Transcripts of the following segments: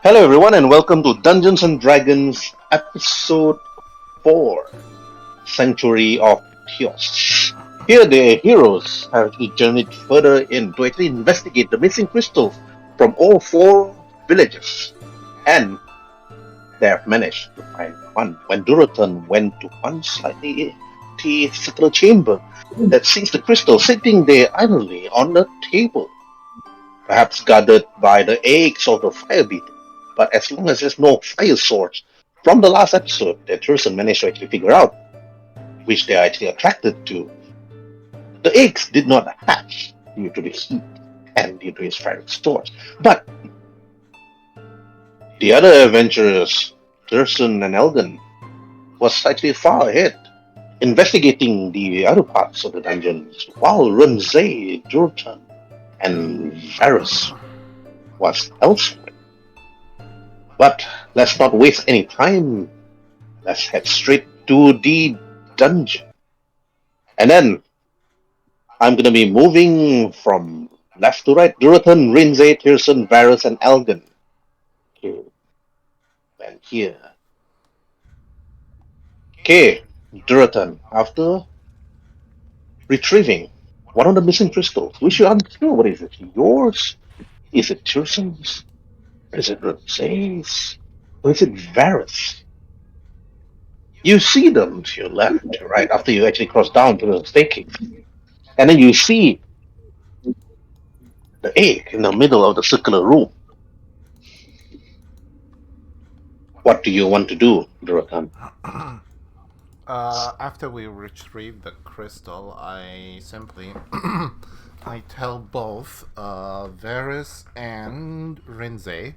Hello, everyone, and welcome to Dungeons and Dragons Episode 4 Sanctuary of Teos. Here, the heroes have actually journeyed further in to actually investigate the missing crystals from all four villages, and they have managed to find one when Duratan went to one slightly empty circular chamber that sees the crystal sitting there idly on the table, perhaps guarded by the eggs of the fire beetle. But as long as there's no fire source from the last episode that Thurston managed to actually figure out, which they are actually attracted to, the eggs did not hatch due to the heat and due to its fire source. But the other adventurers, Thurston and Elgin, was actually far ahead, investigating the other parts of the dungeons, while Runze, Jortan, and Varus was elsewhere. But let's not waste any time. Let's head straight to the dungeon. And then I'm gonna be moving from left to right. Duratan, Rinze, Pearson, Varus, and Elgin. Okay. And here. Okay, Duratan, after retrieving one of the missing crystals, which you're unsure what is it? Yours? Is it Pearson's? Is it Rinze's? Or is it Varus? You see them to your left, to your right, after you actually cross down to the staircase. And then you see the egg in the middle of the circular room. What do you want to do, Duratan? After we retrieve the crystal, I simply I tell both Varus and Rinze.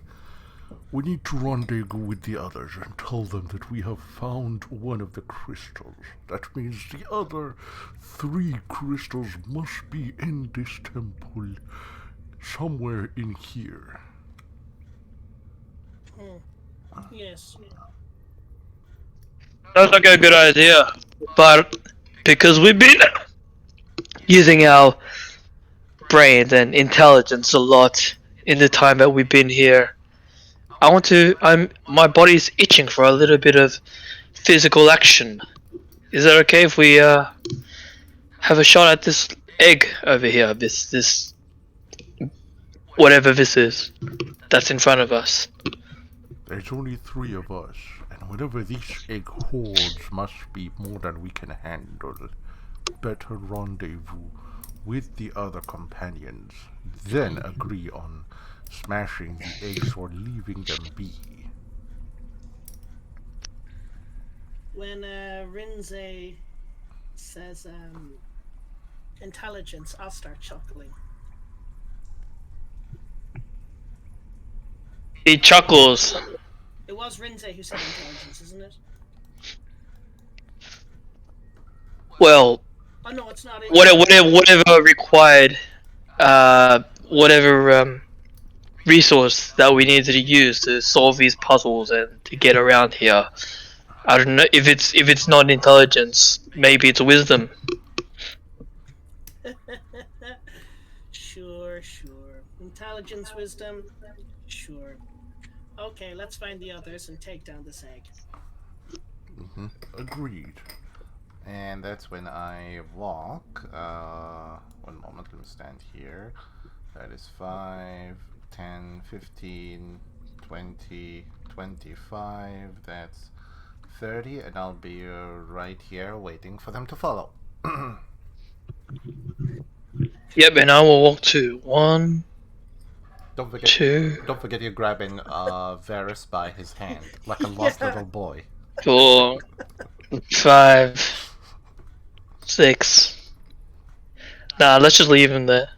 We need to rendezvous with the others and tell them that we have found one of the crystals. That means the other 3 crystals must be in this temple, somewhere in here. Yes. Sounds like a good idea, but because we've been using our brains and intelligence a lot in the time that we've been here, my body's itching for a little bit of physical action. Is that okay if we have a shot at this egg over here, this whatever this is that's in front of us? There's only 3 of us, and whatever this egg holds must be more than we can handle. Better rendezvous with the other companions, then agree on smashing the eggs or leaving them be. When Rinze says intelligence, I'll start chuckling. He chuckles. It was Rinze who said intelligence, isn't it? Well, Oh no, it's not. whatever required, whatever resource that we needed to use to solve these puzzles and to get around here. I don't know if it's not intelligence, maybe it's wisdom. Sure. Intelligence, wisdom. Sure. Okay, let's find the others and take down this egg. Agreed. And that's when I walk. 1 moment, let me stand here. That is 5, 10, 15, 20, 25. That's 30, and I'll be right here waiting for them to follow. Yep, and I will walk to 1, Don't forget, 2, don't forget you're grabbing Varus by his hand, like a lost little boy. 4, 5, 6. Nah, let's just leave him there.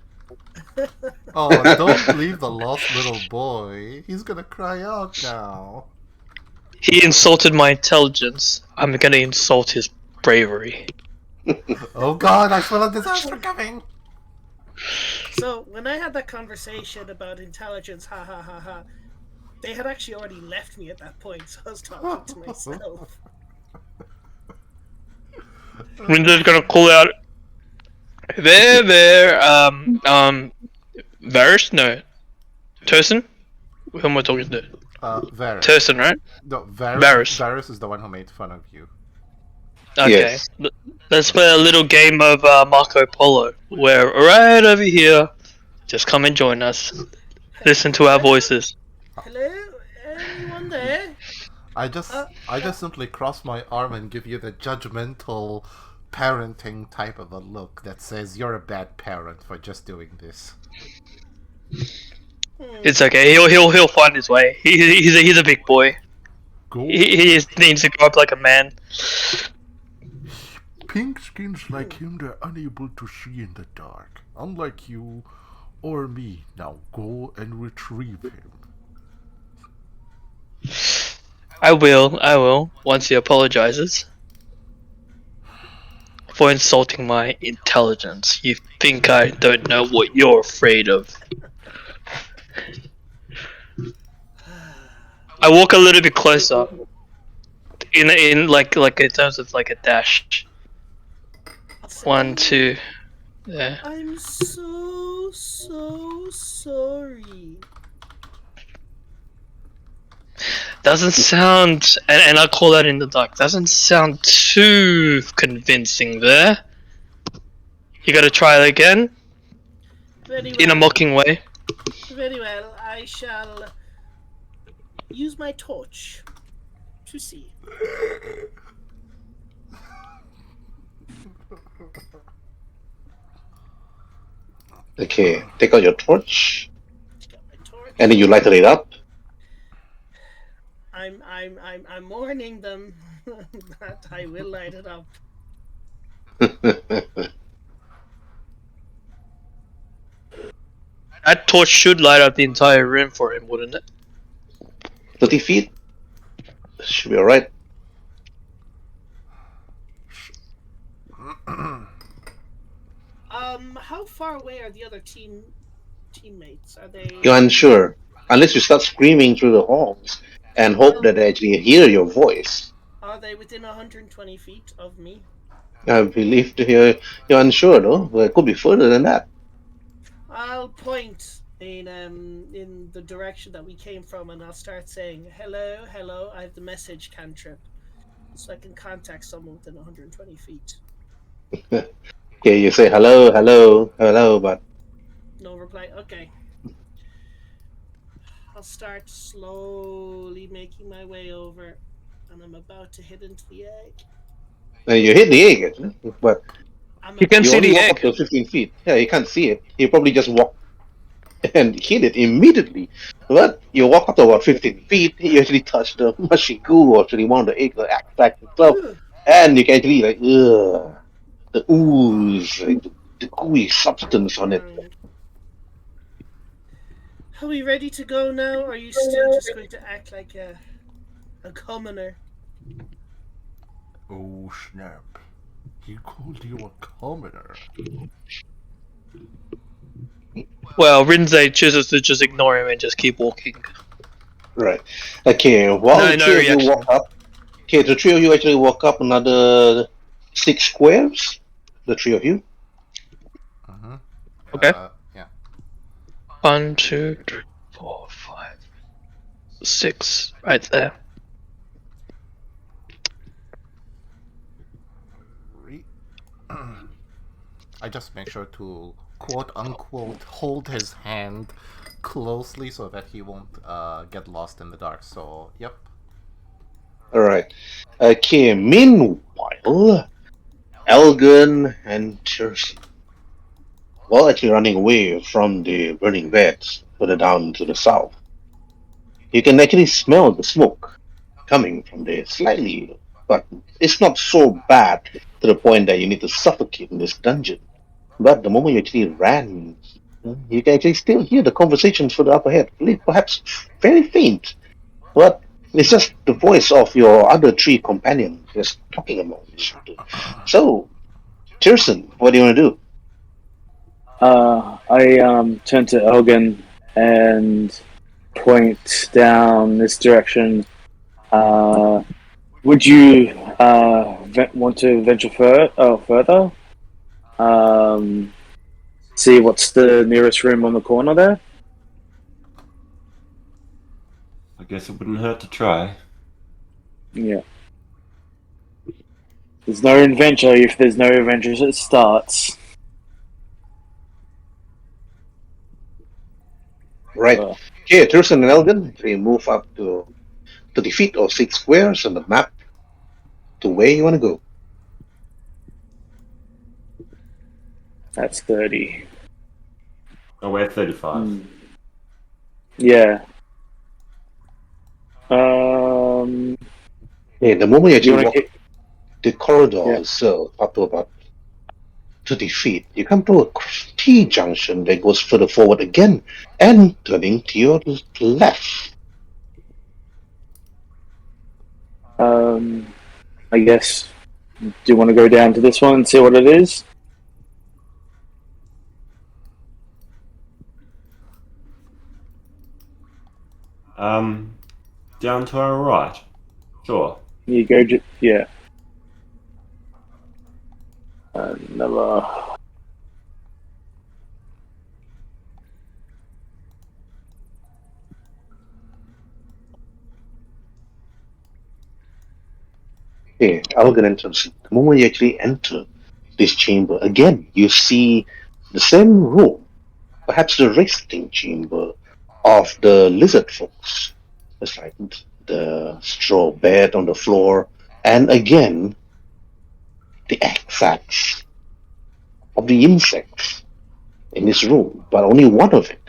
Oh, don't leave the lost little boy. He's gonna cry out now. He insulted my intelligence. I'm gonna insult his bravery. Oh god, I smell a disaster coming! So when I had that conversation about intelligence, ha, they had actually already left me at that point, so I was talking to myself. Rinda's gonna call out. There, Varus? No. Tosin? Who am I talking to? Varus. Turson, right? No, Varus. Varus is the one who made fun of you. Okay. Yes. Let's play a little game of Marco Polo. We're right over here. Just come and join us. Listen to our voices. Hello? Anyone there? I just simply cross my arm and give you the judgmental parenting type of a look that says you're a bad parent for just doing this. It's okay. He'll find his way. He's a big boy. Go. He just needs to grow up like a man. Pink skins like him, they're unable to see in the dark. Unlike you or me. Now go and retrieve him. I will. Once he apologizes for insulting my intelligence. You think I don't know what you're afraid of? I walk a little bit closer. In like in terms of like a dash. 1, 2. Yeah. I'm so sorry. Doesn't sound, and I call that in the dark. Doesn't sound too convincing there. You gotta try it again Very well. in a mocking way. Very well. I shall use my torch to see. Okay, take out your torch, Got my torch. and then you light it up. I'm warning them that I will light it up. That torch should light up the entire room for him, wouldn't it? 30 feet? Should be alright. How far away are the other teammates? Are they? You're unsure. Unless you start screaming through the halls and hope that they actually hear your voice. Are they within 120 feet of me? I believe to hear you're unsure though. Well, it could be further than that. I'll point in the direction that we came from, and I'll start saying, "Hello, hello." I have the message cantrip, so I can contact someone within 120 feet. Okay, you say hello, hello, hello, but No reply. Okay. I'll start slowly making my way over, and I'm about to hit into the egg. you hit the egg, actually, but You can you see only the walk up egg. to 15 feet. Yeah, you can't see it. You probably just walk and hit it immediately. But you walk up to about 15 feet, you actually touch the mushy goo, or actually one of the egg, the extract itself, and you can actually like, the ooze, like, the gooey substance on it. Are we ready to go now, or are you still just going to act like a commoner? Oh snap. He called you a commoner. Well, Rinzai chooses to just ignore him and just keep walking. Right. Okay, while No, the no three of you reaction. walk up, okay, the three of you actually walk up another 6 squares. The three of you. Mm-hmm. Okay. Yeah. 1, 2, 3, 4, 5, 6, right there. I just make sure to quote unquote hold his hand closely so that he won't get lost in the dark. So, yep. Alright. Okay, meanwhile, Elgin and Tirsi, while actually running away from the burning beds further down to the south, you can actually smell the smoke coming from there slightly, but it's not so bad to the point that you need to suffocate in this dungeon. But the moment you actually ran, you can actually still hear the conversations further up ahead, perhaps very faint, but it's just the voice of your other three companions just talking among each other. So, Tirson, what do you want to do? I turn to Elgin and point down this direction. Would you want to venture further? See what's the nearest room on the corner there? I guess it wouldn't hurt to try. Yeah. There's no adventure if there's no adventure as it starts. Right. Okay, Thurston and Elgin, they move up to the feet of 6 squares on the map to where you want to go. That's 30. Oh, we're 35. Yeah. Okay, the moment you Do you actually want walk to the corridor Yeah. itself up to about 30 feet, you come to a T-junction that goes further forward again and turning to your left. I guess. Do you want to go down to this one and see what it is? Down to our right. Sure. You go. Yeah. Another. Okay, Elgin enters. The moment you actually enter this chamber, again, you see the same room, perhaps the resting chamber of the lizard folks. It's like the straw bed on the floor, and again, the egg sacs of the insects in this room, but only one of it.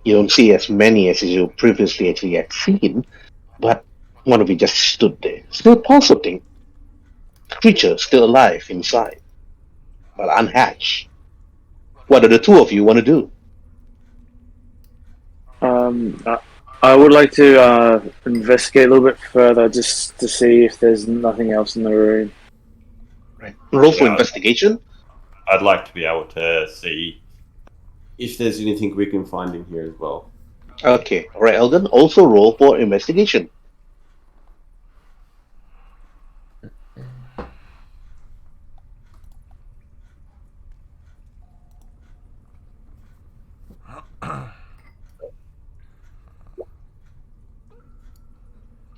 You don't see as many as you previously actually had seen, but one of it just stood there, still pulsating. The creature still alive inside, but unhatched. What do the two of you want to do? I would like to investigate a little bit further just to see if there's nothing else in the room. Right. Roll for Yeah. investigation. I'd like to be able to see if there's anything we can find in here as well. Okay, alright, Elgin. Also roll for investigation.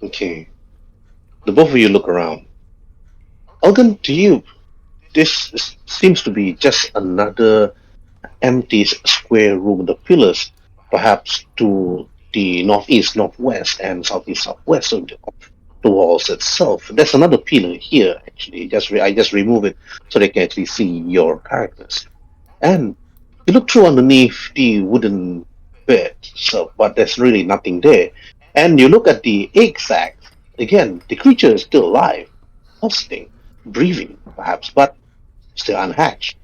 Okay. The both of you look around. Elgin, to you, seems to be just another empty square room. The pillars, perhaps to the northeast, northwest, and southeast, southwest of the walls itself. There's another pillar here. Actually, I just remove it so they can actually see your characters. And you look through underneath the wooden bed, so but there's really nothing there. And you look at the egg sac. Again, the creature is still alive, pulsing, breathing, perhaps, but still unhatched,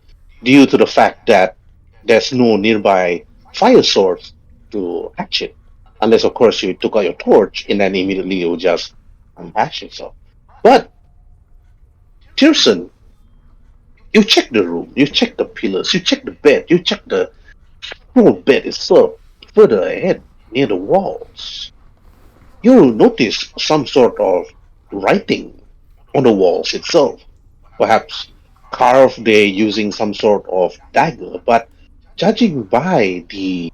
due to the fact that there's no nearby fire source to hatch it. Unless, of course, you took out your torch and then immediately you just unhatch itself. But, Pearson, you check the room, you check the pillars, you check the bed, you check the whole bed itself further ahead near the walls. You'll notice some sort of writing on the walls itself, perhaps carved there using some sort of dagger, but judging by the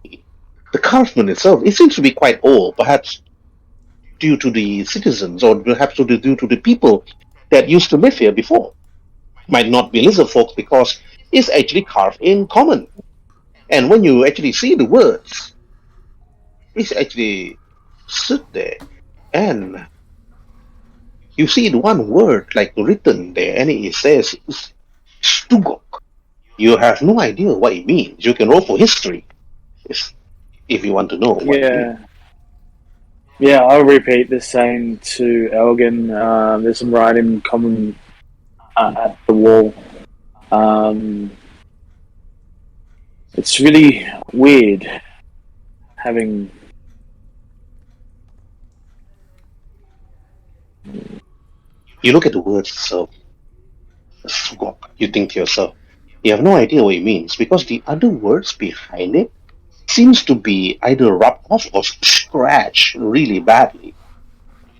carvement itself, it seems to be quite old, perhaps due to the citizens or perhaps due to the people that used to live here before. Might not be lizard folks because it's actually carved in common. And when you actually see the words, it's actually stood there and you see the one word like written there and it says Stugok. You have no idea what it means. You can roll for history if you want to know what it means. Yeah, I'll repeat the same to Elgin. There's some writing common at the wall. It's really weird having. You look at the words itself. Stugok. You think to yourself, you have no idea what it means because the other words behind it seems to be either rubbed off or scratched really badly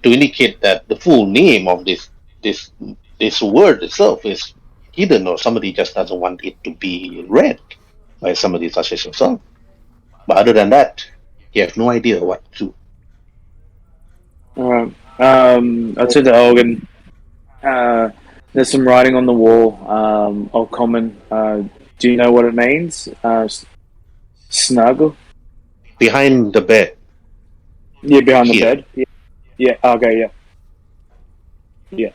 to indicate that the full name of this this word itself is hidden or somebody just doesn't want it to be read by somebody such as yourself. But other than that, you have no idea what to do. Alright. I said to Elgin, there's some writing on the wall of common. Do you know what it means? Snuggle? Behind the bed. Yeah, behind the Here. bed. Yeah. Yeah. Okay. Yeah. Yeah.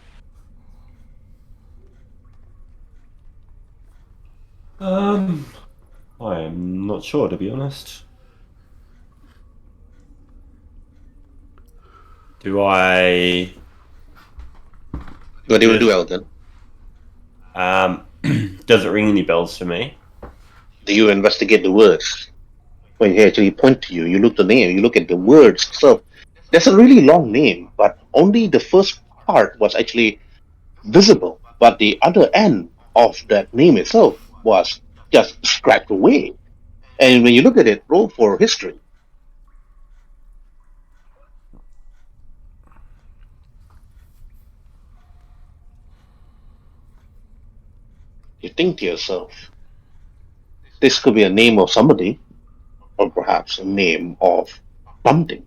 I am not sure, to be honest. Do I? What do you want to do, Elgin? Does it ring any bells for me? Do you investigate the words? When he actually point to you, you look the name, you look at the words. So there's a really long name, but only the first part was actually visible. But the other end of that name itself was just scratched away. And when you look at it, roll for history. You think to yourself, this could be a name of somebody, or perhaps a name of something.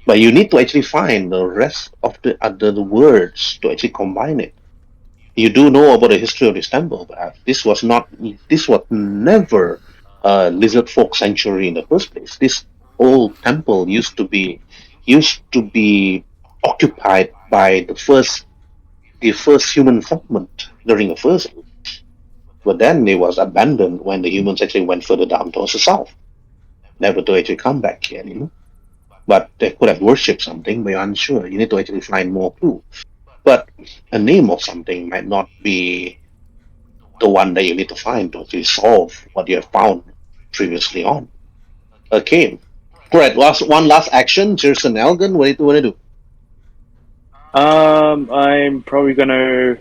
But you need to actually find the rest of the other words to actually combine it. You do know about the history of this temple, perhaps. This was never a lizard folk sanctuary in the first place. This old temple used to be occupied by the first human settlement during the first age. But then it was abandoned when the humans actually went further down towards the south, never to actually come back here anymore. But they could have worshipped something, but you're unsure. You need to actually find more clues. But a name of something might not be the one that you need to find to actually solve what you have found previously on. Okay. Great. One last action. Jason Elgin, what do you want to do? I'm probably gonna.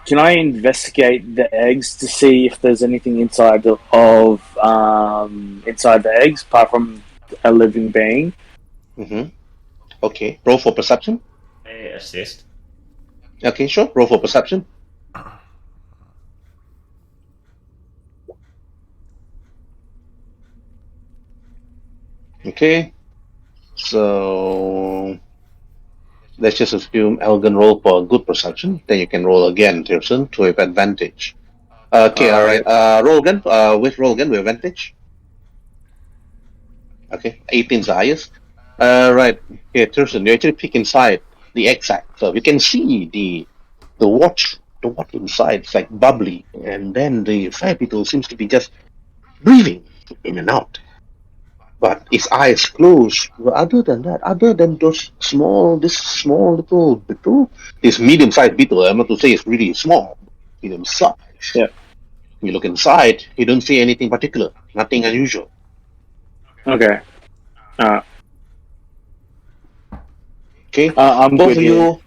Can I investigate the eggs to see if there's anything inside inside the eggs apart from a living being? Mm-hmm. Okay. Roll for perception. Assist. Okay, sure. Roll for perception. Okay. So let's just assume Elgin roll for a good perception. Then you can roll again, Tirson, to have advantage. Okay, all right. Roll again. Roll again with advantage. Okay, 18 is the highest. Right. Okay, Tirson, you actually peek inside the egg sac. So you can see the watch the water inside. It's like bubbly, and then the fire beetle seems to be just breathing in and out. But its eyes closed. But other than that, other than this small little beetle, this medium-sized beetle, I'm not to say it's really small, medium size. Yeah. You look inside, you don't see anything particular, nothing unusual. Okay. Okay, I'm both good of here. you,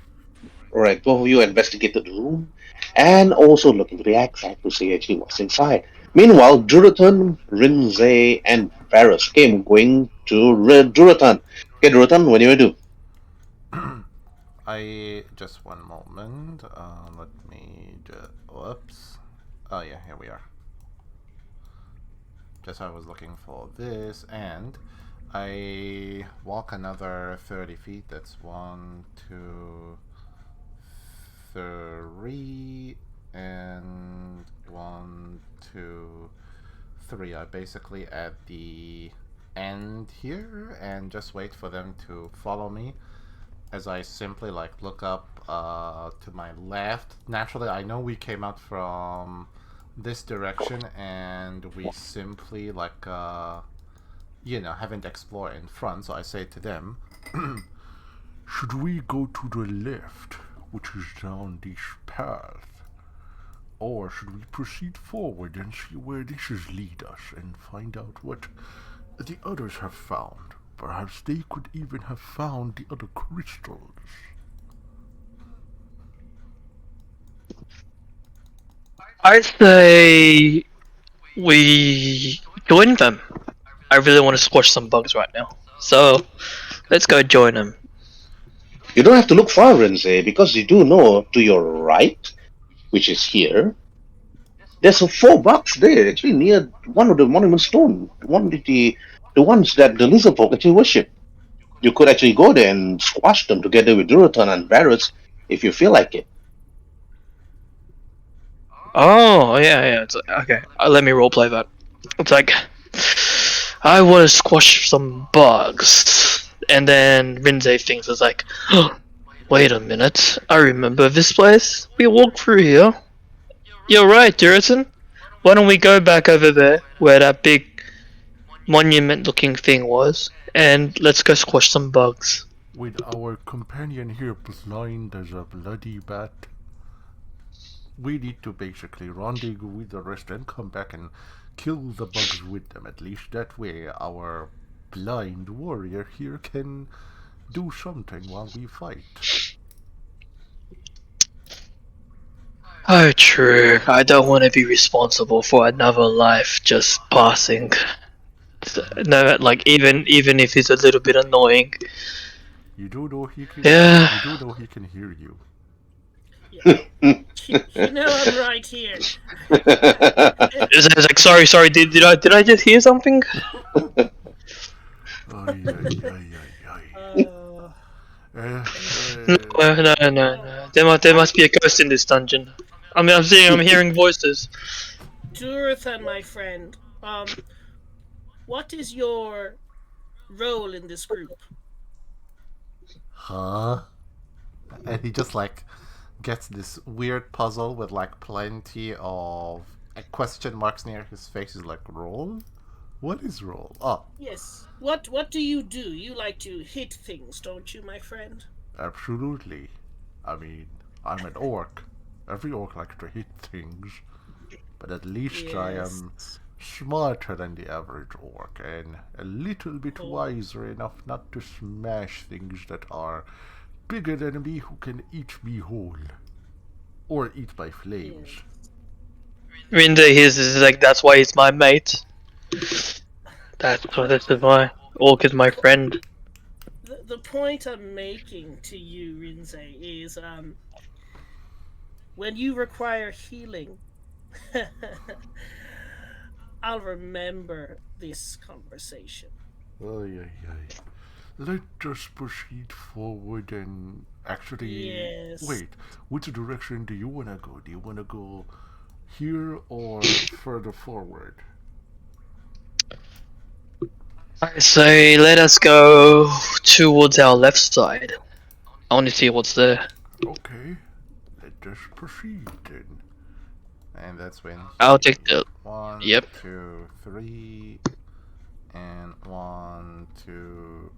right? Both of you investigated the room, and also look into the egg to see actually what's inside. Meanwhile, Duratan, Rinze, and Varus came going to Duratan. Okay, Duratan, what do you do? I just one moment. Let me just. Whoops. Oh yeah, here we are. Just I was looking for this, and I walk another 30 feet. That's 1, 2, 3, and 1, 2, 3. I basically at the end here, and just wait for them to follow me. As I simply like look up to my left. Naturally, I know we came out from this direction, and we simply like haven't explored in front. So I say to them, Should we go to the left, which is down this path? Or should we proceed forward and see where this is lead us and find out what the others have found? Perhaps they could even have found the other crystals. I say we join them. I really want to squash some bugs right now. So let's go join them. You don't have to look far, Rinze, because you do know to your right, which is here, there's a 4 bucks there, actually near one of the monument stone, the ones that the lizard folk actually worship. You could actually go there and squash them together with Durotan and Varus if you feel like it. Oh, yeah. It's okay. Let me roleplay that. It's like I want to squash some bugs, and then Rinze thinks it's like, oh, wait a minute. I remember this place. We walked through here. You're right, Duritan. Why don't we go back over there where that big monument-looking thing was, and let's go squash some bugs. With our companion here blind as a bloody bat, we need to basically rendezvous with the rest and come back and kill the bugs with them. At least that way our blind warrior here can do something while we fight. Oh, true. I don't want to be responsible for another life just passing. No, like even if it's a little bit annoying. You do know he can. Yeah. You do know he can hear you. You know I'm right here. It's like sorry. Did I just hear something? Ay, ay, ay, ay, ay. No. There must be a ghost in this dungeon. I'm hearing voices. Durathan, my friend, what is your role in this group? Huh? And he just like gets this weird puzzle with like plenty of question marks near his face. He's like, roll? What is roll? Oh, Yes. What do? You like to hit things, don't you, my friend? Absolutely. I mean, I'm an orc. Every orc likes to hit things. But at least I am smarter than the average orc and a little bit wiser enough not to smash things that are bigger than me who can eat me whole. Or eat my flames. Rinda is like that's why he's my mate. This is why Orc is my friend. The point I'm making to you, Rinze, is when you require healing, I'll remember this conversation. Ay. Let us proceed forward and actually... Yes. Wait, which direction do you want to go? Do you want to go here or further forward? I say let us go towards our left side. I want to see what's there. Okay, let us proceed then. and that's when I'll take the... 1, Yep. 2, 3, and 1, 2,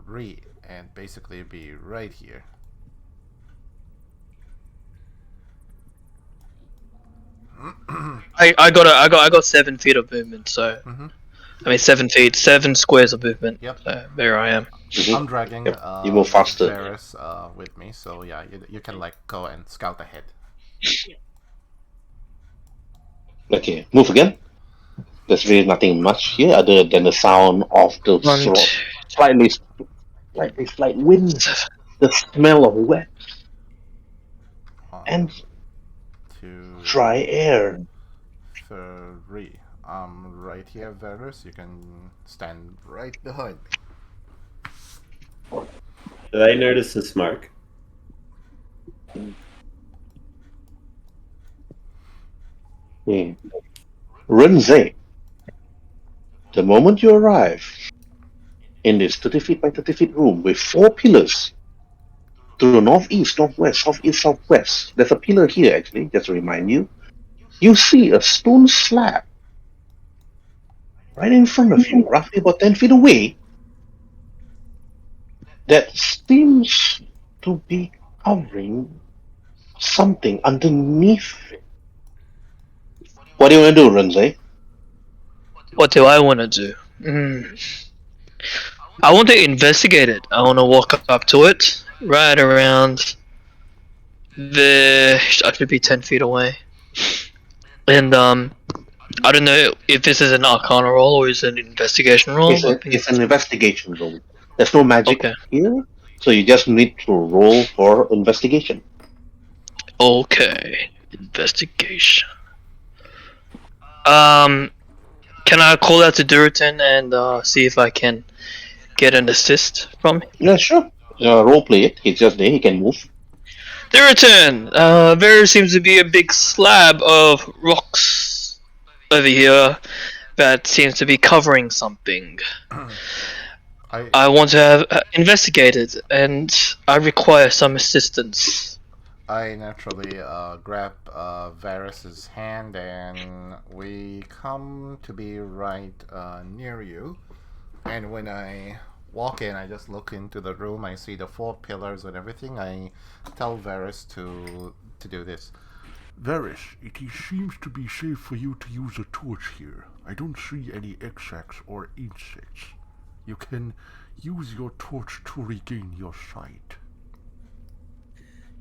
3, and basically be right here. I got 7 feet of movement, so I mean 7 feet, 7 squares of movement. Yep. So there I am. I'm dragging You move faster. Varus with me, so yeah, you can like go and scout ahead. Okay, move again. There's really nothing much here other than the sound of the slight wind, the smell of wet, 1, and 2, dry air. 3. I'm right here, Varus. You can stand right behind me. Do they notice the smoke? Renze, the moment you arrive in this 30 feet by 30 feet room with 4 pillars to the northeast, northwest, southeast, southwest, there's a pillar here actually, just to remind you. You see a stone slab right in front of you, roughly about 10 feet away, that seems to be covering something underneath it. What do you want to do, Renze? What do I want to do? I want to investigate it. I want to walk up to it, right around the... I should be 10 feet away. And I don't know if this is an Arcana roll or is it an investigation roll. It's an investigation roll. There's no magic Okay. here, so you just need to roll for investigation. Okay, investigation. Can I call out to Duritan and see if I can get an assist from him? Yeah, sure. Role play it. He's just there. He can move. The return. There seems to be a big slab of rocks over here that seems to be covering something. I want to have investigated, and I require some assistance. I naturally grab Varys's hand, and we come to be right near you. And when I walk in, I just look into the room. I see the 4 pillars and everything. I tell Varys to do this. Varys, it seems to be safe for you to use a torch here. I don't see any insects or insects. You can use your torch to regain your sight.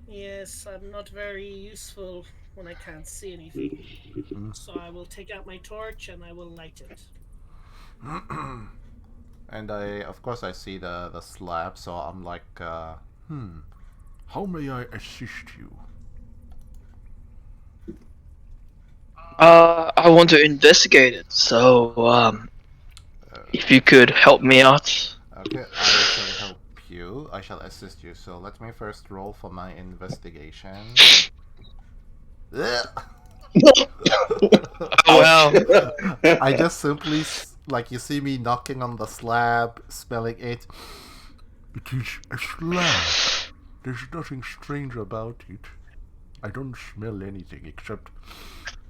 Yes, I'm not very useful when I can't see anything. So I will take out my torch and I will light it. And of course, I see the slab, so I'm like, How may I assist you? I want to investigate it, so if you could help me out. okay, I shall help you. I shall assist you. So let me first roll for my investigation. Oh wow! I just simply, like, you see me knocking on the slab, smelling it. It is a slab. There's nothing strange about it. I don't smell anything except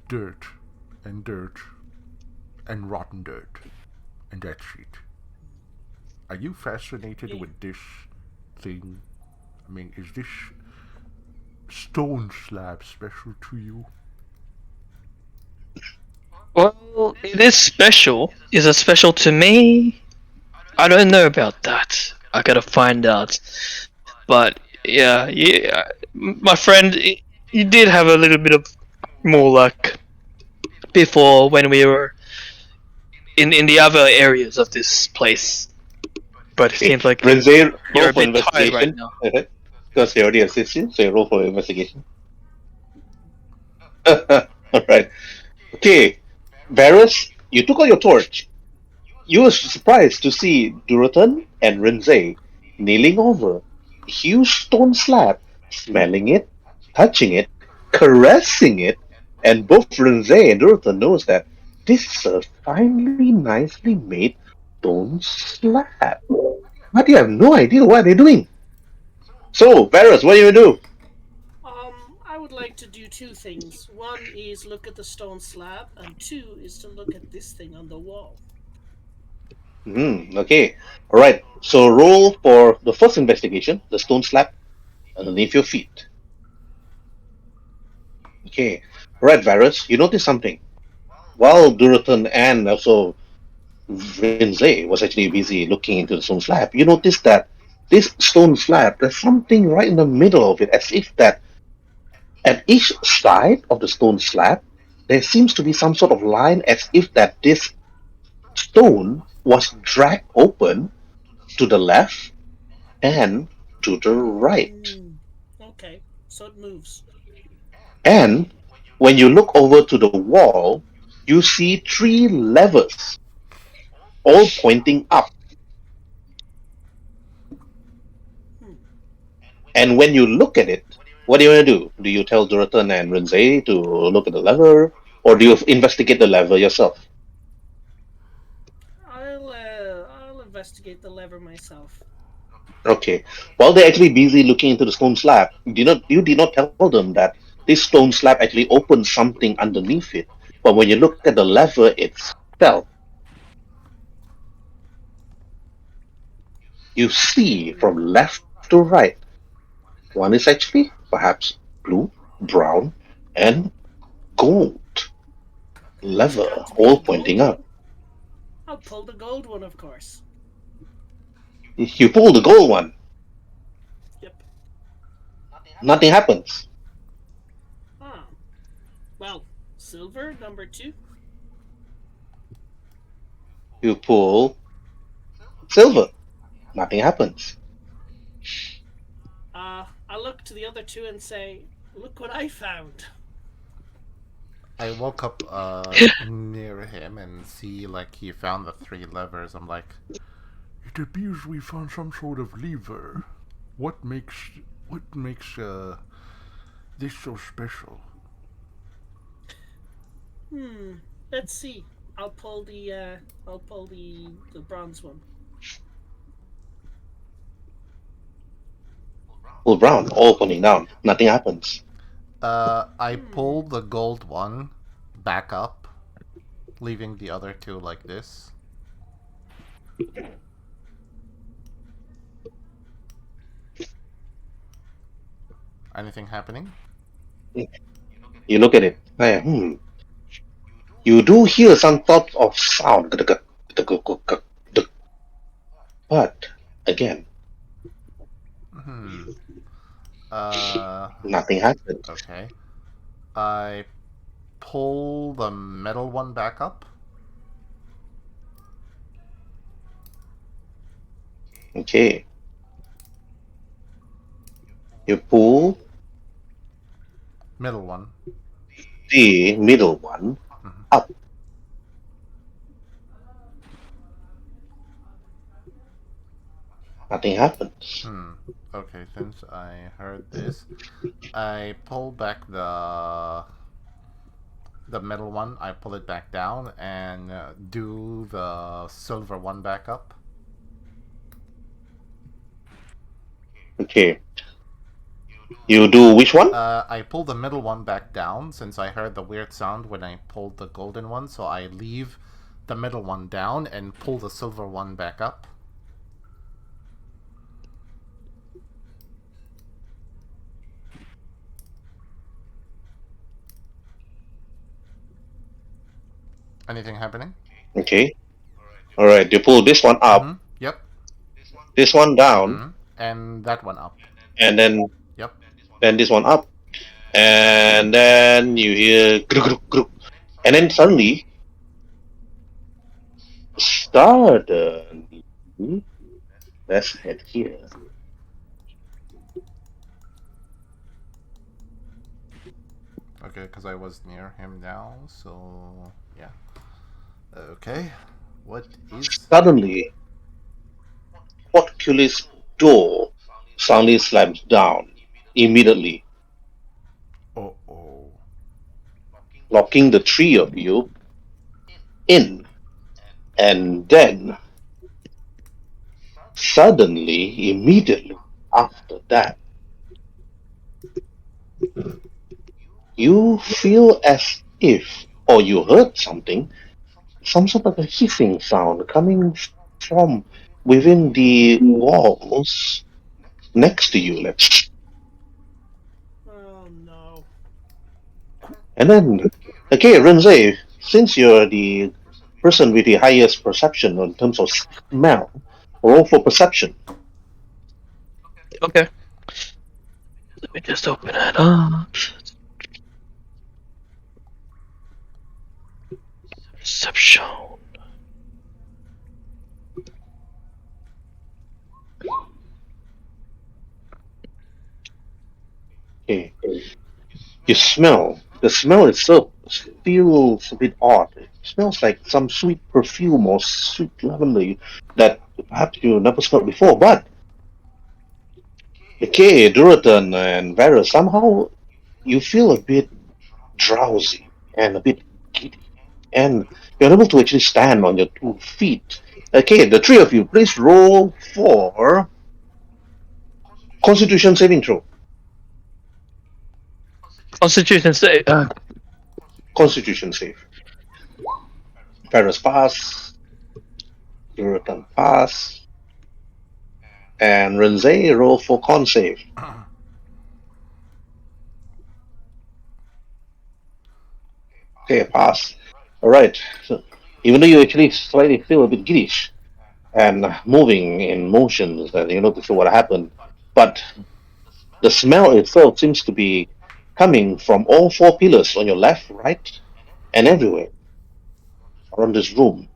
dirt and rotten dirt. And that's it. Are you fascinated with this thing? I mean, is this stone slab special to you? Well, it is special. Is it special to me? I don't know about that. I gotta find out. But yeah, my friend, you did have a little bit of more luck before when we were in the other areas of this place. But it seems like Renze, you're roll a for bit tired right investigation. now. Because he already assists you, so you roll for investigation. Alright. Okay. Varys, you took out your torch. You were surprised to see Duratan and Renze kneeling over a huge stone slab, smelling it, touching it, caressing it, and both Renze and Duratan knows that this is a finely, nicely made stone slab. But you have no idea what they're doing. So, Varys, what do you do? I would like to do 2 things. One is look at the stone slab, and 2 is to look at this thing on the wall. Okay. Alright. So roll for the first investigation, the stone slab underneath your feet. Okay. Alright, Varys, you notice something. While Duratan and also Rinze was actually busy looking into the stone slab, you notice that this stone slab, there's something right in the middle of it, as if that at each side of the stone slab, there seems to be some sort of line, as if that this stone was dragged open to the left and to the right. Okay, so it moves. And when you look over to the wall, you see 3 levers, all pointing up. And when you look at it, what do you want to do? Do you tell Duratan and Rinze to look at the lever, or do you investigate the lever yourself? I'll investigate the lever myself. Okay. While they're actually busy looking into the stone slab, you did not tell them that this stone slab actually opens something underneath it. But when you look at the lever itself, you see from left to right, one is actually perhaps blue, brown, and gold lever, Got to be all the pointing gold up. one. I'll pull the gold one, of course. You pull the gold one, Yep. nothing happens. Ah. Well, silver, number 2. You pull silver, nothing happens. I look to the other 2 and say, look what I found. I walk up near him and see, like, he found the 3 levers. I'm like, It appears we found some sort of lever. What makes this so special? Let's see. I'll pull the bronze one. Pull brown, all pointing down. Nothing happens. I pull the gold one back up, leaving the other two like this. Anything happening? You look at it. You do hear some sort of sound. But again, nothing happens. Okay. I pull the metal one back up. Okay. You pull Middle one. the middle one up. Nothing happens. Okay, since I heard this, I pull back the middle one. I pull it back down and do the silver one back up. Okay. You do which one? I pull the middle one back down since I heard the weird sound when I pulled the golden one, so I leave the middle one down and pull the silver one back up. Anything happening? Okay. Alright, you pull this one up, Yep. this one down, And that one up. and then Yep. this one up. And then you hear gruk, gruk, gruk. And then suddenly let's head here. Okay, because I was near him now, so yeah. Okay, what is... Suddenly, portcullis door suddenly slams down immediately, Uh-oh. locking the three of you in. And then, suddenly, immediately after that, you feel as if, or you heard something, some sort of a hissing sound coming from within the walls next to you. Oh no. And then, okay, Renze, since you're the person with the highest perception in terms of smell, roll for perception. Okay. Let me just open it up. Perception. Okay. You smell. The smell itself feels a bit odd. It smells like some sweet perfume or sweet lavender that perhaps you never smelled before. But, okay, Duratan and Varus, somehow you feel a bit drowsy and a bit giddy. And you're unable to actually stand on your 2 feet. Okay, the three of you, please roll for Constitution saving throw. Constitution save. Constitution save. Paris pass. Duratan pass. And Renze roll for con save. Okay, pass. Alright. So, even though you actually slightly feel a bit giddish and moving in motions, and you're not sure what happened, but the smell itself seems to be coming from all 4 pillars on your left, right, and everywhere around this room.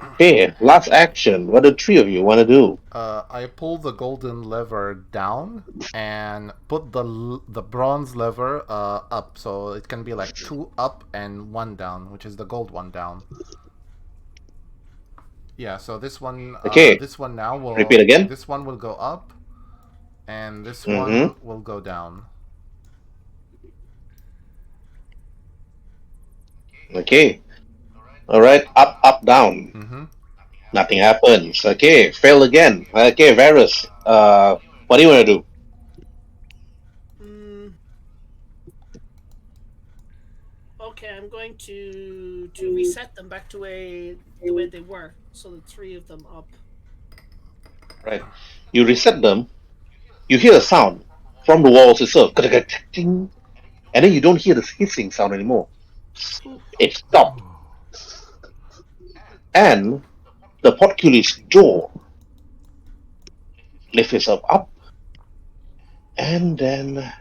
Okay, last action. What do the 3 of you want to do? I pull the golden lever down and put the bronze lever up, so it can be like 2 up and 1 down, which is the gold one down. Yeah, so this one, Okay. this one now will Repeat again. This one will go up, and this Mm-hmm. one will go down. Okay. All right. Up, up, down. Mm-hmm. Nothing happens. Okay. Fail again. Okay, Varus. What do you want to do? Okay, I'm going to reset them back to the way they were. So the three of them up. Right. You reset them. You hear a sound from the walls itself, and then you don't hear the hissing sound anymore. It stopped, and the portcullis door lifts itself up, and then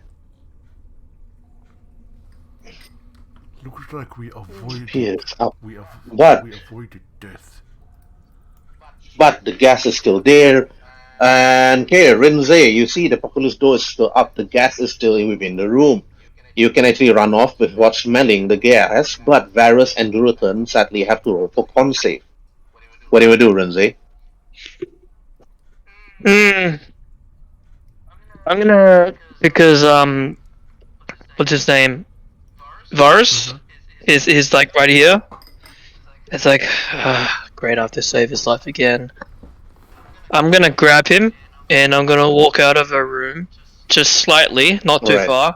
Looks like we avoided. disappears up. We But avoided death. the gas is still there. And okay, Rinze, you see the portcullis door is still up. The gas is still within the room. You can actually run off without smelling the gas, but Varus and Durathan sadly have to roll for con save. What do you do, Rinze? I'm gonna, because what's his name? Varus is like right here. It's like, great, I have to save his life again. I'm gonna grab him and I'm gonna walk out of a room, just slightly, not too Alright. far.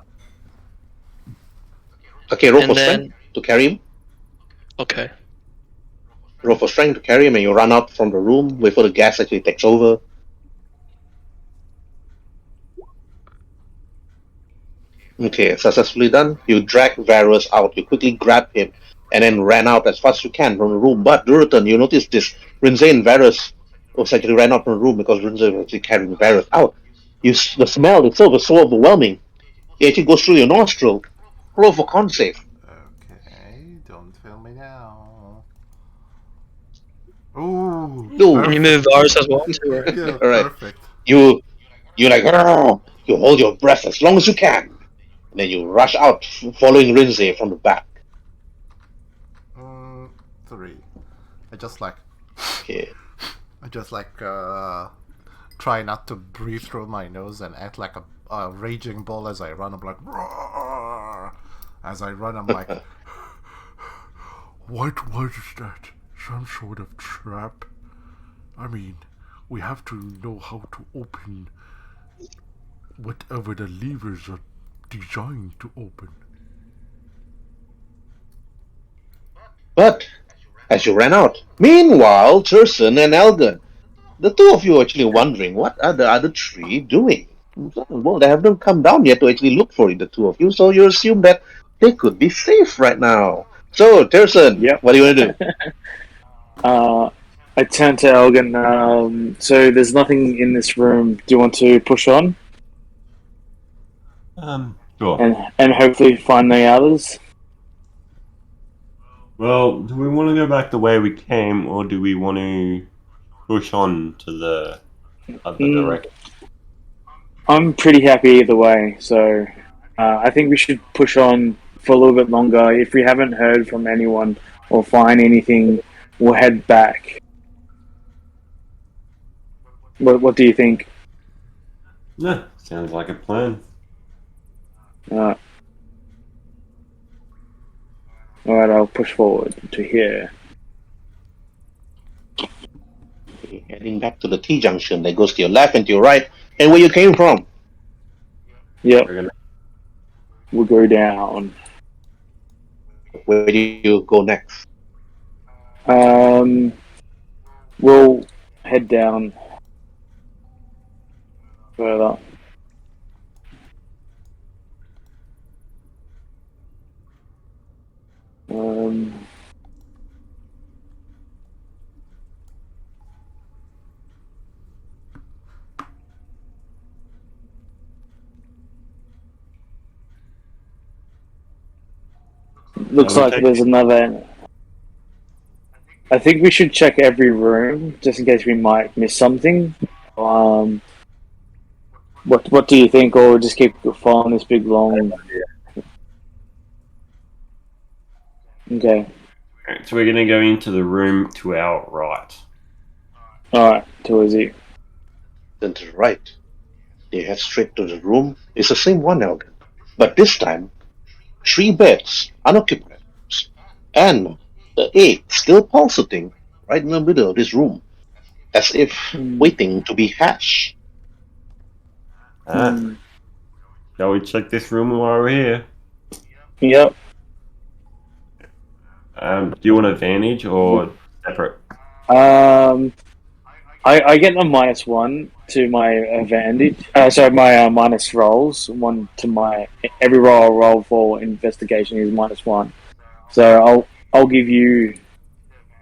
Okay, roll And for strength to carry him. Okay. Roll for strength to carry him, and you run out from the room before the gas actually takes over. Okay, successfully done. You drag Varus out. You quickly grab him and then ran out as fast as you can from the room. But Durathan, you notice this. Rinze and Varus was actually ran out from the room because Rinze was actually carrying Varus out. The smell itself is so overwhelming. It actually goes through your nostril. Roll for con save. Okay, don't fail me now. Ooh. No. Can you move Varus as well? Too, right? Yeah, Alright. perfect. You like, "Argh!" You hold your breath as long as you can. And then you rush out, following Rinze from the back. 3. I just like Okay. try not to breathe through my nose and act like a raging bull as I run. I'm like, "Roar!" As I run, I'm like, What was that? Some sort of trap? I mean, we have to know how to open whatever the levers are designed to open. But as you ran out, meanwhile, Turson and Elgin, the two of you are actually wondering what are the other three doing. Well, they haven't come down yet to actually look for it, the two of you, so you assume that they could be safe right now. So, Turson, Yep. what do you want to do? I turn to Elgin. So there's nothing in this room. Do you want to push on Sure. and hopefully find the others? Well, do we want to go back the way we came, or do we want to push on to the other direction? I'm pretty happy either way. So I think we should push on for a little bit longer. If we haven't heard from anyone or find anything, we'll head back. What do you think? Yeah, sounds like a plan. Alright, I'll push forward to here. Heading back to the T junction that goes to your left and to your right, and where you came from. Yep, We're gonna we'll go down. Where do you go next? We'll head down further. Looks like there's another. I think we should check every room just in case we might miss something. What do you think, or just keep following this big long? Okay. So we're gonna go into the room to our right. Alright, towards you. Then to the right, they head straight to the room. It's the same one, Elgin. But this time, 3 beds, unoccupied, and the egg still pulsating right in the middle of this room, as if waiting to be hatched. Shall we check this room while we're here? Yep. Do you want advantage or separate? I get a -1 to my advantage. My minus rolls. One to my every roll I roll for investigation is -1. So I'll give you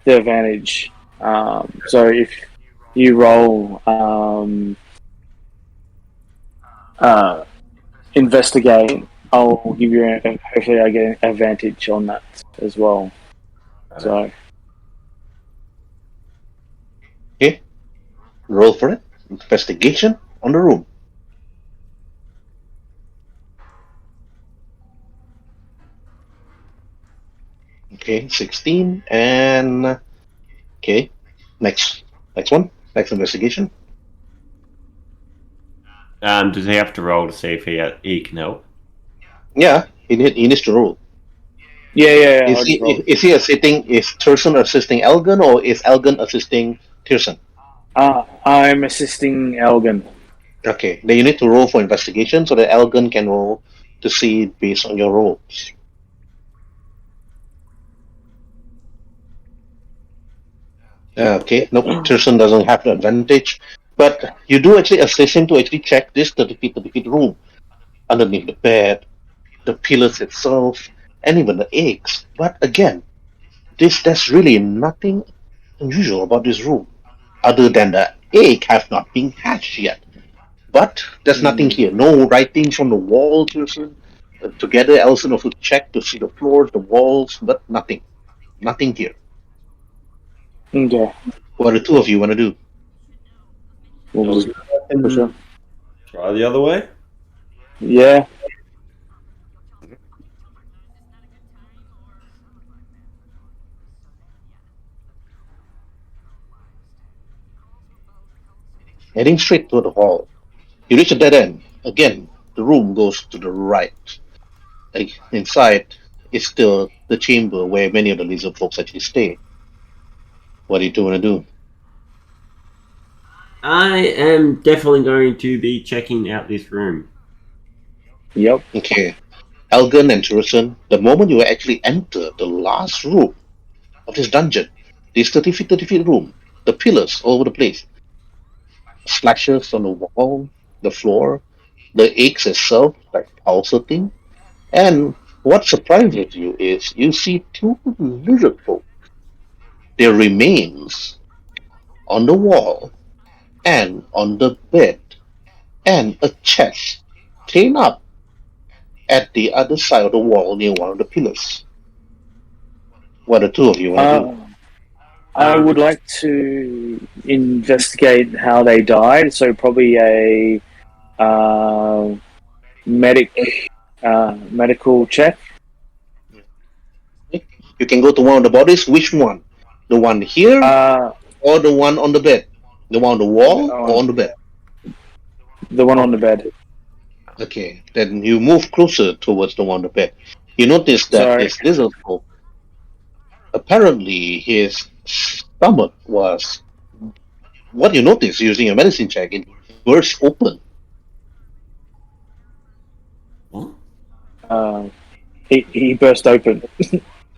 the advantage. So if you roll investigate, I'll give you hopefully I get an advantage on that as well. So Okay, roll for it. Investigation on the room. Okay, 16 and okay. Next one. Next investigation. Does he have to roll to see if he can help? Yeah, he needs to roll. yeah. Is he assisting? Is Thurston assisting Elgin, or is Elgin assisting Thurston? I'm assisting Elgin. Okay, then you need to roll for investigation so that Elgin can roll to see based on your rolls. Okay, nope, Thurston doesn't have the advantage, but you do actually assist him to actually check this 30 feet room underneath the bed, the pillars itself, and even the eggs. But again, there's really nothing unusual about this room, other than the egg have not been hatched yet. But there's nothing here. No writings on the wall, Thurston. Together, Elson also checked to see the floors, the walls, but nothing. Nothing here. Okay. What the two of you want to do? We'll just push up. Try the other way. Yeah. Heading straight to the hall. You reach a dead end. Again, the room goes to the right. Like, inside is still the chamber where many of the lizard folks actually stay. What do you two want to do? I am definitely going to be checking out this room. Yep. Okay. Elgin and Thurston, the moment you actually enter the last room of this dungeon, this 30 feet room, the pillars all over the place, splashes on the wall, the floor, the eggs itself, like pulsating. And what surprises you is you see 2 lizard folk, their remains on the wall and on the bed, and a chest chained up at the other side of the wall near one of the pillars. What the two of you want to do? I would like to investigate how they died. So probably a medical check. You can go to one of the bodies. Which one? The one here or the one on the bed? The one on the wall or on the bed? The one on the bed. Okay, then you move closer towards the one on the bed. You notice that this lizard folk, apparently his stomach was, what you notice using a medicine check, it burst open. He burst open.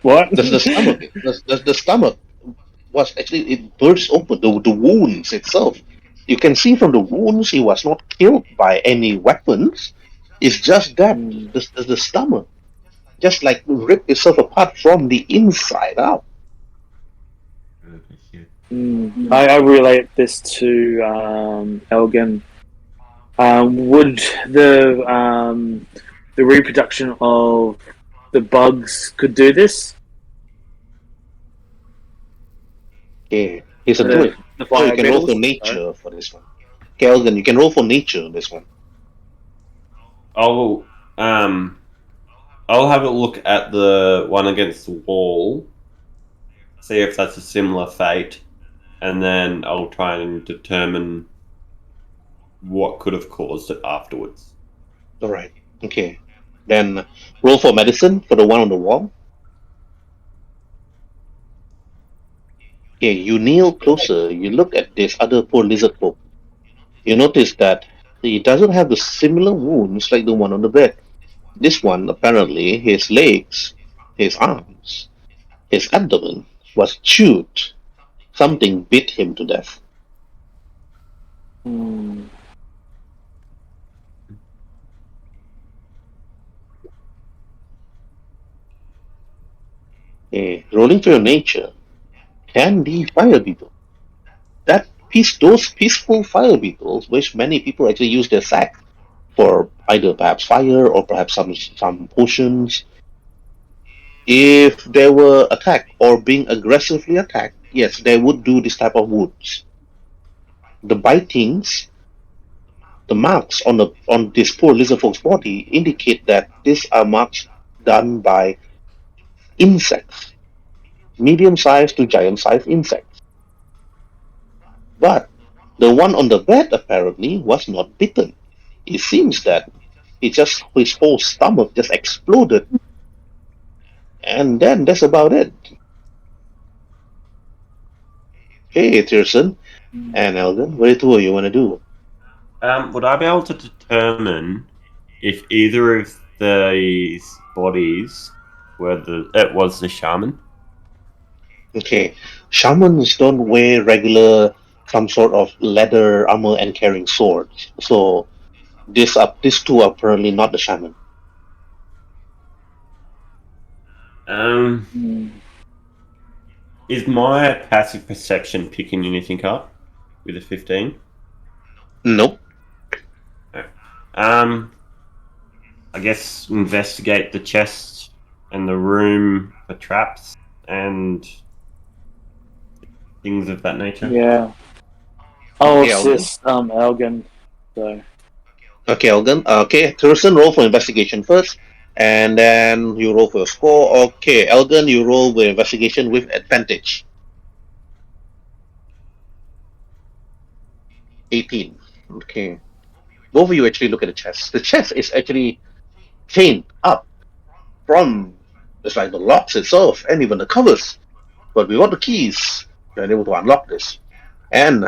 What? The stomach was actually, it burst open. The wounds itself. You can see from the wounds he was not killed by any weapons. It's just that the stomach just like ripped itself apart from the inside out. I relate this to Elgin. Would the reproduction of the bugs could do this? Okay, he's a druid. So you can roll for nature for this one. Okay, Elgin, you can roll for nature on this one. I'll have a look at the one against the wall. See if that's a similar fate. and then I'll try and determine what could have caused it afterwards. All right. Okay. Then roll for medicine for the one on the wall. Okay, you kneel closer. You look at this other poor lizard folk. You notice that he doesn't have the similar wounds like the one on the bed. This one, apparently, his legs, his arms, his abdomen was chewed. Something bit him to death. Hmm. Rolling for your nature can be fire beetle. Those peaceful fire beetles, which many people actually use their sack for either perhaps fire or perhaps some potions. If they were attacked or being aggressively attacked, yes, they would do this type of wounds. The bitings, the marks on this poor lizard folk's body indicate that these are marks done by insects, medium-sized to giant-sized insects. But the one on the bed apparently was not bitten. It seems that his whole stomach just exploded, and then that's about it. Hey, Tirson and Elgin, what do you want to do? Would I be able to determine if either of these bodies was the shaman? Okay, shamans don't wear regular some sort of leather armor and carrying swords, so these two are apparently not the shaman. Hmm. Is my passive perception picking anything up with a 15? Nope. I guess investigate the chest and the room for traps and things of that nature. Yeah. I'll Okay, Elgin. assist Elgin. So Okay, Elgin. Okay, Tirson, roll for investigation first, and then you roll for your score. Okay, Elgin, you roll with investigation with advantage. 18. Okay. Both of you actually look at the chest. The chest is actually chained up from it's like the locks itself and even the covers. But without the keys, you're unable to unlock this. And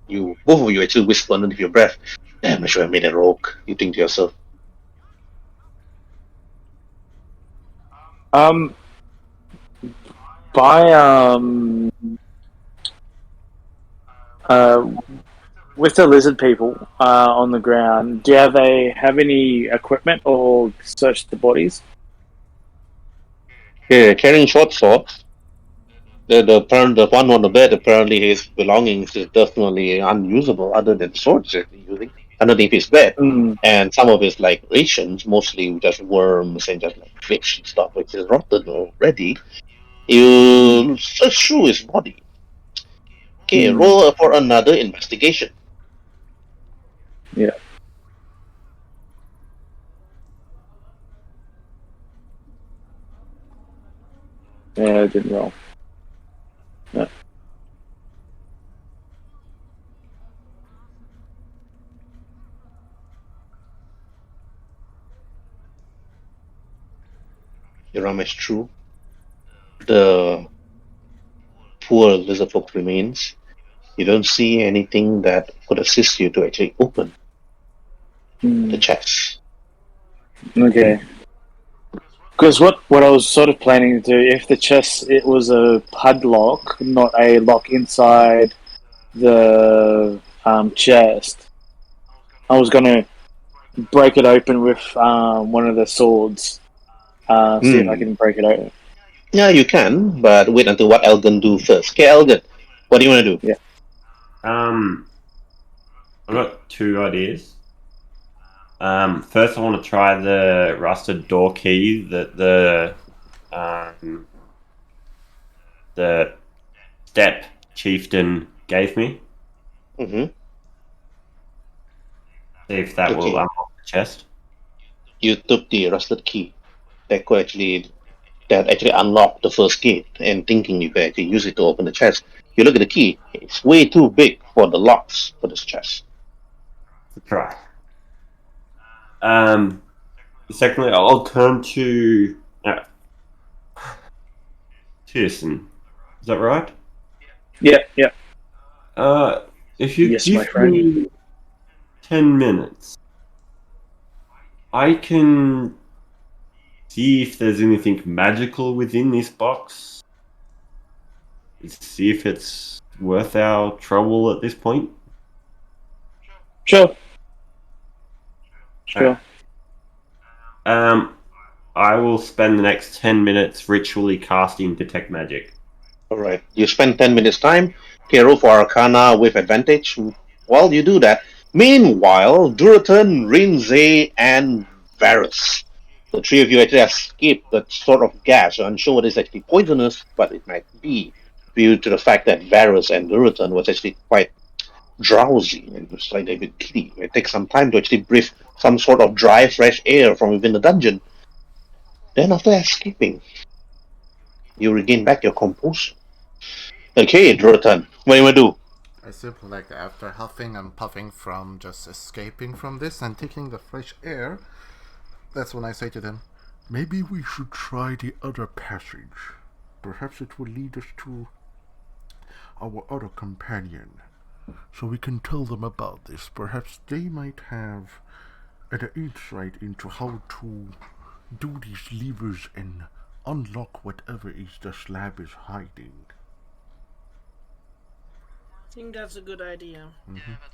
you both of you actually whisper underneath your breath, damn, I should have made a rogue. You think to yourself. by uh with the lizard people on the ground, do they have any equipment or search the bodies? Yeah, carrying short swords. The one on the bed, apparently his belongings is definitely unusable other than swords that he's using underneath his bed. Mm. And some of his like rations, mostly just worms and just like fish and stuff which is rotten already. You search through his body. Okay, roll for another investigation. Yeah. Yeah, I didn't roll. No. You rummage through the poor lizard folk remains. You don't see anything that could assist you to actually open the chest. Okay. Because what I was sort of planning to do, if the chest it was a padlock, not a lock inside the chest, I was gonna break it open with one of the swords. See if I can break it open. Yeah, you can, but wait until what Elgin do first. Okay, Elgin, what do you want to do? Yeah. I've got two ideas. First, I want to try the rusted door key that the step chieftain gave me. Mm-hmm. See if that will unlock the chest. You took the rusted key. That could actually that actually unlocked the first gate, and thinking you could actually use it to open the chest. You look at the key; it's way too big for the locks for this chest. That's right. Secondly, I'll turn to Pearson. Is that right? Yeah, yeah. If you Yes, my give friend. me 10 minutes, I can see if there's anything magical within this box. See if it's worth our trouble at this point. Sure. Sure. I will spend the next 10 minutes ritually casting Detect Magic. Alright, you spend 10 minutes time. Hero for Arcana with advantage. While you do that, meanwhile, Duraton, Rinze, and Varus. The three of you actually escape that sort of gas. You're unsure whether it's actually poisonous, but it might be, due to the fact that Varus and Duraton was actually quite drowsy and it's like a bit giddy. It takes some time to actually breathe some sort of dry, fresh air from within the dungeon. Then after escaping, you regain back your composure. Okay, Duraton, what do you want to do? I simply like after huffing and puffing from just escaping from this and taking the fresh air, that's when I say to them, Maybe we should try the other passage. Perhaps it will lead us to our other companion, so we can tell them about this. Perhaps they might have an insight into how to do these levers and unlock whatever is the slab is hiding. I think that's a good idea.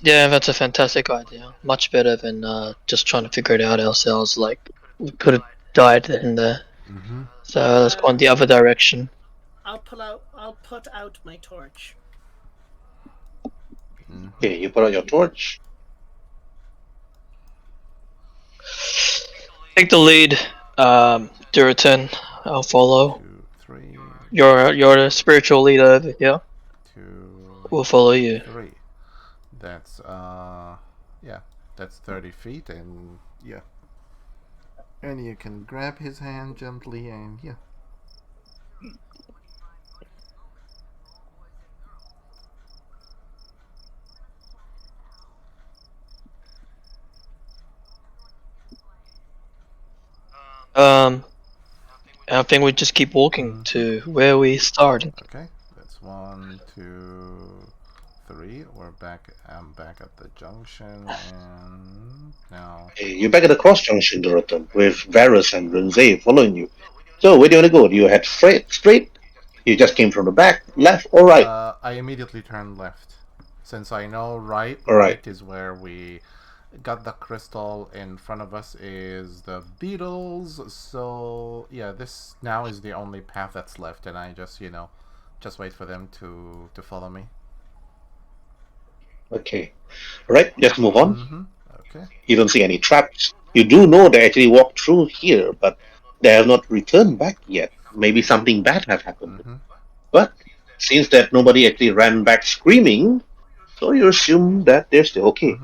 Yeah, that's a fantastic idea. Much better than just trying to figure it out ourselves. Like we could have died in there. So let's go in the other direction. I'll put out my torch. Okay, you put out your torch. Take the lead, Duraton. I'll follow. 2, 3, You're the spiritual leader over here. 2, We'll follow you. 3. That's, that's 30 feet, and yeah. And you can grab his hand gently, and yeah. I think we just keep walking to where we started. Okay, that's 1, 2, 3. We're back. I'm back at the junction, and now. Okay, you're back at the cross junction, Duraton, with Varus and Rinze following you. So where do you want to go? Do you head straight? You just came from the back, left, or right? I immediately turn left, since I know right Alright. is where we got the crystal. In front of us is the beetles. So yeah, this now is the only path that's left, and I just just wait for them to follow me. Okay. Alright, just move on. Okay. You don't see any traps. You do know they actually walked through here, but they have not returned back yet. Maybe something bad have happened. But since that nobody actually ran back screaming, so you assume that they're still okay.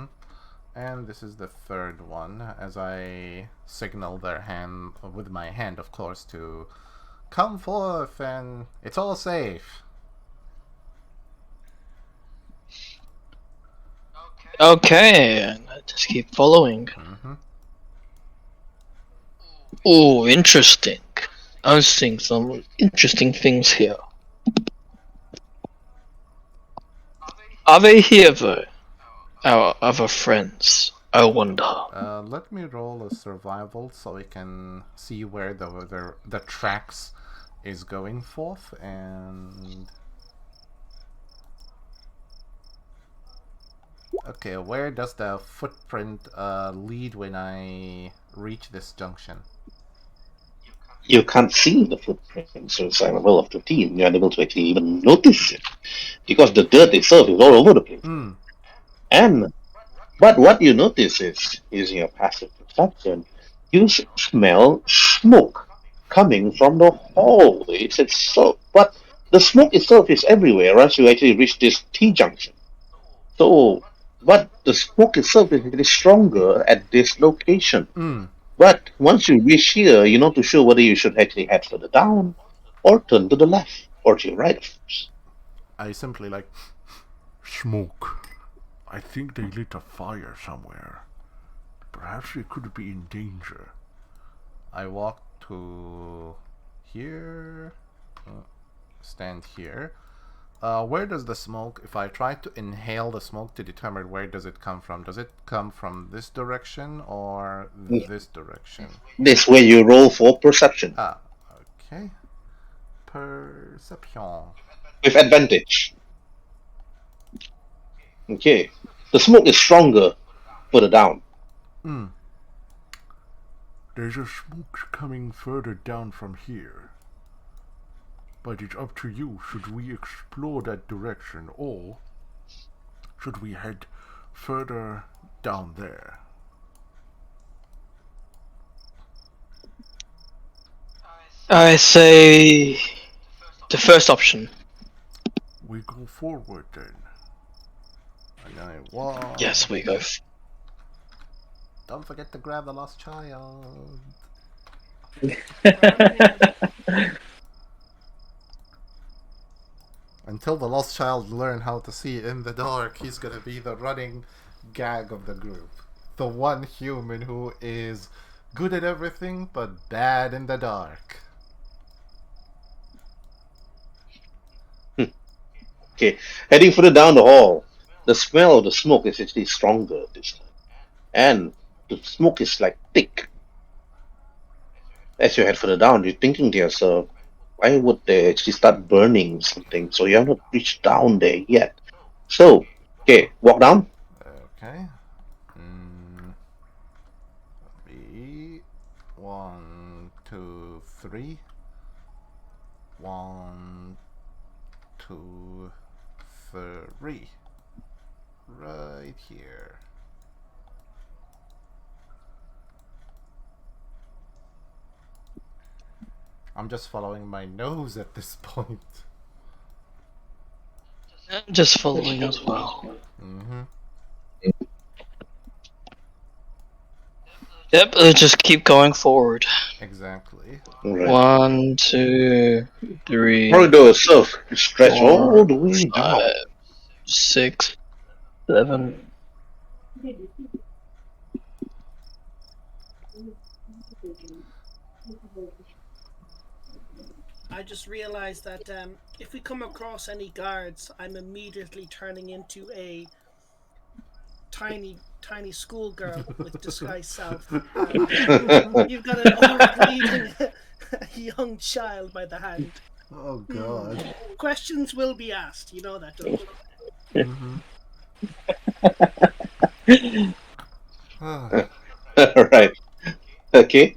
And this is the third one, as I signal their hand with my hand, of course, to come forth, and it's all safe. Okay, and I just keep following. Oh, interesting. I'm seeing some interesting things here. Are they here though? Our other friends, I wonder. Let me roll a survival so we can see where the tracks is going forth, and okay, where does the footprint lead when I reach this junction? You can't see the footprint, so it's a roll of 15. You're unable to actually even notice it because the dirt itself is all over the place. But what you notice is, using your passive perception, you smell smoke coming from the hallways itself. But the smoke itself is everywhere once you actually reach this T junction. So, but the smoke itself is really stronger at this location. But once you reach here, you're not too sure whether you should actually head further down or turn to the left or to your right, of course. I simply like, Smoke. I think they lit a fire somewhere. Perhaps they could be in danger. I walk to here, stand here. Where does the smoke, if I try to inhale the smoke to determine where does it come from, does it come from this direction or this direction? This way you roll for perception Ah, okay. Perception. with advantage. Okay. The smoke is stronger further down. There's a smoke coming further down from here. But it's up to you. Should we explore that direction or should we head further down there? I say the first option. We go forward then. And I walk. Yes, we go. Don't forget to grab the lost child. Until the lost child learn how to see in the dark, he's gonna be the running gag of the group. The one human who is good at everything but bad in the dark. Okay. Heading further down the hall, the smell of the smoke is actually stronger this time. And the smoke is like thick. As you head further down, you're thinking to yourself, why would they actually start burning something? So you have not reached down there yet. So, okay, walk down. Okay. Be 1, 2, 3. 1, 2, 3. Right here. I'm just following my nose at this point. I'm just following as well. Yep, just keep going forward. Exactly. Right. 1, 2, 3, Corridor itself stretch 4, all the way down. 5, 6, 7. I just realized that if we come across any guards, I'm immediately turning into a tiny schoolgirl with disguised self. You've got an orc leading a young child by the hand. Oh god. Questions will be asked. You know that, don't you? Right. Okay.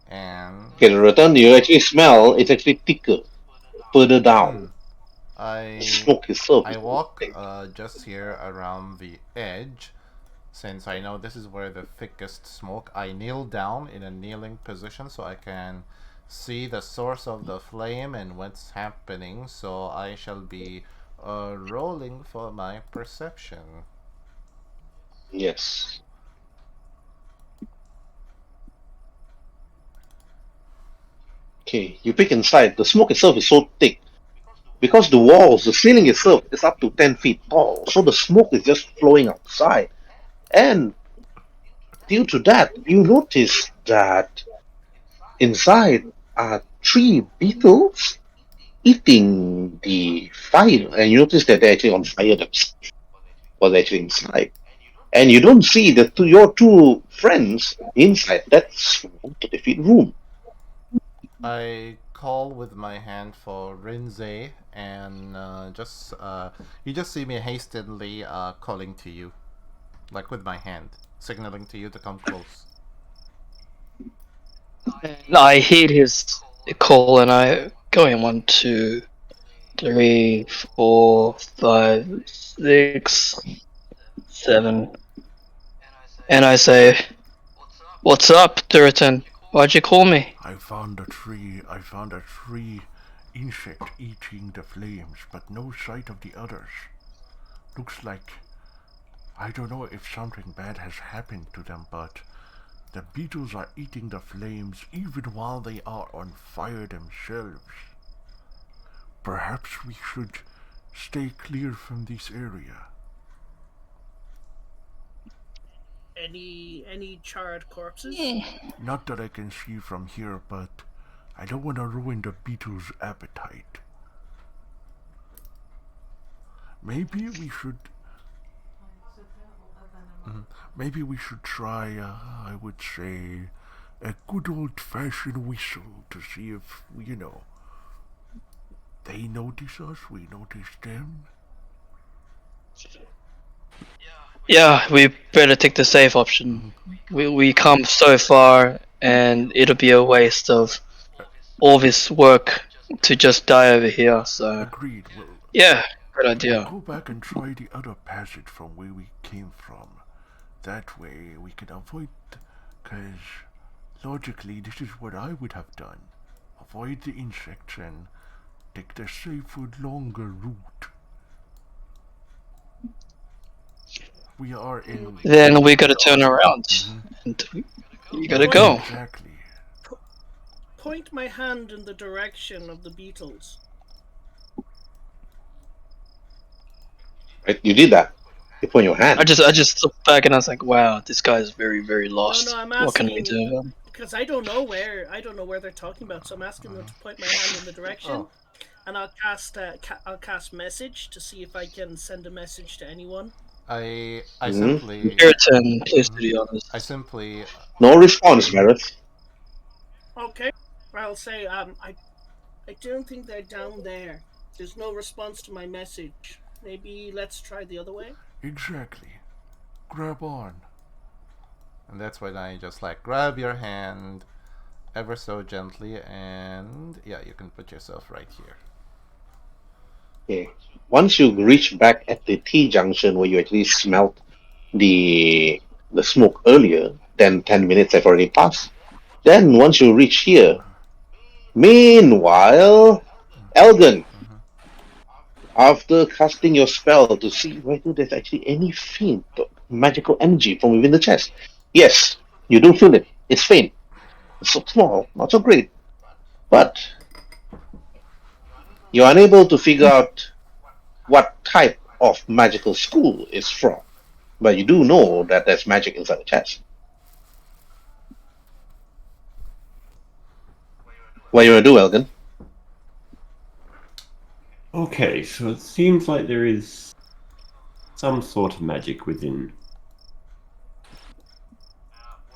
And Okay, the return you actually smell it's actually thicker further down. I The smoke itself I is walk thick. just here around the edge. Since I know this is where the thickest smoke, I kneel down in a kneeling position so I can see the source of the flame and what's happening. So I shall be rolling for my perception. Yes. Okay, you peek inside. The smoke itself is so thick because the walls, the ceiling itself is up to 10 feet tall. So the smoke is just flowing outside. And due to that, you notice that inside are 3 beetles eating the fire. And you notice that they're actually on fire themselves, while they're actually inside. And you don't see your 2 friends inside that small 30 feet room. I call with my hand for Rinze and you just see me hastily calling to you, like with my hand, signaling to you to come close. I hear his call and I go in 1, 2, 3, 4, 5, 6, 7. And I say, "What's up, Duritan? Why'd you call me?" I found a tree insect eating the flames, but no sight of the others. Looks like I don't know if something bad has happened to them, but The beetles are eating the flames even while they are on fire themselves. Perhaps we should stay clear from this area. Any charred corpses? Not that I can see from here, but I don't want to ruin the beetles' appetite. Maybe we should... Maybe we should try, I would say, a good old-fashioned whistle to see if, they notice us, we notice them. Yeah, we better take the safe option. We come so far, and it'll be a waste of all this work to just die over here. So Agreed. yeah, good idea. We'll go back and try the other passage from where we came from. That way we can avoid, because logically this is what I would have done. Avoid the insects and take the safer, longer route. We are in... Then we gotta turn around. And you gotta go. Exactly. Point my hand in the direction of the beetles. Right? You did that. You point your hand. I just looked back and I was like, wow, this guy's very, very lost. No, I'm What can we asking do? because I don't know where they're talking about. So I'm asking them to point my hand in the direction, and I'll cast message to see if I can send a message to anyone. I simply... Your turn, please do the honors. I simply... No response, Gareth. Okay, I'll say I don't think they're down there. There's no response to my message. Maybe let's try the other way. Exactly. Grab on. And that's when I just grab your hand ever so gently, and yeah, you can put yourself right here. Okay. Once you reach back at the T-junction where you actually smelt the smoke earlier, then 10 minutes have already passed. Then once you reach here, meanwhile, Elgin, after casting your spell to see whether there's actually any faint magical energy from within the chest, yes, you do feel it. It's faint. It's so small, not so great. But you're unable to figure out what type of magical school it's from. But you do know that there's magic inside the chest. What you want to do, Elgin? Okay, so it seems like there is some sort of magic within.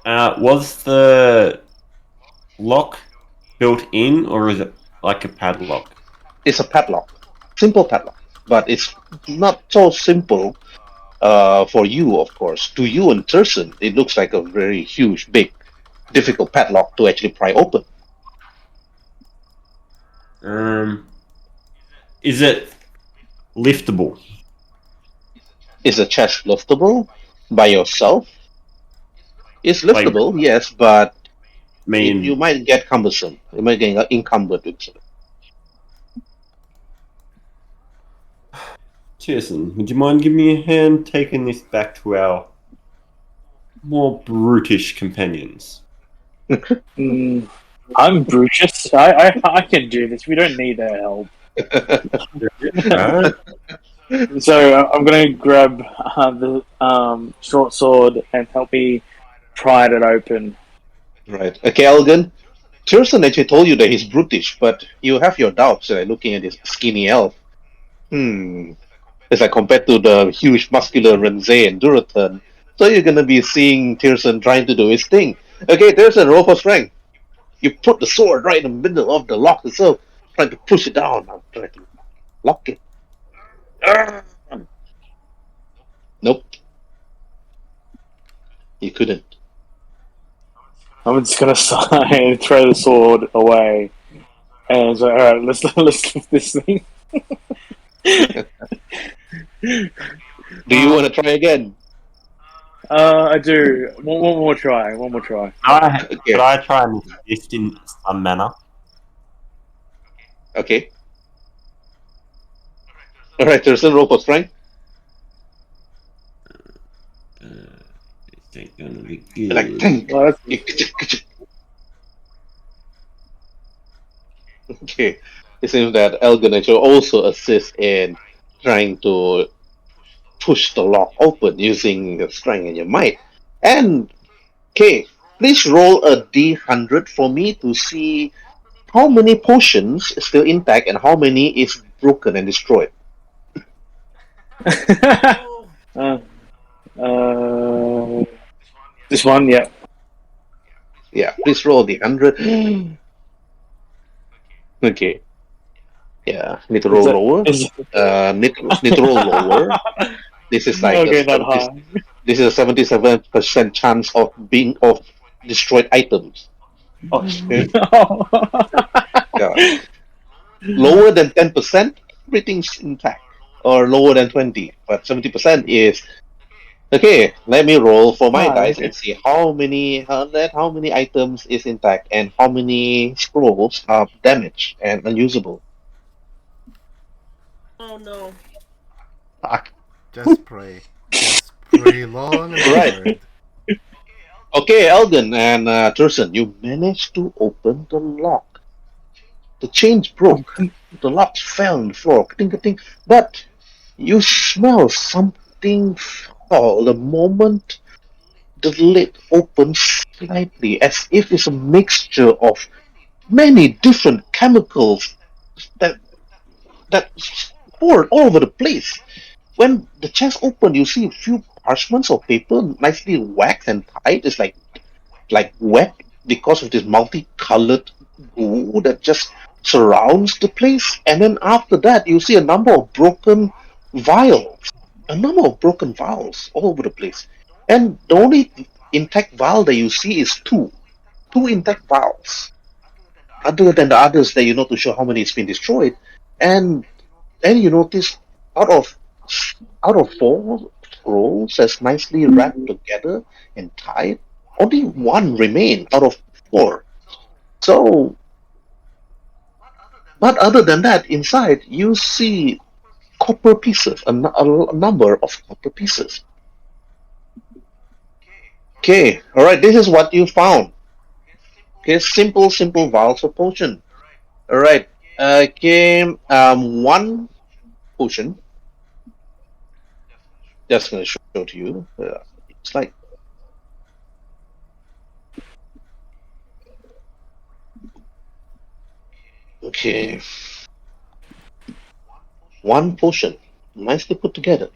Was the lock built in, or is it like a padlock? It's a padlock. Simple padlock. But it's not so simple for you, of course. To you in person, it looks like a very huge, big, difficult padlock to actually pry open. Is it liftable? Is the chest liftable by yourself? It's liftable, yes, but you might get cumbersome. You might get encumbered with it. Jason, would you mind giving me a hand taking this back to our more brutish companions? I'm Brutus. I can do this. We don't need their help. Alright. So I'm going to grab the short sword and help me pry it open. Right. Okay, Elgin. Tirson actually told you that he's brutish, but you have your doubts looking at this skinny elf. As I compared to the huge muscular Renze and Duratan. So you're gonna be seeing Tirson trying to do his thing. Okay, Tirson, roll for strength. You put the sword right in the middle of the lock itself, trying to push it down. I'm trying to lock it. Nope. You couldn't. I'm just gonna sigh and throw the sword away, and so, all right, let's lift this thing. Do you want to try again? I do. One more try. One more try. Could I try and assist in some manner? Okay. Alright, Tirson, roll for strength. Ain't gonna be Like, good. think. Well, that's- Okay. It seems that Elgin actually also assists in trying to push the lock open using your strength and your might. And okay, please roll a D100 for me to see how many potions is still intact and how many is broken and destroyed. Oh, uh, uh, this one, yeah. Yeah, please roll D100. Okay. Yeah, need to Is roll that lower. is Need to roll lower. This is like a okay? Not 70, high. this is a 77% chance of being of destroyed items. Oh, Okay? Yeah. Lower than 10%, everything's intact. Or lower than 20. But 70% is okay. Let me roll for my Ah, dice okay. and see how many items is intact and how many scrolls are damaged and unusable. oh no. Fuck. Just pray. Just pray long and Right. hard. Okay, Elgin and Turson, you managed to open the lock. The chains broke. The lock fell on the floor. Ting, ting, but you smell something fall the moment the lid opens slightly, as if it's a mixture of many different chemicals that that poured all over the place. When the chest opened, you see a few parchments or paper nicely waxed and tied. It's like wet because of this multicolored goo that just surrounds the place. And then after that, you see a number of broken vials, a number of broken vials all over the place. And the only intact vial that you see is two intact vials, other than the others that you're not too sure how many has been destroyed. And then you notice out of out of four scrolls that's nicely wrapped together and tied, only one remained out of four. So, but other than that, inside you see copper pieces, a number of copper pieces. Okay, all right. This is what you found. Okay, simple vials of potion. All right. Okay, one potion. Just gonna show to you. It's like okay, one potion, nicely put together.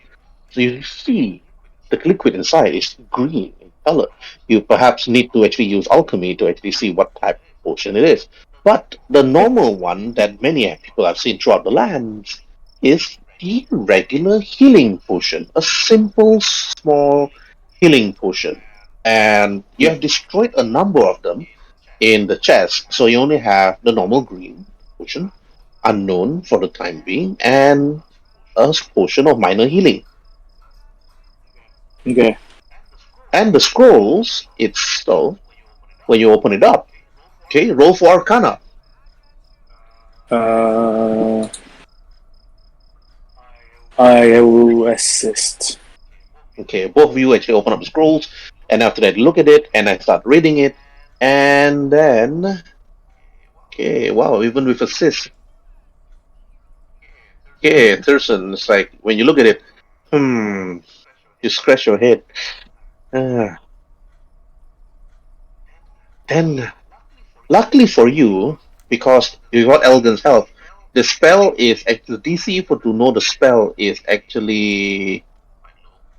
So you see the liquid inside is green in color. You perhaps need to actually use alchemy to actually see what type of potion it is. But the normal one that many people have seen throughout the lands is the regular healing potion, a simple, small healing potion. And you have destroyed a number of them in the chest, so you only have the normal green potion, unknown for the time being, and a potion of minor healing. Okay. And the scrolls itself, when you open it up, okay, roll for Arcana. Uh, I will assist. Okay, both of you actually open up the scrolls, and after that, look at it, and I start reading it, and then, okay, wow, even with assist, okay, Thurston, it's like when you look at it, you scratch your head. Uh, then, luckily for you, because you got Elgin's help, the spell is actually the DC for to know the spell is actually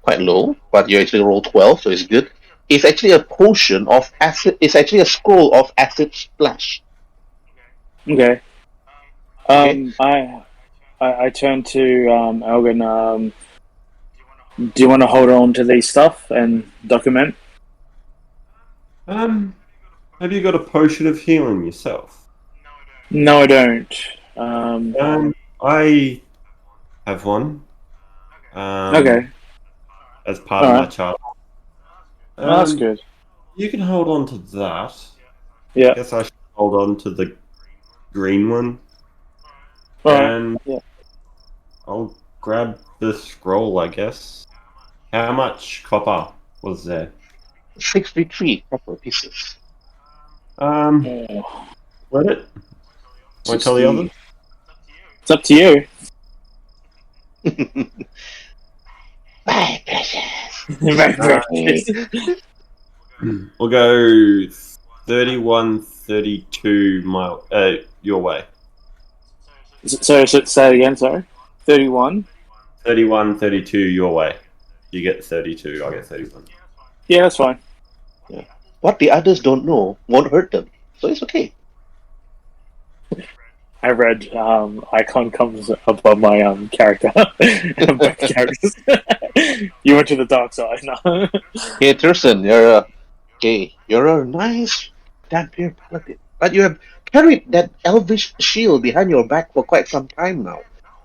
quite low, but you actually roll 12, so it's good. It's actually a potion of acid. It's actually a scroll of acid splash. Okay. Okay. I turn to Elgin. Do you want to hold on to these stuff and document? Have you got a potion of healing yourself? No, I don't. I have one. Okay. As part All of my right. chart. Well, that's good. You can hold on to that. Yeah. I guess I should hold on to the green one. All right. And Yeah. I'll grab the scroll, I guess. How much copper was there? 63 copper pieces. Let it. Want to tell the others? It's up to you. My precious. Very precious. We'll go 31, 32 your way. So say it again, sorry. 31? 31, 32 your way. You get 32, I get 31. Yeah, that's fine. What the others don't know won't hurt them, so it's okay. I read icon comes above my character. Both characters. You went to the dark side, no? Hey, Thurston, you're a nice Dampier paladin, but you have carried that elvish shield behind your back for quite some time now.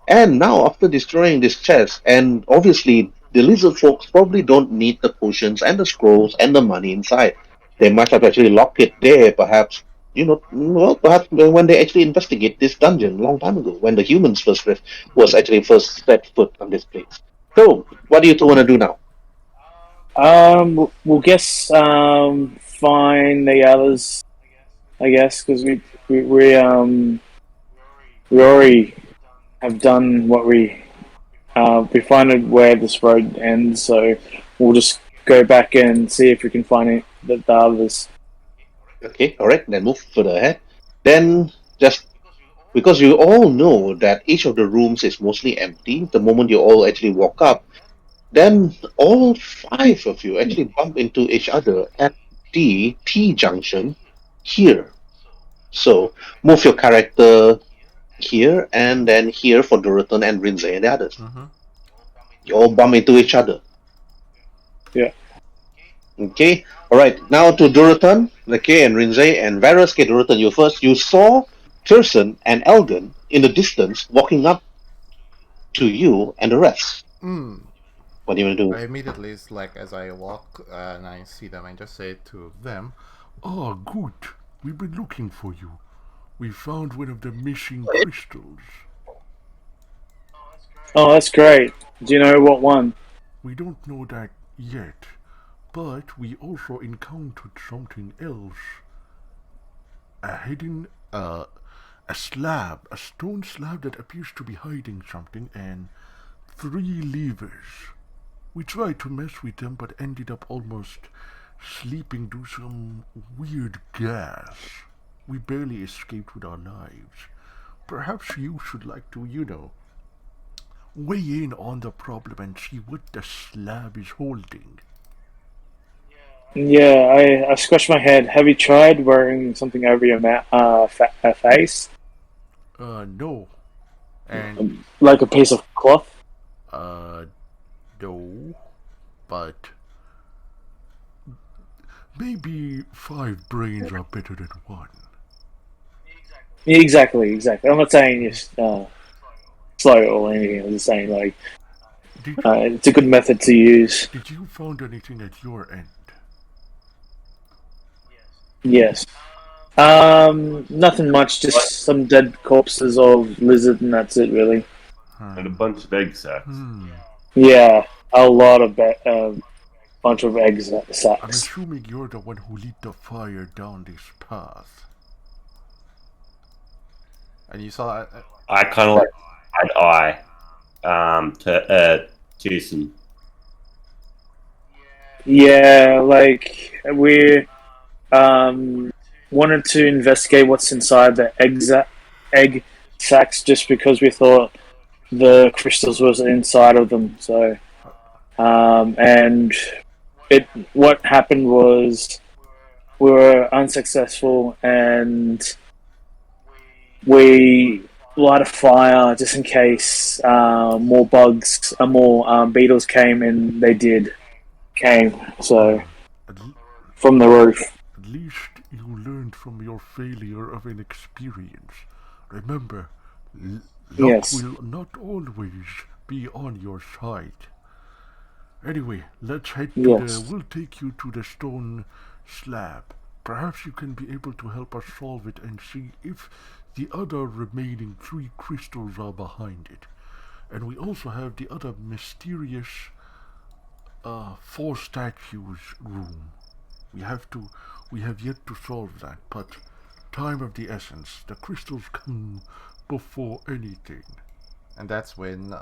And now, after destroying this chest, and obviously the lizard folks probably don't need the potions and the scrolls and the money inside. They might have actually locked it there, perhaps. Perhaps when they actually investigate this dungeon a long time ago, when the humans was actually first set foot on this place. So, what do you two want to do now? We'll guess find the others, I guess, because we already have done what we find where this road ends, so we'll just go back and see if we can find the others. Okay, alright, then move further ahead. Then, just because you all know that each of the rooms is mostly empty, the moment you all actually walk up, then all five of you actually bump into each other at the T junction here. So, move your character here and then here for Dorothon and Rinze and the others. Mm-hmm. You all bump into each other. Yeah. Okay, alright, now to Dorothon, okay, and Rinze and Varus. Okay, Dorothon, you first. You saw Thurston and Elgin in the distance walking up to you and the rest. What do you want to do? I immediately, it's like as I walk and I see them, I just say to them, Ah, good. We've been looking for you. We found one of the missing crystals. Oh, that's great. Do you know what one? We don't know that yet, but we also encountered something else. A hidden, a slab, a stone slab that appears to be hiding something, and 3 levers. We tried to mess with them, but ended up almost sleeping through some weird gas. We barely escaped with our lives. Perhaps you should like to, weigh in on the problem and see what the slab is holding. Yeah, I scratched my head. Have you tried wearing something over your face? No. And, Like a piece of cloth? no. But maybe 5 brains are better than 1. Exactly. I'm not saying you're slow or anything. I'm just saying, like, it's a good method to use. Did you find anything at your end? Yes. Nothing much, just some dead corpses of lizard, and that's it, really. And a bunch of egg sacs. Yeah, a lot of bunch of egg I'm sacks. assuming you're the one who lit the fire down this path. and you saw I kind of like eye to Jason. Yeah, like we wanted to investigate what's inside the egg sacks, just because we thought the crystals was inside of them. So, and what happened was we were unsuccessful, and we light a fire just in case more bugs, more beetles came, and they came. So from the roof. At least you learned from your failure of an experience. Remember, luck Yes. will not always be on your side. Anyway, let's head to we'll take you to the stone slab. Perhaps you can be able to help us solve it and see if the other remaining 3 crystals are behind it. And we also have the other mysterious 4 statues room. We have yet to solve that, but time of the essence. The crystals come before anything. And that's when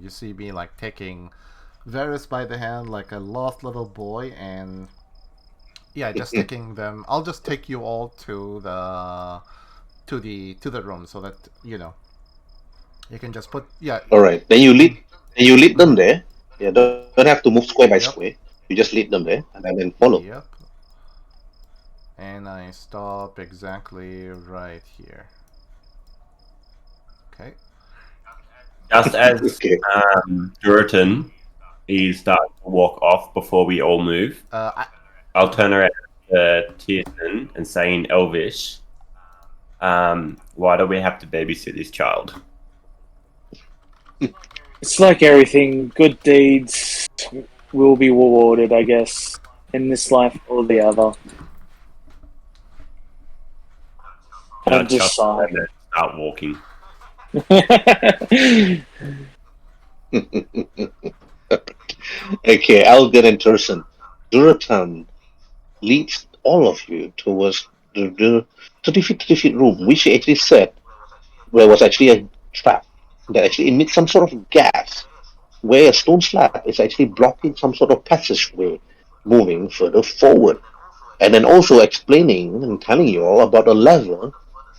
you see me like taking Varys by the hand like a lost little boy, and yeah, just taking them. I'll just take you all to the room so that you can just put All right. Then you lead them there. Yeah, don't have to move square by square. You just lead them there, and then follow. Yep. And I stop exactly right here. Okay. Just as Okay. Duritan is starting to walk off before we all move, I'll turn around to Tierson and say in Elvish, why do we have to babysit this child? It's like everything. Good deeds will be rewarded, I guess, in this life or the other. I'm just and then start walking. Okay, Alden and Turson. Duratan leads all of you towards the 30 feet room, which he actually said there was actually a trap that actually emits some sort of gas, where a stone slab is actually blocking some sort of passageway moving further forward. And then also explaining and telling you all about a lever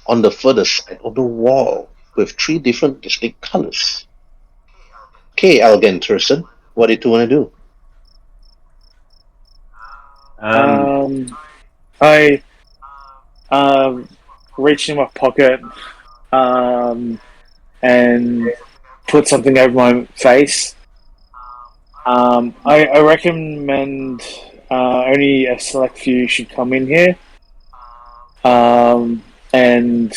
on the further side of the wall with 3 different distinct colors. Okay, Alden Turson, what did you want to do? I reach in my pocket and put something over my face. I recommend only a select few should come in here and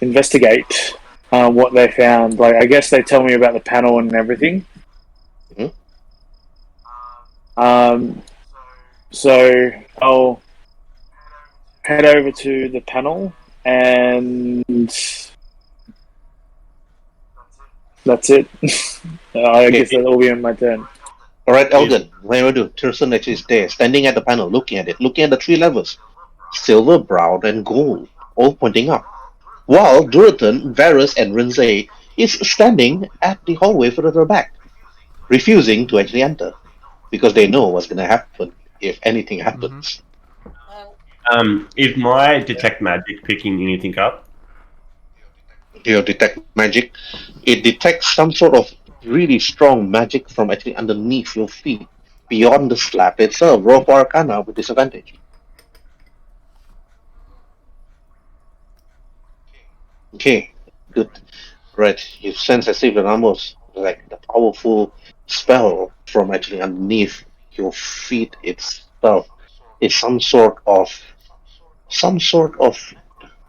investigate what they found. Like, I guess they tell me about the panel and everything. So I'll head over to the panel, and that's it. I guess that'll be on my turn. All right, Elgin, what do you do? Turson actually is there, standing at the panel, looking at it, looking at the 3 levers, silver, brown, and gold, all pointing up. While Duratan, Varys, and Rinzai is standing at the hallway further back, refusing to actually enter, because they know what's going to happen if anything happens. Is my detect magic picking anything up? Your detect magic, it detects some sort of really strong magic from actually underneath your feet, beyond the slab itself. Roll for Arcana with disadvantage. Okay, good. Right, you sense as if an almost like the powerful spell from actually underneath your feet itself is some sort of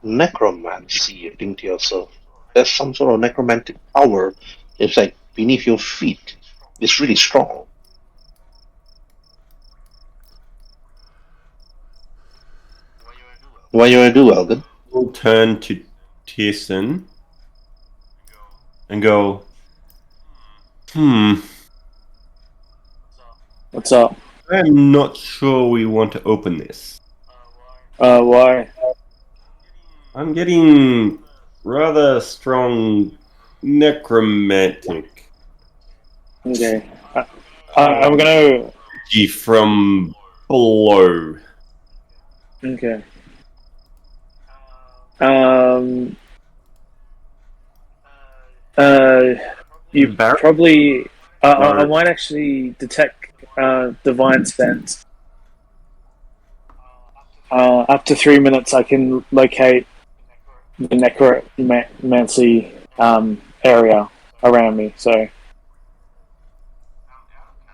necromancy. You think to yourself, there's some sort of necromantic power. It's like beneath your feet. It's really strong. What you gonna do, Elgin? We'll turn to Tierson and go, What's up? I'm not sure we want to open this. Why? I'm getting rather strong necromantic Okay. I'm gonna. from below. Okay. You probably. I might actually detect divine sense. Up to 3 minutes, I can locate the necromancy area around me. So.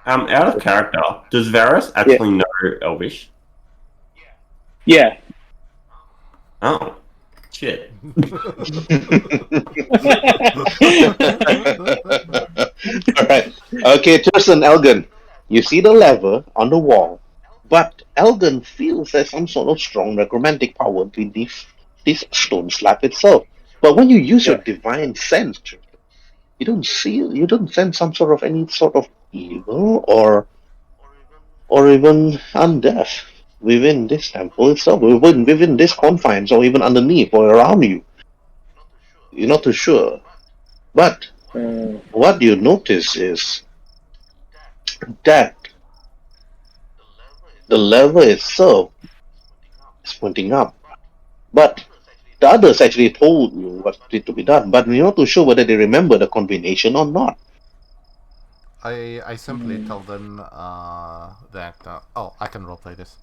Out of character, does Varys actually know Elvish? Yeah. Oh, shit. Alright. Okay, Turson, Elgin. You see the lever on the wall, but Elgin feels there's some sort of strong necromantic power beneath this stone slab itself. But when you use your divine sense, you don't sense some sort of any sort of evil or or even undeaf within this temple itself, within this confines, or even underneath or around you. You're not too sure. But what you notice is that the lever itself is pointing up. But the others actually told you what needed to be done, but you're not too sure whether they remember the combination or not. I simply tell them that I can roleplay this.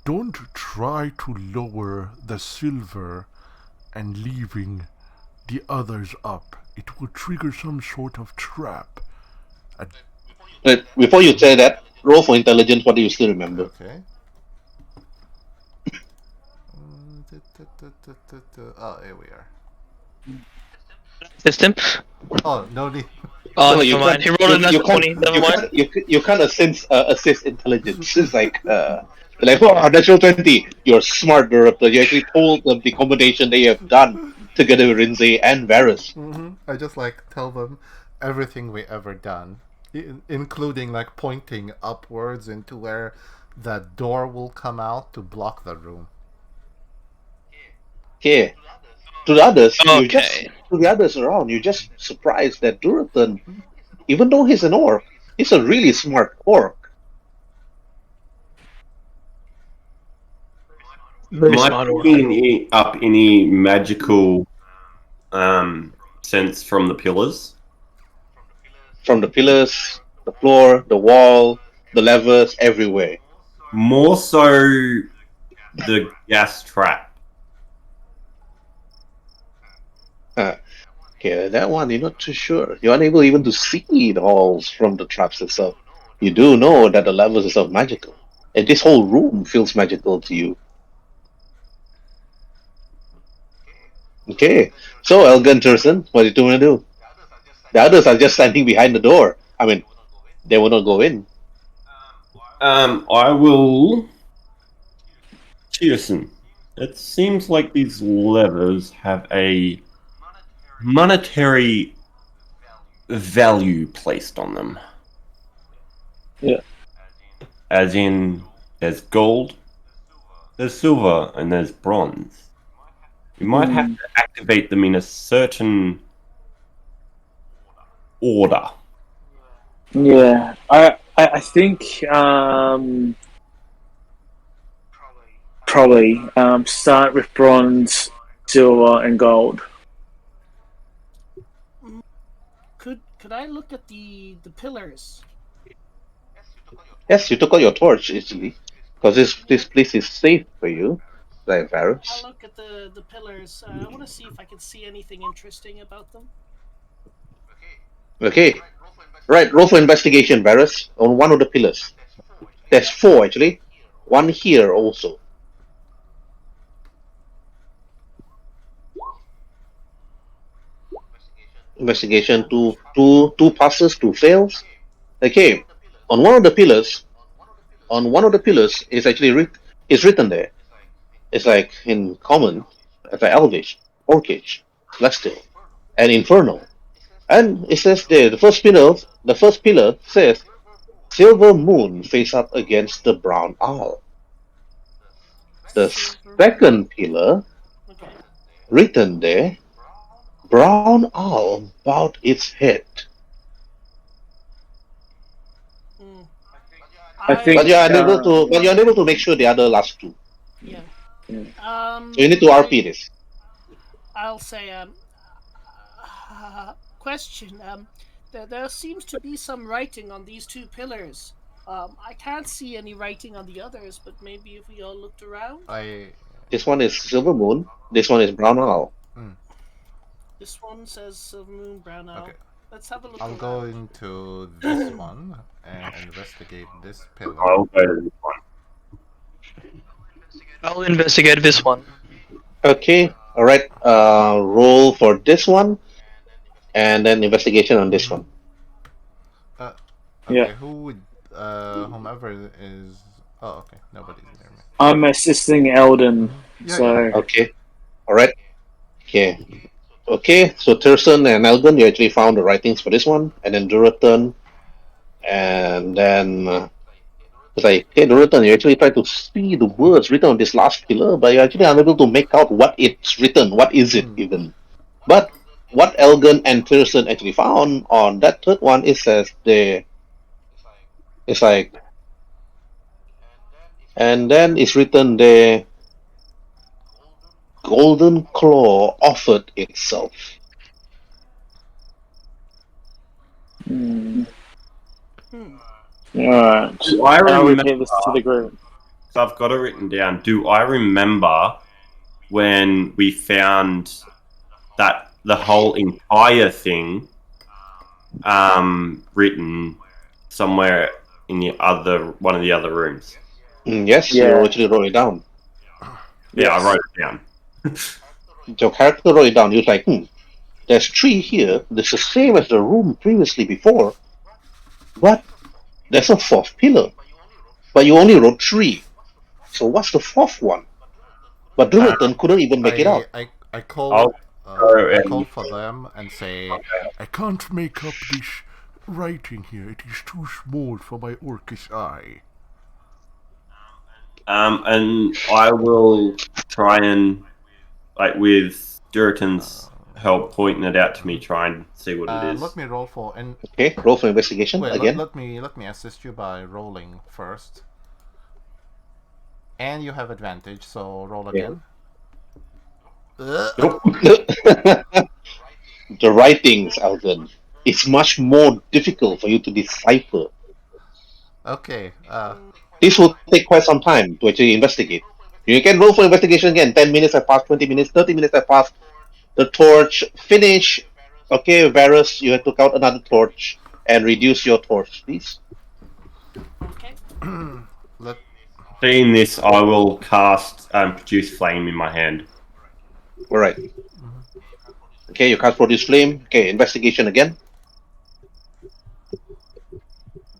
Don't try to lower the silver and leaving the others up. It will trigger some sort of trap. But before you say that, roll for intelligence. What do you still remember? Okay. Oh, here we are. System. Oh, no need. Oh, No, never mind. He rolled a natural 20. Never mind. You can't assist intelligence. It's like oh, natural 20. You're smart, Dorota. You actually told them the combination they have done together with Rinze and Varus. I just tell them everything we ever done, including pointing upwards into where that door will come out to block the room. Okay. To the others, Okay. to the others around, you're just surprised that Duratan, even though he's an orc, he's a really smart orc. Very Am I smart orc. picking up any magical sense from the pillars? From the pillars, the floor, the wall, the levers, everywhere. More so the gas trap. Okay, that one you're not too sure. You're unable even to see the halls from the traps itself. You do know that the levels itself magical. And this whole room feels magical to you. Okay, so Elgin Turson, what are you going to do? The others are just standing behind the door. I mean, they will not go in. I will. Cheerson. It seems like these levers have a monetary value placed on them. Yeah. As in, there's gold, there's silver, and there's bronze. You might have to activate them in a certain order. Yeah, I think probably start with bronze, silver, and gold. Could I look at the pillars? Yes, you took out your torch easily. Because this place is safe for you, like Varus. I'll look at the pillars. I want to see if I can see anything interesting about them. Okay. Right, roll for investigation, Varus, on one of the pillars. There's 4 actually. One here also. Investigation, two passes, 2 fails. Okay. On one of the pillars is actually it's written there. It's like in common, it's like Elvish, Orcish, Celestial, and Infernal. And it says there, the first pillar says silver moon face up against the brown owl. The second pillar, written there, brown owl bowed its head. I think, but you're unable to make sure the other last 2. Yeah. So you need to RP this. I'll say question. There seems to be some writing on these 2 pillars. I can't see any writing on the others, but maybe if we all looked around. This one is silver moon. This one is brown owl. This one says silver moon, brown owl. Okay. Let's have a look. I'll go into this one and investigate this pillar. I'll go to this one. I'll investigate this one. Okay. All right. Roll for this one, and then investigation on this one. Okay. Yeah. Who would whomever is? Oh, okay. Nobody's near me. I'm assisting Eldon, so Okay. All right. Okay. Okay. So Turson and Elgin, you actually found the writings for this one, and then Duratan, and then It's like, hey, Dorothea, you actually try to see the words written on this last pillar, but you're actually unable to make out what it's written. What is it even? But what Elgin and Pearson actually found on that third one is that it's like, and then it's written there, Golden Claw offered itself. Alright. Do I I'll remember? repeat this to the group. So I've got it written down. Do I remember when we found that the whole entire thing written somewhere in one of the other rooms? Yes, you Yeah. actually wrote it down. Yeah, I wrote it down. Your character wrote it down. He was like, there's 3 here. It's the same as the room previously before. But there's a 4th pillar. But you only wrote 3. So what's the 4th one? But Dorothea couldn't even make it out. I call I call for them and say, I can't make up this writing here. It is too small for my orcish eye. And I will try and, like, with Duritan's help pointing it out to me, try and see what it is. let me roll for Okay, roll for investigation wait, again. let me assist you by rolling first. And you have advantage, so roll again. The writings, Alvin, it's much more difficult for you to decipher. Okay. This will take quite some time to actually investigate. You can roll for investigation again. 10 minutes have passed, 20 minutes, 30 minutes have passed. The torch finish. Okay, Varus, you have to count another torch and reduce your torch, please. Okay. Seeing this, I will cast Produce Flame in my hand. Alright. Okay, you cast Produce Flame. Okay, investigation again.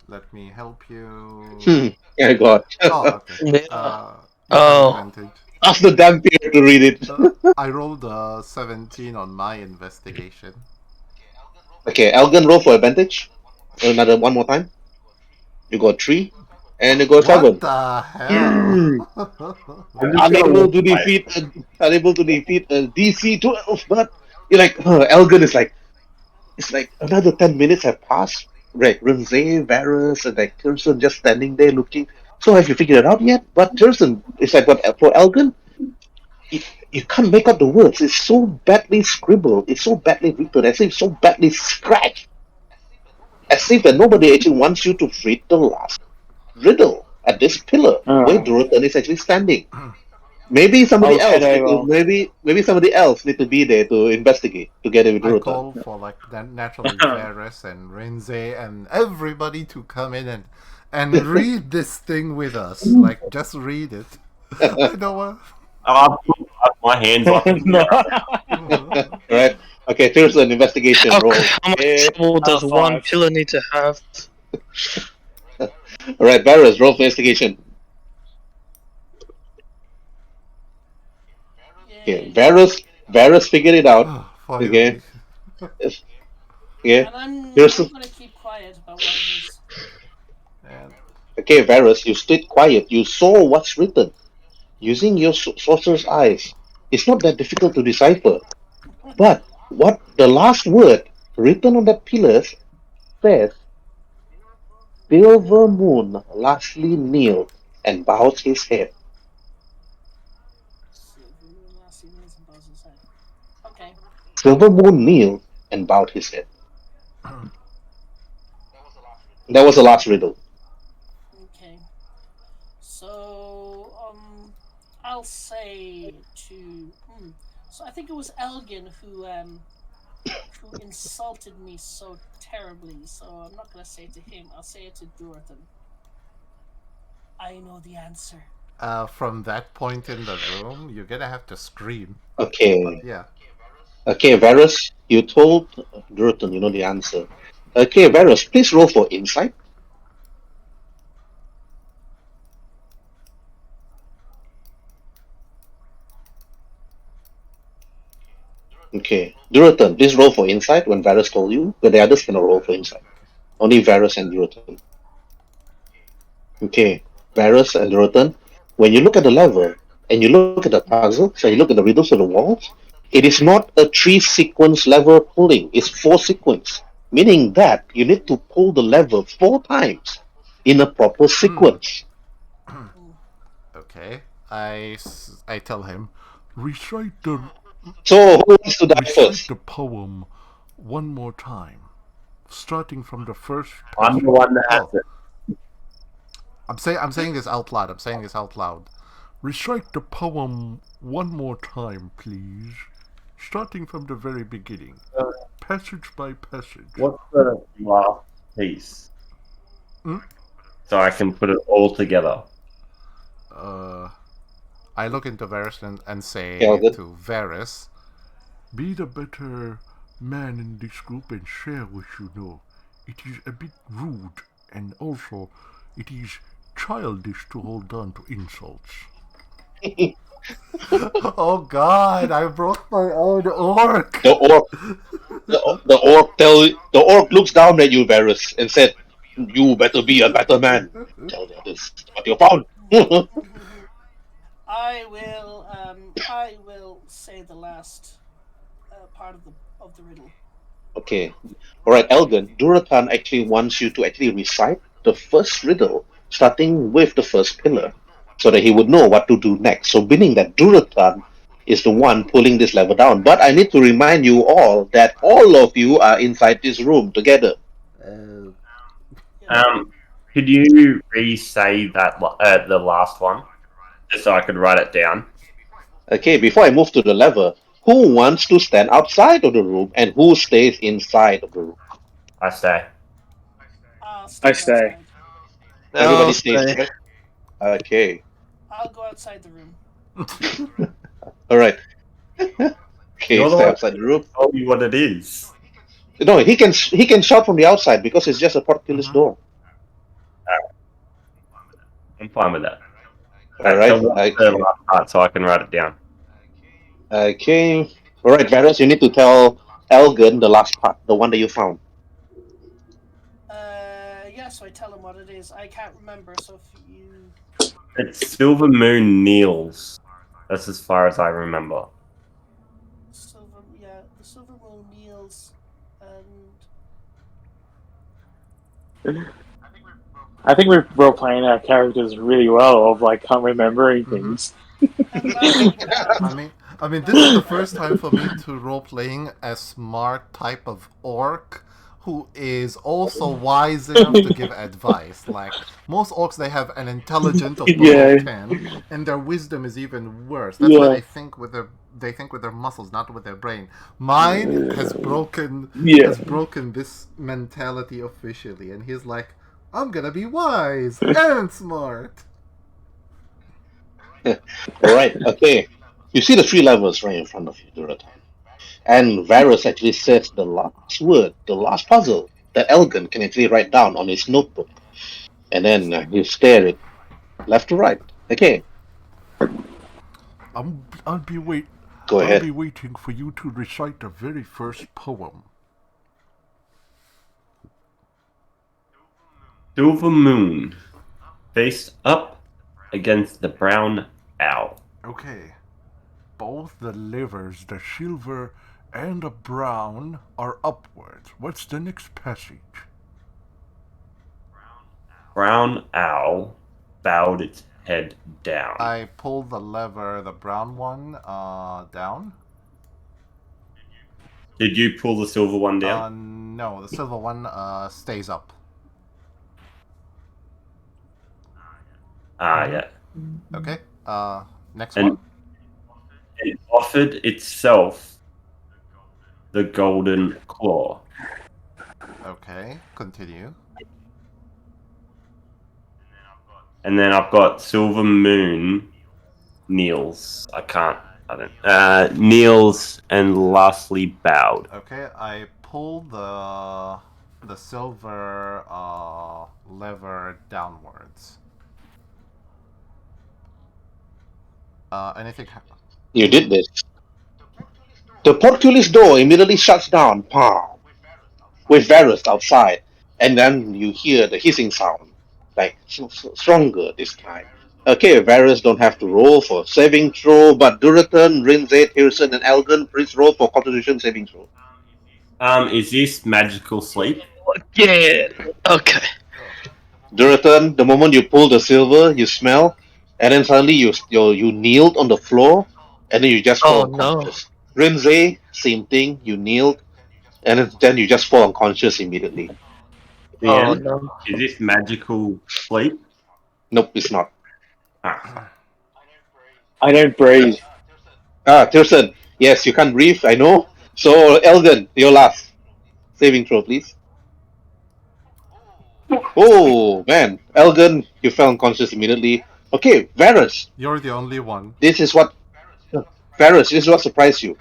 Let me help you. Yeah, God. Oh, okay. Yeah. You have advantage. Ask the damn peer to read it. I rolled a 17 on my investigation. Okay, Elgin, roll for advantage. One more time. You got 3, and you got 7. What the hell? Unable to defeat a DC 12, but you're like, Elgin is like, it's like another 10 minutes have passed. Right, Renze, Varus, and like Thurston just standing there looking. So have you figured it out yet? But Thurston, it's like, what for Elgin? You can't make out the words. It's so badly scribbled. It's so badly written. As if so badly scratched. As if that nobody actually wants you to read the last riddle at this pillar where Dorothea is actually standing. Maybe somebody else. Maybe somebody else need to be there to investigate together with I Dorothea. call for like naturally Varus and Renze and everybody to come in and read this thing with us. Like, just read it. I don't want. I'll put my hands up in the air. Right. Okay, here's an investigation roll. How much trouble does one pillar need to have? Alright, Varus, roll for investigation. Okay, Varus figured it out. Okay. Yeah. And I'm Here's going to keep quiet about what it is. Okay, Varus, you stayed quiet. You saw what's written. Using your sorcerer's eyes. It's not that difficult to decipher. But what the last word written on that pillar says, Silver Moon lastly kneeled and bowed his head. Okay. Silver Moon kneeled and bowed his head. That was the last riddle. Okay. So, I'll say to. So I think it was Elgin who insulted me so terribly. So I'm not gonna say it to him. I'll say it to Dorothea. I know the answer. From that point in the room, you're gonna have to scream. Okay. But yeah. Okay, Varus, you told Dorothea you know the answer. Okay, Varus, please roll for insight. Okay, Dorothea, please roll for insight when Varus told you, but the others cannot roll for insight. Only Varus and Dorothea. Okay, Varus and Rotan, when you look at the lever and you look at the puzzle, so you look at the riddles of the walls, it is not a 3-sequence lever pulling, it's 4-sequence, meaning that you need to pull the lever 4 times in a proper sequence. Okay. I tell him. Recite the So, who wants to die recite first? the poem one more time, starting from the first. I'm the one that has it. I'm saying this out loud. I'm saying this out loud. Recite the poem one more time, please, starting from the very beginning, passage by passage. What's the last piece? Hmm? So I can put it all together. I look into Varus and say Elgin? to Varus, Be the better man in this group and share what you know. It is a bit rude, and also it is childish to hold on to insults. "Oh God, I broke my own orc." The orc looks down at you, Varus, and said, "You better be a better man. Tell the others what you found." I will say the last part of the riddle. Okay. Alright, Elgin, Duratan actually wants you to actually recite the first riddle, starting with the first pillar, so that he would know what to do next. So meaning that Duratan is the one pulling this lever down. But I need to remind you all that all of you are inside this room together. Could you re-say that the last one, just so I could write it down? Okay, before I move to the lever, who wants to stand outside of the room and who stays inside of the room? I stay. I stay. Outside. Everybody I'll stays, stay. right? Okay. I'll go outside the room. Alright. Okay, You're the stay one outside the room. who told me what it is. No, he can shout from the outside because it's just a portcullis door. I'm fine with that. Alright. So what's the last part so I can write it down? Okay. Alright, Varus, you need to tell Elgin the last part, the one that you found. Yeah, so I tell him what it is. I can't remember, so if you... It's Silver Moon Kneels. That's as far as I remember. the Silver Moon kneels, and... I think we're role playing our characters really well of like can't remembering things. and laughing down. I mean, this is the first time for me to role playing a smart type of orc who is also wise enough to give advice. Like most orcs, they have an intelligence of below 10, and their wisdom is even worse. That's why they think with their muscles, not with their brain. Mine has broken this mentality officially, and he's like, I'm gonna be wise and smart. Alright, okay. You see the 3 levels right in front of you, Duratan. And Varus actually says the last word, the last puzzle that Elgin can actually write down on his notebook. And then you stare it left to right. Okay, I'll be go ahead. waiting for you to recite the very first poem. Silver Moon. Face up against the brown owl. Okay. Both the levers, the silver and the brown, are upwards. What's the next passage? Brown owl bowed its head down. I pull the lever, the brown one, down. Did you pull the silver one down? No, the silver one stays up. Yeah. Okay. Next And one. it offered itself the golden claw. Okay, continue. And then I've got Silver Moon kneels. Kneels and lastly bowed. Okay, I pull the silver lever downwards. Anything? You did this. The portcullis door immediately shuts down, with Varus outside, and then you hear the hissing sound. like stronger this time. Okay, Varus don't have to roll for saving throw, but Duratan, Rinze, Pearson, and Elgin, please roll for Constitution saving throw. Is this magical sleep? Yeah. Okay. Duratan, the moment you pull the silver, you smell, and then suddenly you kneeled on the floor, and then you just fall Oh no. unconscious. Rinze, same thing, you kneeled, and then you just fall unconscious immediately. Oh DM, no. is this magical sleep? Nope, it's not. Ah. I don't breathe. Tirson, yes, you can't breathe, I know. So, Elgin, your last saving throw, please. Oh, man. Elgin, you fell unconscious immediately. Okay, Varus, You're the only one. this is what Varus, this is what surprised you.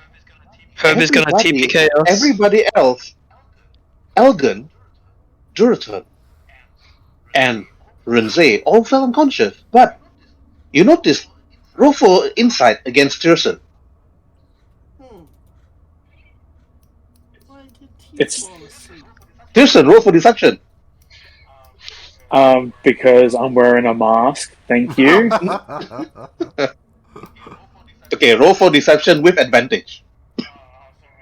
Herb is gonna TP chaos. Everybody else, Elgin, Duratan, and Rinze all fell unconscious. But you notice, roll for insight against Tirson. Why did he It's- fall asleep? Tirson, roll for deception. Because I'm wearing a mask. Thank you. Okay, roll for deception with advantage.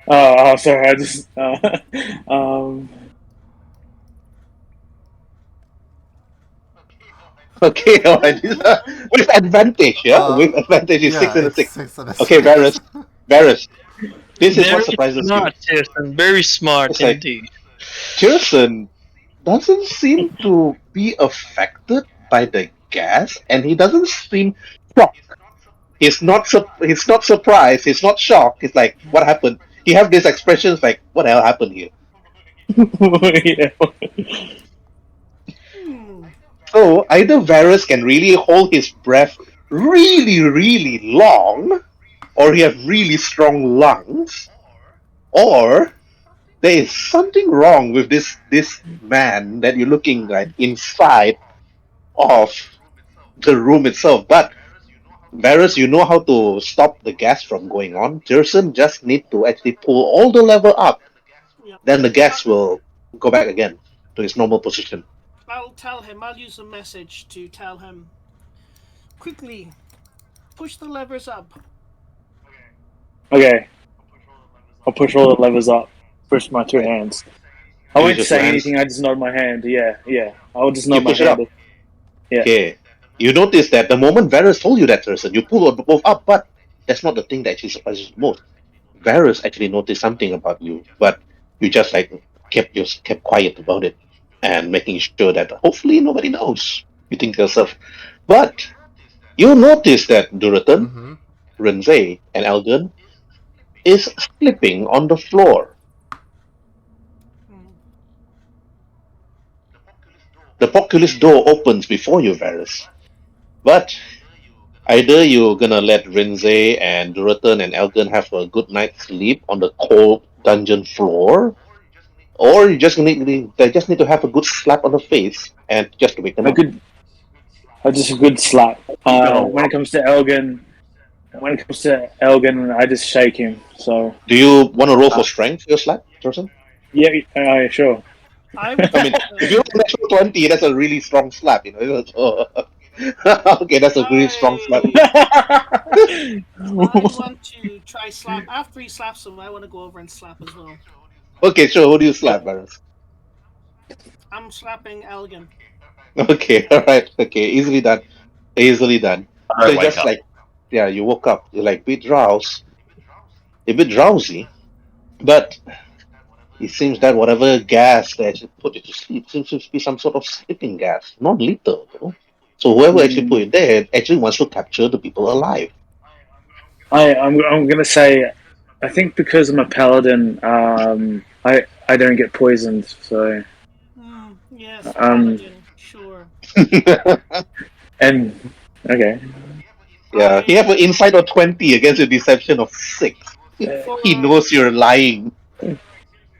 Oh, sorry. I just. Okay, alright. With advantage, yeah? With advantage is 6 and a it's 6. 6 and a Okay, 6. Varus, this is Very what surprises you. smart, Tirson. Very smart It's like, indeed. Tirson doesn't seem to be affected by the gas, and he doesn't seem shocked. He's not surprised. He's not shocked. He's like, what happened? He have these expressions like, what the hell happened here? yeah. So either Varus can really hold his breath really, really long, or he have really strong lungs, or there is something wrong with this man that you're looking like inside of the room itself. But Varus, you know how to stop the gas from going on. Jerson just need to actually pull all the lever up. Yeah. Then the gas will go back again to its normal position. I'll tell him. I'll use a message to tell him. Quickly, push the levers up. Okay. I'll push all the levers up. Push my two hands. I Use won't your say two anything. I just nod my hand. Yeah. I'll just nod You my push it hand. up. Yeah. Okay. You notice that the moment Varus told you that, Jerson, you pull both up, but that's not the thing that actually surprises you most. Varus actually noticed something about you, but you just like kept quiet about it and making sure that hopefully nobody knows. You think to yourself. But you notice that Duratan, Rinze, and Elgin is sleeping on the floor. The Populous door opens before you, Varus. But either you're gonna let Rinze and Duratan and Elgin have a good night's sleep on the cold dungeon floor, or you just they just need to have a good slap on the face and just to wake them up. Just a good slap. When it comes to Elgin, I just shake him. So. Do you want to roll for strength for your slap, Duratan? Yeah, sure. I mean, if you roll a natural 20, that's a really strong slap, you know. Okay, that's a really strong slap. I want to try slap. After he slaps him, I want to go over and slap as well. Okay, sure. Who do you slap, Varus? I'm slapping Elgin. Okay, alright. Okay, easily done. Easily done. I So don't you wake just up. like, yeah, you woke up. You're like a bit drowsy, but it seems that whatever gas they actually put you to sleep seems to be some sort of sleeping gas, not lethal, though. So whoever actually put it there actually wants to capture the people alive. I'm gonna say, I think because I'm a paladin, I don't get poisoned. So. Yes, paladin, sure. And okay. Yeah, he have an insight of 20 against a deception of 6. He knows you're lying.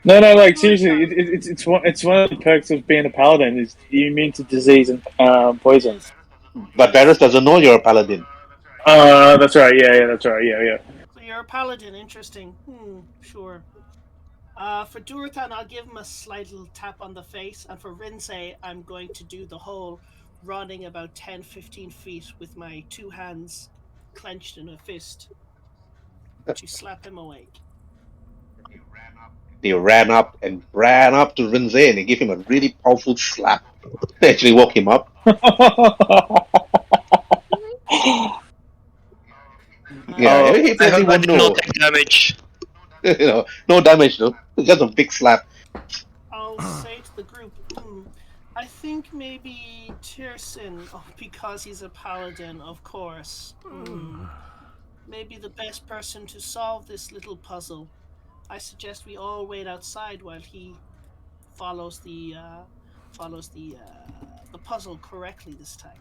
No, like seriously, it's one of the perks of being a paladin is you're immune to disease and poison. Yes. But Varus doesn't know you're a paladin. That's right. Yeah, that's right. Yeah. So you're a paladin, interesting. Sure. For Duratan, I'll give him a slight little tap on the face, and for Rinse, I'm going to do the whole running about 10-15 feet with my two hands clenched in a fist to slap him awake. They ran up to Rinze and they gave him a really powerful slap. They actually woke him up. Yeah, he I probably hope I won't did not know. take damage. No damage though. Just a big slap. I'll say to the group, I think maybe Tirsin, because he's a paladin, of course, maybe the best person to solve this little puzzle. I suggest we all wait outside while he follows the puzzle correctly this time.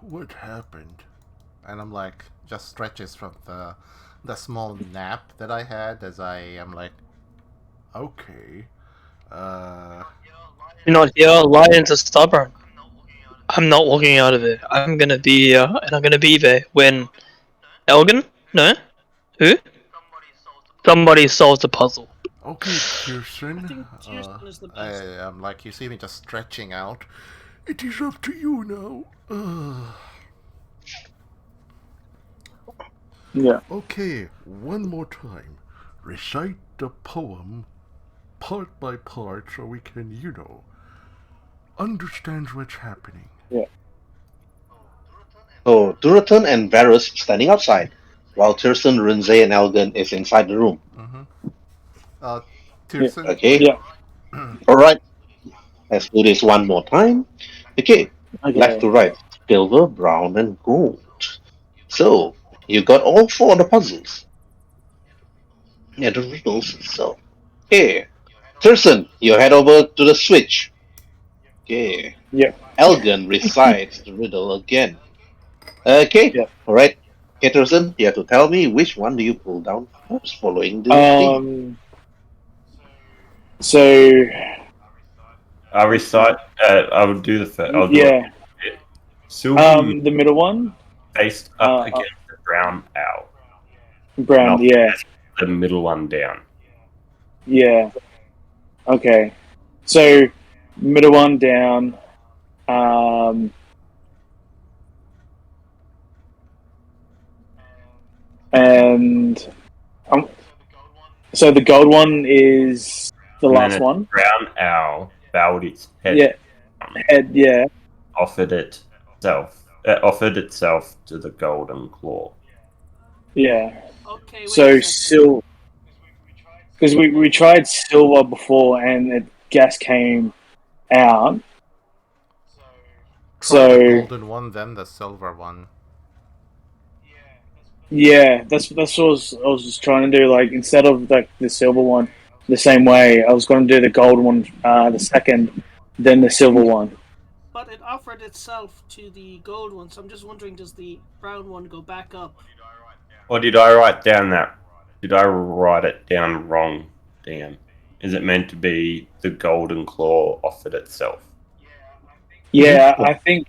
What happened? And I'm like, just stretches from the small nap that I had as I am like, Okay. You're not here. Lions are stubborn. I'm not walking out of it. I'm gonna be here, and I'm gonna be there when Elgin? No? Who? Somebody solves the puzzle. Okay, I Tirsin. think Tirsin is the best. I'm like, you see me just stretching out. It is up to you now. Yeah. Okay, one more time. Recite the poem part by part so we can, understand what's happening. Yeah. So Duratan and Varus standing outside, while Tirsan, Rinze, and Elgin is inside the room. Tirsin? Okay? Yeah. Alright. Let's do this one more time. Okay. Left to Okay. right. Silver, brown, and gold. So, you got all 4 of the puzzles. Yeah, the riddles. So, okay. Tirsan, you head over to the switch. Okay. Yeah. Elgin recites the riddle again. Okay. Yeah. Alright. Okay, Tirsan, you have to tell me which one do you pull down first following the theme. So. I'll recite. I will do the first. I'll do Yeah. it. Silver The middle one. faced up against the brown owl. Brown. Not Yeah. the middle one down. Yeah. Okay. So, middle one down. And so the gold one is the And last then one. Brown owl bowed its head. Yeah. Head. Yeah. Offered itself to the golden claw. Yeah. Okay, wait So a second. silver, because we tried silver before and gas came out. Try the So golden one, then the silver one. yeah, that's what I was just trying to do. Like instead of like the silver one, the same way I was going to do the gold one, the second, then the silver one. But it offered itself to the gold one, so I'm just wondering, does the brown one go back up? Or did I write down that? Did I write it down wrong? Damn. Is it meant to be the golden claw offered itself? Yeah, I think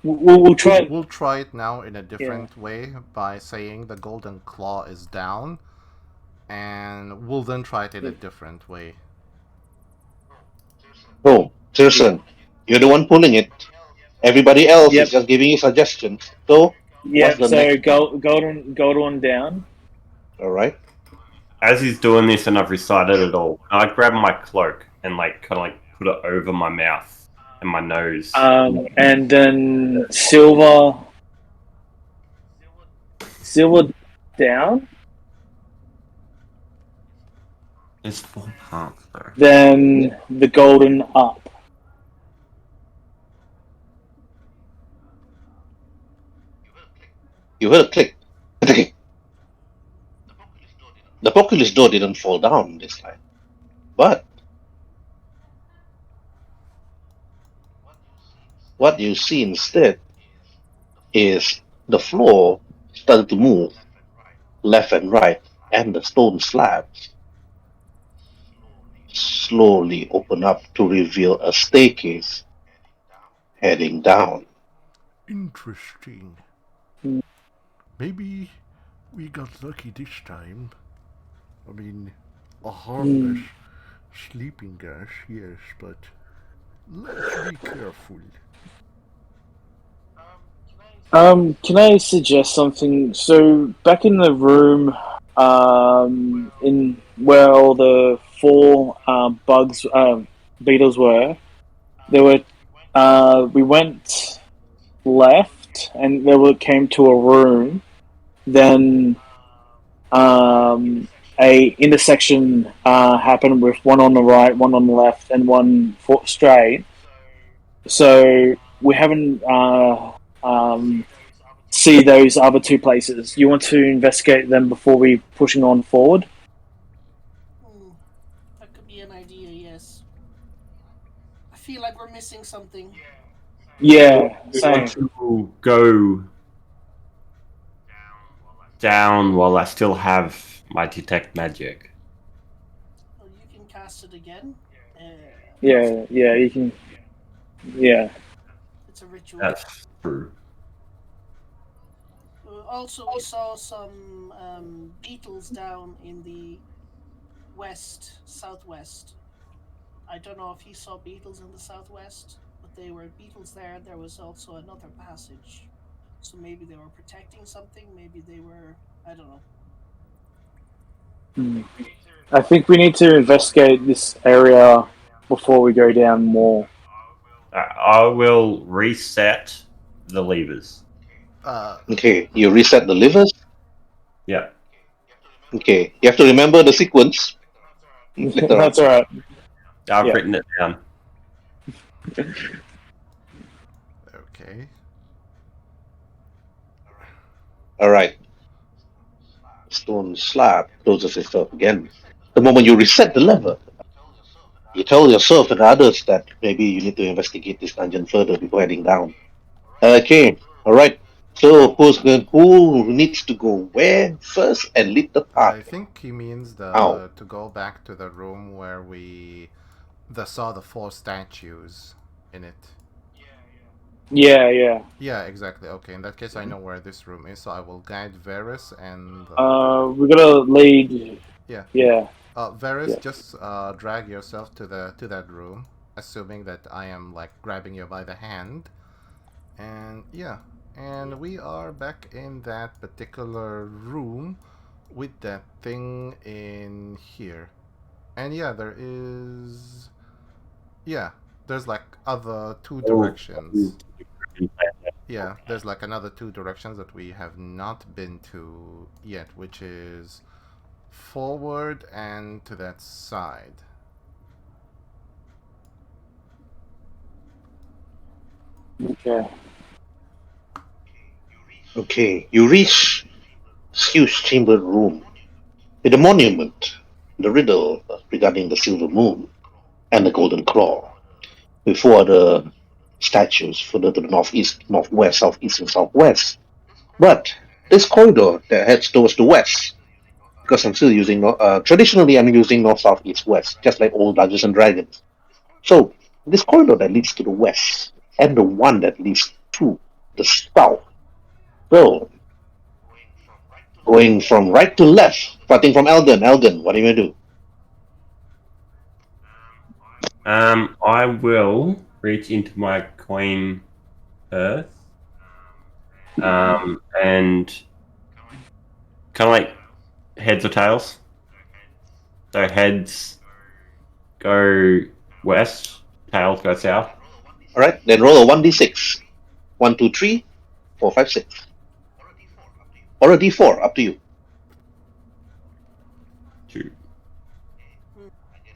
we'll try. We'll try it now in a different way by saying the golden claw is down, and we'll then try it in a different way. Oh, Tirsan, you're the one pulling it. Everybody else is just giving you suggestions. So, Yeah, what's the so next golden one down. Alright. As he's doing this and I've recited it all, I grab my cloak and put it over my mouth and my nose. And then silver down. There's 4 parts though. Then the golden up. You heard a click. The populous door didn't fall down this time. But what you see instead is the floor started to move left and right, and the stone slabs slowly open up to reveal a staircase heading down. Interesting. Maybe we got lucky this time. I mean, a harmless sleeping gas, yes, but Let's be careful. Can I suggest something? So back in the room, in where all the four beetles were, there were. We went left, and came to a room. Then, a intersection happened with one on the right, one on the left, and one straight. So we haven't see those other two places. You want to investigate them before we pushing on forward? That could be an idea, yes. I feel like we're missing something. Yeah, We same. want to go down while I still have my detect magic. Well, you can cast it again. Yeah, you can. Yeah. It's a ritual. That's true. Also, we saw some beetles down in the southwest. I don't know if he saw beetles in the southwest, but they were beetles there. There was also another passage. So maybe they were protecting something. Maybe they were, I don't know. I think we need to investigate this area before we go down more. I will reset the levers. Okay, you reset the levers? Yeah. Okay, you have to remember the sequence. That's alright. I've written it down. Okay. Alright. Stone slab closes itself again. The moment you reset the lever, you tell yourself and others that maybe you need to investigate this dungeon further before heading down. Okay, alright. So who needs to go where first and lead the party? I think he means Ow. to go back to the room where we saw the 4 statues in it. Yeah. Yeah, exactly. Okay, in that case, I know where this room is, so I will guide Varys and. We gotta lead. Yeah. Yeah. Varys, just drag yourself to that room, assuming that I am like grabbing you by the hand, and yeah, and we are back in that particular room with that thing in here, and yeah, there's like other 2 directions. Yeah, there's like another 2 directions that we have not been to yet, which is forward and to that side. Okay, you reach huge chambered room with a monument, the riddle regarding the silver moon and the golden claw, with 4 other statues further to the northeast, northwest, southeast, and southwest. But this corridor that heads towards the west, because I'm still using traditionally I'm using north, south, east, west, just like old Dungeons and Dragons. So this corridor that leads to the west and the one that leads to the south. So going from right to left, starting from Elgin. Elgin, what are you gonna do? I will reach into my coin purse. And kind of like heads or tails. So heads go west, tails go south. Alright, then roll a 1d6. 1, 2, 3, 4, 5, 6. Or a d4, up to you. 2.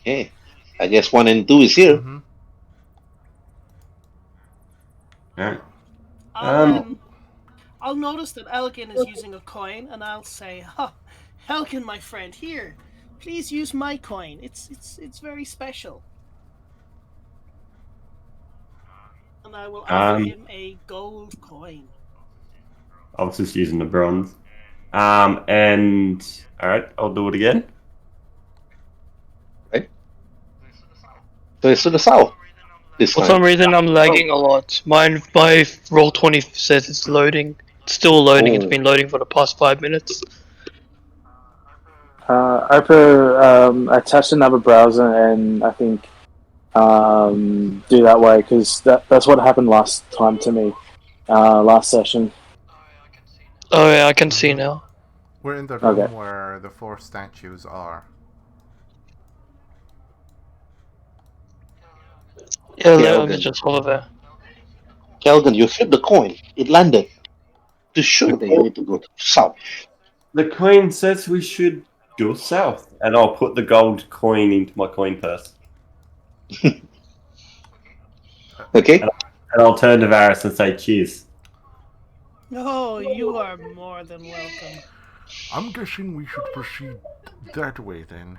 Okay. I guess 1 and 2 is here. Mm-hmm. Alright. I'll notice that Elgin is using a coin, and I'll say, Elgin, my friend, here, please use my coin. It's very special. And I will offer him a gold coin. I was just using the bronze. And alright, I'll do it again. Right? So it's to the south. For some reason, I'm lagging a lot. My Roll20 says it's loading. It's still loading. It's been loading for the past 5 minutes. I attached another browser, and I think do that way, because that's what happened last time to me, last session. Oh yeah, I can see now. We're in the room Okay. where the 4 statues are. Yeah, let me Kelgan. just hold there. Kelgan, you flipped the coin. It landed. To show that you need to go to south. The coin says we should go south, and I'll put the gold coin into my coin purse. Okay? And I'll turn to Varys and say cheers. Oh, you are more than welcome. I'm guessing we should proceed that way then.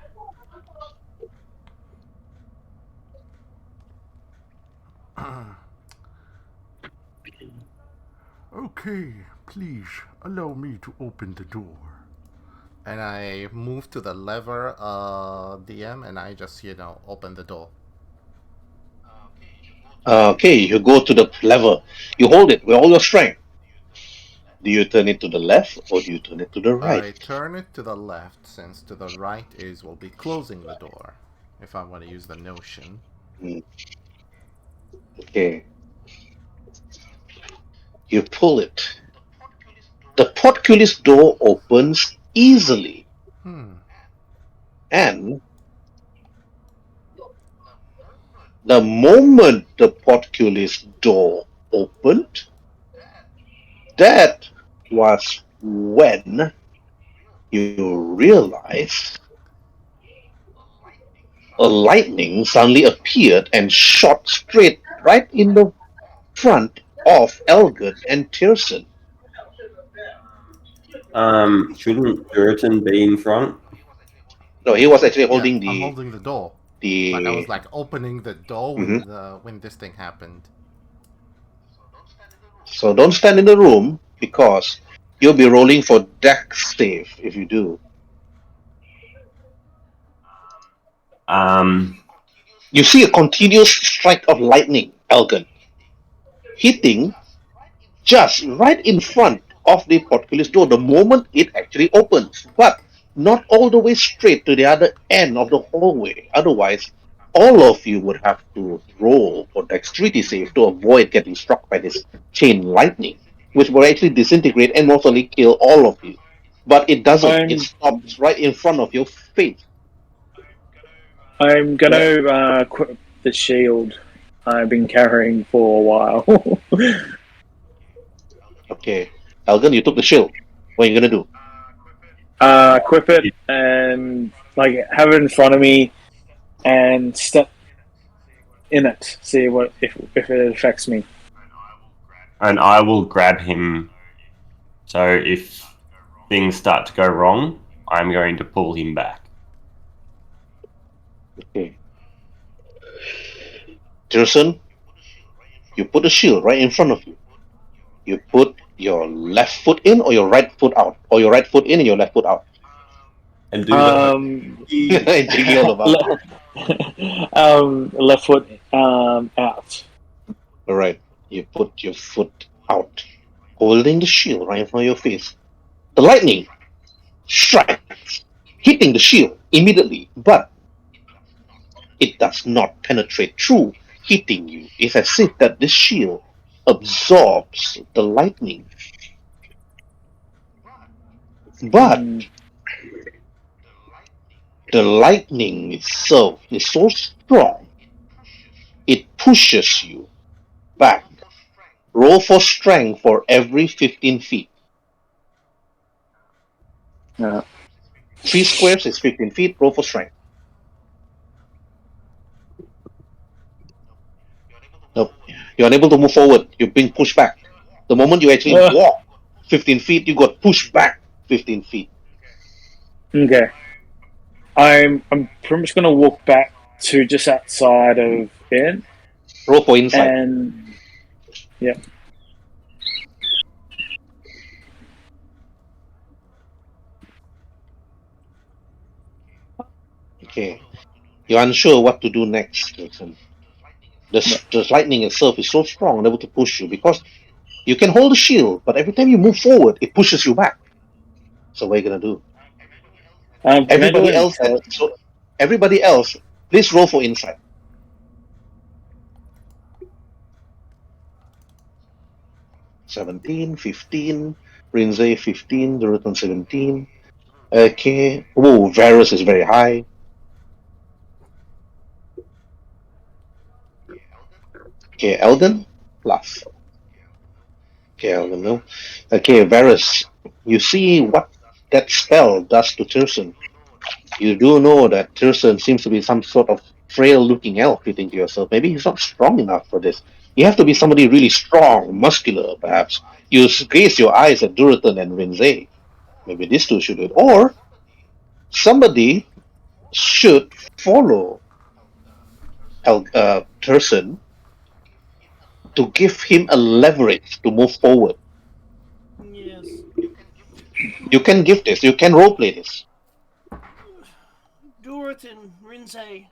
Okay, please allow me to open the door. And I move to the lever, DM, and I just, open the door. Okay, you go to the lever. You hold it with all your strength. Do you turn it to the left or do you turn it to the right? I turn it to the left, since to the right will be closing the door, if I want to use the notion. Okay. You pull it. The portcullis door opens easily. And the moment the portcullis door opened, that was when you realized a lightning suddenly appeared and shot straight right in the front of Elgin and Tierson. Shouldn't Durton be in front? No, he was actually holding I'm holding the door. the. Like I was like opening the door when this thing happened. So don't stand in the room because you'll be rolling for dex save if you do. You see a continuous strike of lightning, Elgin, hitting just right in front of the portcullis door the moment it actually opens, but not all the way straight to the other end of the hallway. Otherwise, all of you would have to roll for dexterity save to avoid getting struck by this chain lightning, which will actually disintegrate and not only kill all of you. But it doesn't. It stops right in front of your face. I'm gonna equip the shield I've been carrying for a while. Okay. Elgin, you took the shield. What are you gonna do? Equip it and have it in front of me and step in it. See what if it affects me. And I will grab him. So if things start to go wrong, I'm going to pull him back. Okay. Tierson, you put the shield right in front of you. You put your left foot in or your right foot out, or your right foot in and your left foot out. And do left foot out. All right. You put your foot out, holding the shield right in front of your face. The lightning strikes, hitting the shield immediately, but it does not penetrate through, hitting you. It's as if that the shield absorbs the lightning. But the lightning itself is so strong, it pushes you back. Roll for strength for every 15 feet. 3 squares is 15 feet. Roll for strength. Nope. You're unable to move forward. You're being pushed back. The moment you actually walk 15 feet, you got pushed back 15 feet. Okay. I'm pretty much gonna walk back to just outside of it. Roll for insight. And yeah. Okay. You're unsure what to do next, Jason. The lightning itself is so strong, unable to push you because you can hold the shield, but every time you move forward, it pushes you back. So what are you gonna do? Everybody else, please roll for insight. 17, 15. Rinzai 15, Durotan 17. Okay. Oh, Varus is very high. Okay, Elden plus. Okay, Elden no. Okay, Varus. You see what that spell does to Tirsen. You do know that Tirsen seems to be some sort of frail-looking elf. You think to yourself, maybe he's not strong enough for this. You have to be somebody really strong, muscular, perhaps. You gaze your eyes at Durotan and Rinzai. Maybe these two should do it. Or somebody should follow Tirsen to give him a leverage to move forward. Yes. You can give this. You can roleplay this. Durotan, Rinzai,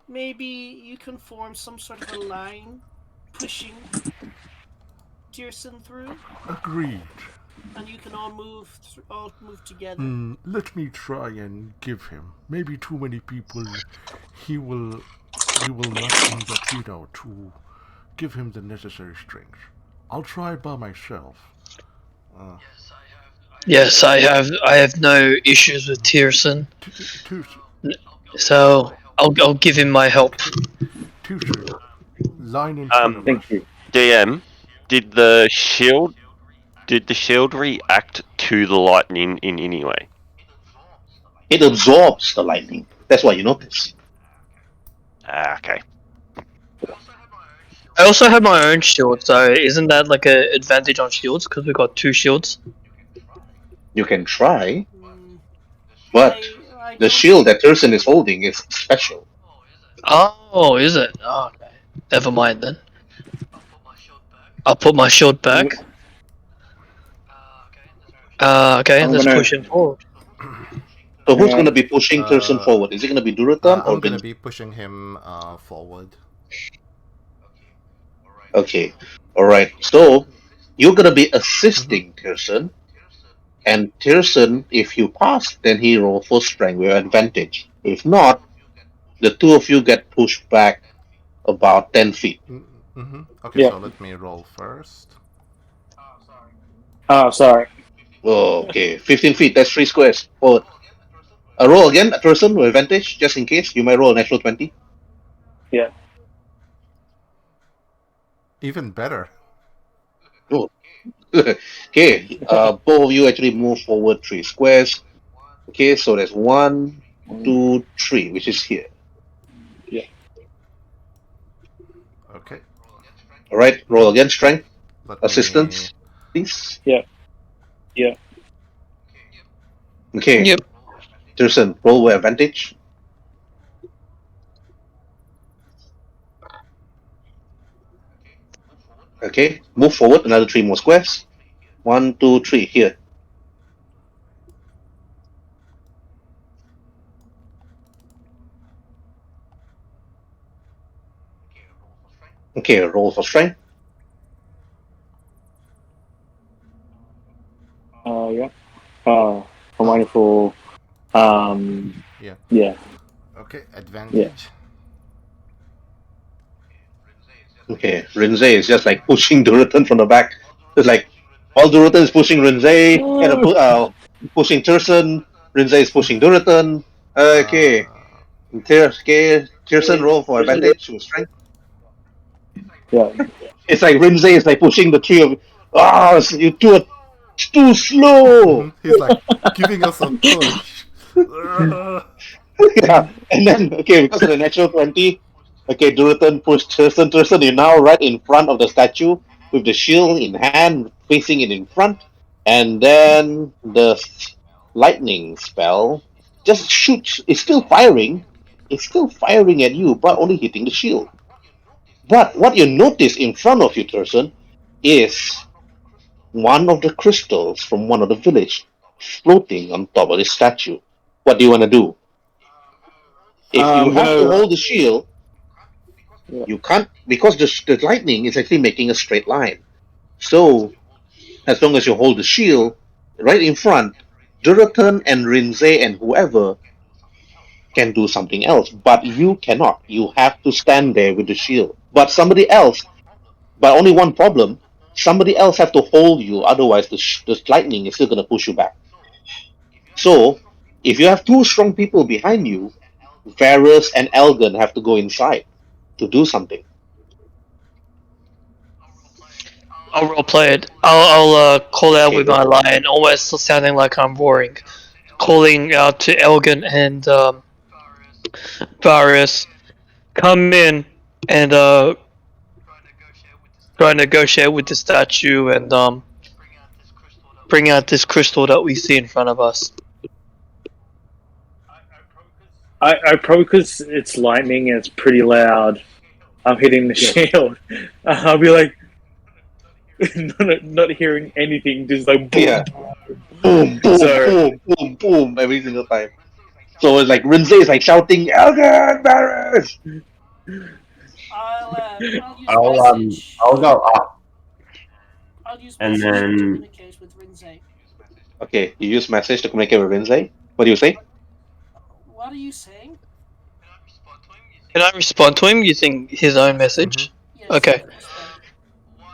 maybe you can form some sort of a line pushing Tirsen through, Agreed. and you can all move together. Let me try and give him. Maybe too many people. He will not end up, to give him the necessary strength. I'll try by myself. Yes, I have no issues with Tierson, Tirsen, so I'll give him my help. Tirsen, line in front of us. Thank you. DM, did the shield react to the lightning in any way? It absorbs the lightning. That's why you notice. Okay. I also have my own shield, so isn't that like an advantage on shields because we got 2 shields? You can try, Mm, but I the don't- shield that Tirsen is holding is special. Oh, is it? Oh, okay. Never mind then. I'll put my shield back. Okay, I'm let's gonna- push him forward. So who's Yeah. going to be pushing Tirsen forward? Is it going to be Durotan or I'm gonna Rinzai? be pushing him forward. Okay. Alright. So you're going to be assisting Tirsen. And Tirsen, if you pass, then he roll for strength with advantage. If not, the two of you get pushed back about 10 feet. Okay, Yeah. so let me roll first. Oh, sorry. Oh, okay. 15 feet, that's 3 squares. Forward. Roll again, Tirsen with advantage, just in case. You might roll a natural 20. Yeah. Even better. Okay, both of you actually move forward 3 squares. Okay, so there's 1, 2, 3, which is here. Okay. Alright, roll again, strength. Let me- Assistance, please. Yeah. Okay, Yep. Tirsen, roll with advantage. Okay, move forward another 3 more squares. 1, 2, 3, here. Okay, roll for strength. Yeah. I'm waiting for. Yeah. Yeah. Okay, advantage. Okay, Rinzai is just like pushing Durotan from the back. It's like while Durotan is pushing Rinzai, pushing Tirsen, Rinzai is pushing Durotan. Okay, Tirsen roll for advantage with strength. Yeah. It's like Rinzai is like pushing the three of you two are too slow. He's like giving us a push. Yeah, and then because of the natural 20, Durotan pushed Tirsen. Tirsen, you're now right in front of the statue with the shield in hand, facing it in front, and then the lightning spell just shoots. It's still firing. It's still firing at you, but only hitting the shield. But what you notice in front of you, Tirsen, is one of the crystals from one of the village floating on top of the statue. What do you want to do? If you have to hold the shield, you can't, because the lightning is actually making a straight line. So, as long as you hold the shield right in front, Durotan and Rinzai and whoever can do something else, but you cannot. You have to stand there with the shield. But somebody else, but only one problem, somebody else have to hold you, otherwise the lightning is still going to push you back. So, if you have two strong people behind you, Varus and Elgin have to go inside to do something. I'll roleplay it. I'll call out Okay. with my line, almost sounding like I'm roaring, calling out to Elgin and Varus, come in and try and negotiate with the statue and bring out this crystal that we see in front of us. I probably, because it's lightning and it's pretty loud, I'm hitting the shield. I'll be like, not hearing anything, just like boom, Yeah. Boom, boom, boom, boom, boom, every single time. So it's like Rinze is like shouting, Elgin, Varus! I'll use message. I'll go up. I'll use And message then- to communicate with Rinze. Okay, you use message to communicate with Rinze. What do you say? What are you saying? Can I respond to him using his own message? Yes, Okay.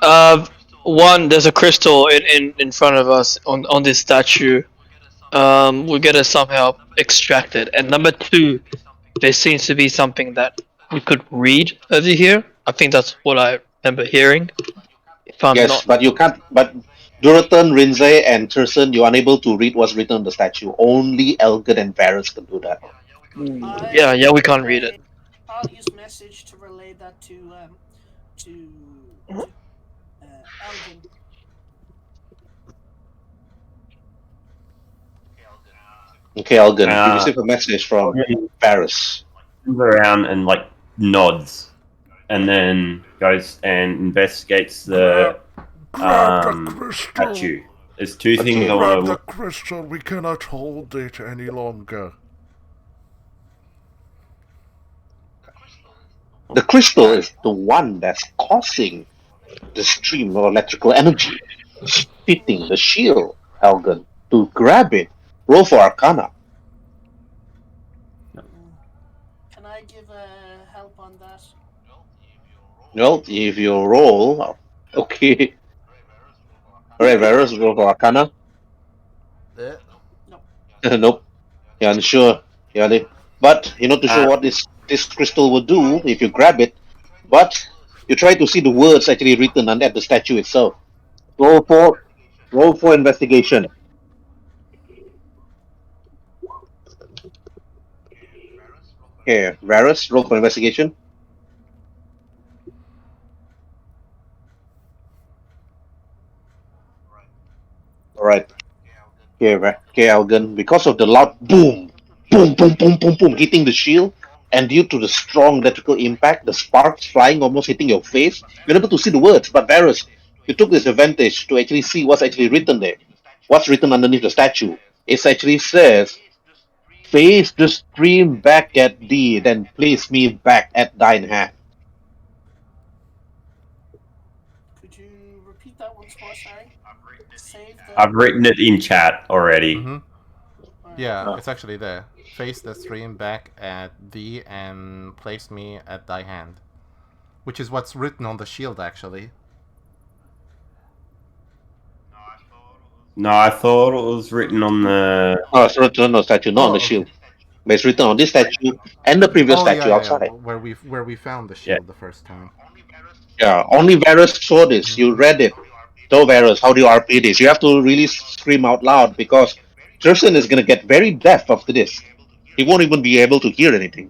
respond. One, there's a crystal in front of us on this statue. We'll get it somehow extracted. And number two, there seems to be something that we could read over here. I think that's what I remember hearing. If I'm Yes, not. but you can't. But Duratan, Rinze, and Turson, you're unable to read what's written on the statue. Only Elgin and Varus can do that. Yeah, we can't read it. I'll use message to relay that to Elgin. Okay, Elgin, you receive a message from Varus. Comes around and like nods, and then goes and investigates the Grab the crystal. statue. There's two things I Grab want to the look. crystal. We cannot hold it any longer. The crystal is the one that's causing the stream of electrical energy, hitting the shield, Elgin. To grab it, roll for Arcana. Can I give help on that? Well, if you roll, okay. Alright, Varus, roll for Arcana. Nope. You're unsure. But you're not too sure what this crystal will do if you grab it. But you try to see the words actually written on at the statue itself. Roll for investigation. Okay, Varus, roll for investigation. Alright. Okay, Elgin, because of the loud boom, boom, boom, boom, boom, boom, hitting the shield, and due to the strong electrical impact, the sparks flying almost hitting your face, you're able to see the words. But Varus, you took this advantage to actually see what's actually written there. What's written underneath the statue? It actually says, face the stream back at thee, then place me back at thine hand. Could you repeat that once more, sorry? Save the... I've written it in chat already. Yeah, it's actually there. Face the stream back at thee and place me at thy hand. Which is what's written on the shield, actually. No, I thought it was written on the. Oh, it's written on the statue, not on the shield. But it's written on this statue and the previous statue outside. Where we found the shield the first time. Yeah, only Varus saw this. You read it. So Varus, how do you RP this? You have to really scream out loud because Tristan is going to get very deaf after this. He won't even be able to hear anything.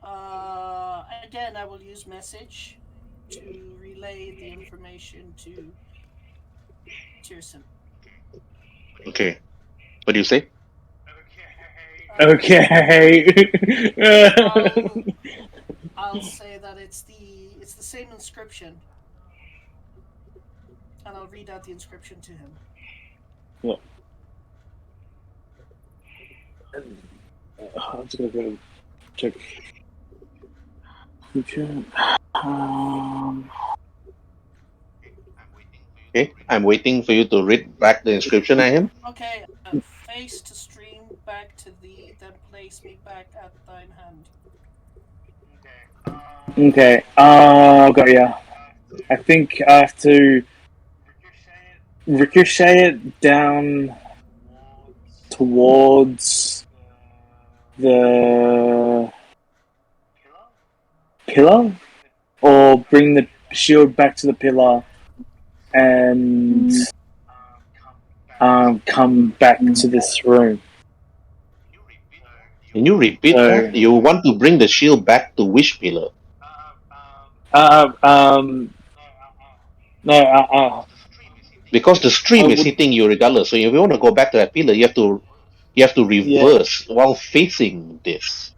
Again, I will use message to relay the information to Tirson. Okay. What do you say? Okay. I'll say that it's the same inscription, and I'll read out the inscription to him. Yeah. I'm just gonna go check. Okay, I'm waiting for you to read back the inscription at him. Okay, face to stream back to thee, then place me back at thine hand. Okay, got ya. I think I have to ricochet it down towards the pillar, or bring the shield back to the pillar and come back to this room. Can you repeat that? You want to bring the shield back to which pillar? No. Because the stream is hitting you regardless. So if you want to go back to that pillar, you have to reverse while facing this.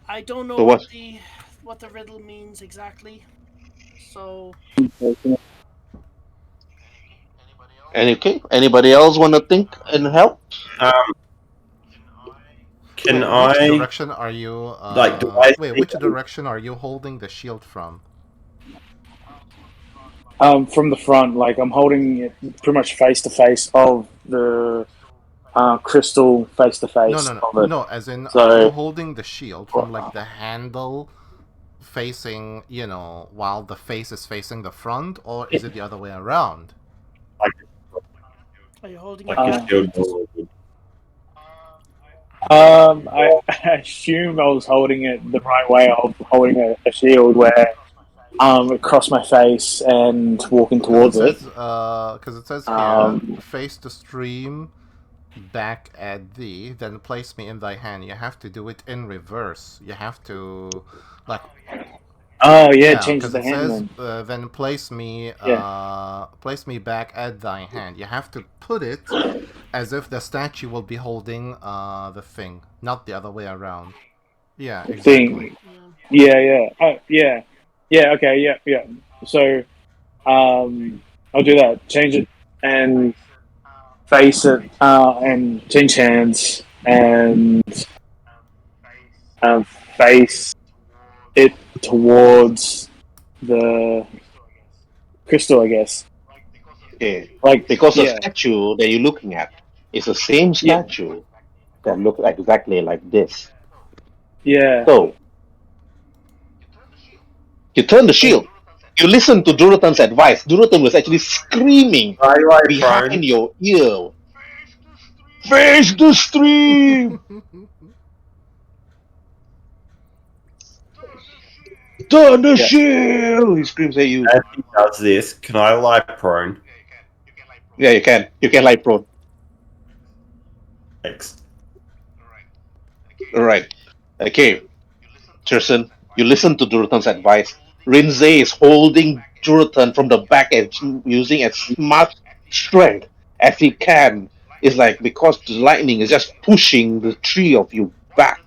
I don't know So what the riddle means exactly. So anybody else want to think and help? Can Which direction are you? Which see- direction are you holding the shield from? From the front, like I'm holding it pretty much face to face of the crystal, face to face of it. No. As in, So- are you holding the shield from like the handle facing, while the face is facing the front, or is it the other way around? are you holding Like it a back? shield. I assume I was holding it the right way of holding a shield, where across my face and walking towards it. Because it says here, face the stream back at thee, then place me in thy hand. You have to do it in reverse. You have to, like. Oh yeah, change because the it hand says then place me back at thy hand. You have to put it as if the statue will be holding the thing, not the other way around. Yeah, exactly. thing. Yeah. Okay, yeah. So, I'll do that. Change it and face it, and change hands and face it towards the crystal, I guess. Okay. Like Because the statue that you're looking at is the same statue that looks exactly like this. Yeah. So you turn the shield. You listen to Durotan's advice. Durotan was actually screaming behind your ear. Face the stream! Turn the shield! He screams at you. As he does this, can I lie prone? Yeah, you can. You can lie prone. Thanks. Alright. Okay. Tirson, you listen to Durotan's advice. Rinzai is holding Durotan from the back and using as much strength as he can. It's like because the lightning is just pushing the three of you back.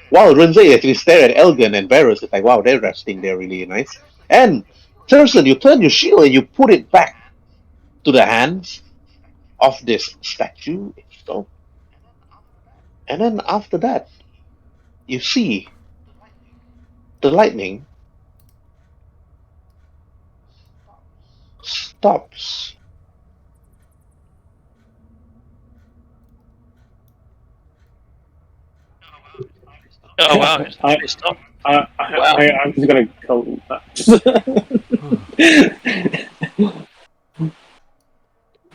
While Rinzai actually stare at Elgin and Varus, it's like, wow, they're resting there really nice. And Tirson, you turn your shield and you put it back to the hands of this statue. And then after that, you see the lightning stops. Oh wow! I'm just gonna call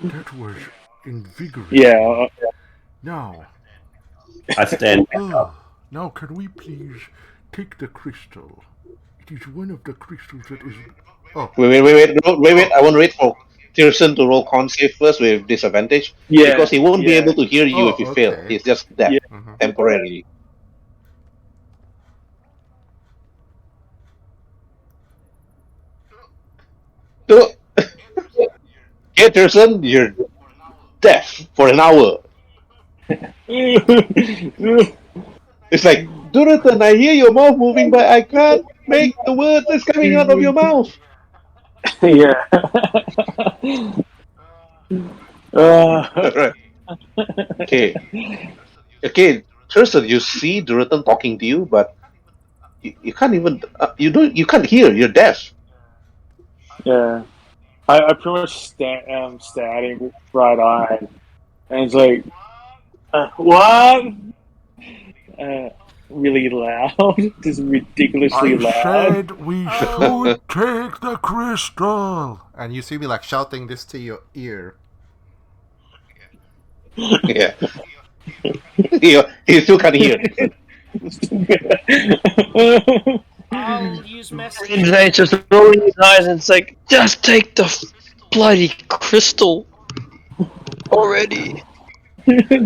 That was invigorating. Yeah. Now, I stand back up. now can we please take the crystal? It is one of the crystals that is. Oh, Wait! I want to wait for Tirson to roll con save first with disadvantage. Yeah. Because he won't be able to hear you if you fail. okay. He's just deaf temporarily. So, yeah, Tirson, you're deaf for an hour. It's like, Durotan, I hear your mouth moving, but I can't make the words that's coming out of your mouth. Yeah. Right. Okay, Tirson, you see Durotan talking to you, but you can't even you can't hear. You're deaf. Yeah. I pretty much stare at him right eyed, and it's like, what? really loud, just ridiculously loud. I said we should take the crystal. And you see me like shouting this to your ear. Yeah. You still can't hear. I'll use message. Rinzai just rolling his eyes and it's like, just take the bloody crystal already.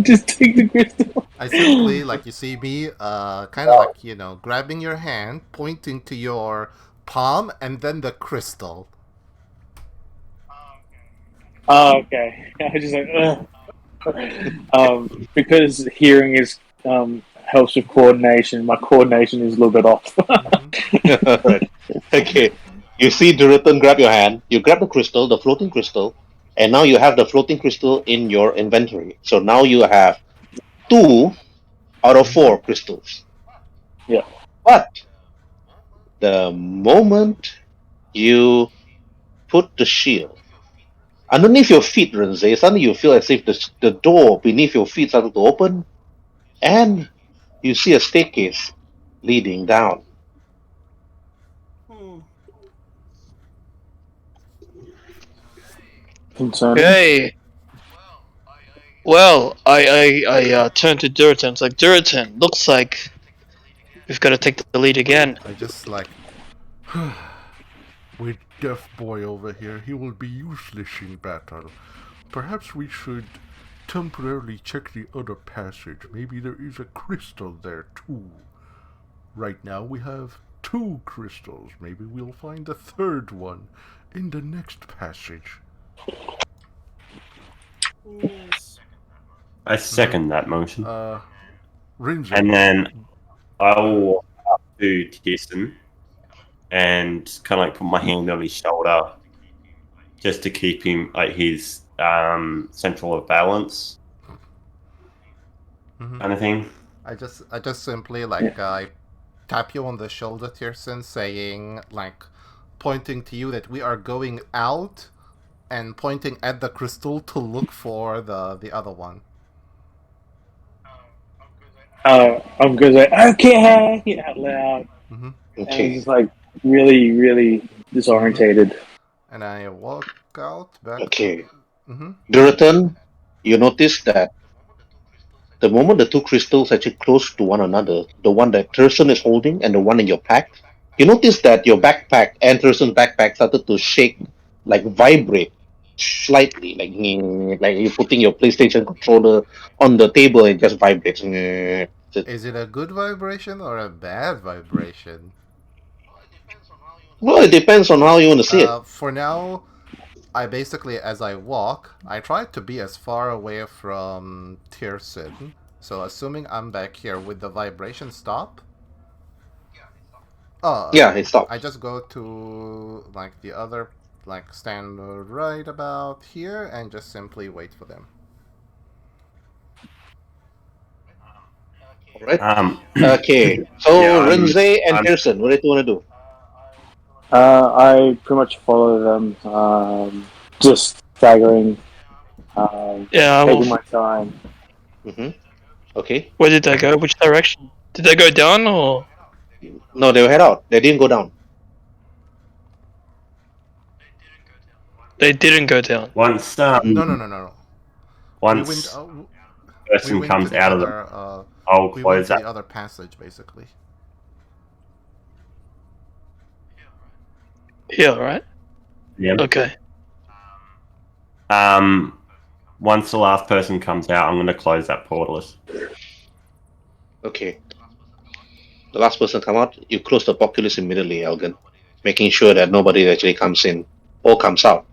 Just take the crystal. I simply, like, you see me, kind of like, grabbing your hand, pointing to your palm, and then the crystal. Oh, okay. I was just like, because hearing is helps with coordination. My coordination is a little bit off. Right. Okay. You see Duraton grab your hand, you grab the crystal, the floating crystal, and now you have the floating crystal in your inventory. So now you have 2 out of 4 crystals. Yeah. But the moment you put the shield underneath your feet, Renze, suddenly you feel as if the door beneath your feet started to open, and you see a staircase leading down. Concerning. Okay. Well, I turn to Duraton. It's like, Duraton, looks like we've got to take the lead again. I just like, With Deaf Boy over here, he will be useless in battle. Perhaps we should temporarily check the other passage. Maybe there is a crystal there too. Right now we have 2 crystals. Maybe we'll find a third one in the next passage. Yes. I second that motion. Rinzo. And then I will walk up to Kirsten and kind of like put my hand on his shoulder just to keep him like his central of balance kind of thing. I just simply like I tap you on the shoulder, Tirson, saying, like, pointing to you that we are going out and pointing at the crystal to look for the other one. I'm gonna say, okay, out loud. Mm-hmm. And Okay. it's just like really, really disorientated. And I walk out back. Okay. Mm-hmm. Duraton, you notice that the moment the 2 crystals actually close to one another, the one that Thurston is holding and the one in your pack, you notice that your backpack and Thurston's backpack started to shake, like vibrate slightly, like you're putting your PlayStation controller on the table and it just vibrates. Is it a good vibration or a bad vibration? Well, it depends on how you want to see it. For now, I basically, as I walk, I try to be as far away from Tirson. So assuming I'm back here, with the vibration stop? Yeah, it stopped. I just go to like the other, like stand right about here and just simply wait for them. Alright. Okay. So Yeah, Renze and Pearson, what do you want to do? I pretty much follow them, just staggering, Yeah, taking my time. Mm-hmm. Okay. Where did they go? Which direction? Did they go down or? No, they head out. They didn't go down. They didn't go down. Once No. once person we comes to the out of other, the I'll we went close to that. the other passage, basically. Yeah, right? Yeah. Okay. Once the last person comes out, I'm going to close that portalus. Okay. The last person come out, you close the populace immediately, Elgin, making sure that nobody actually comes in or comes out.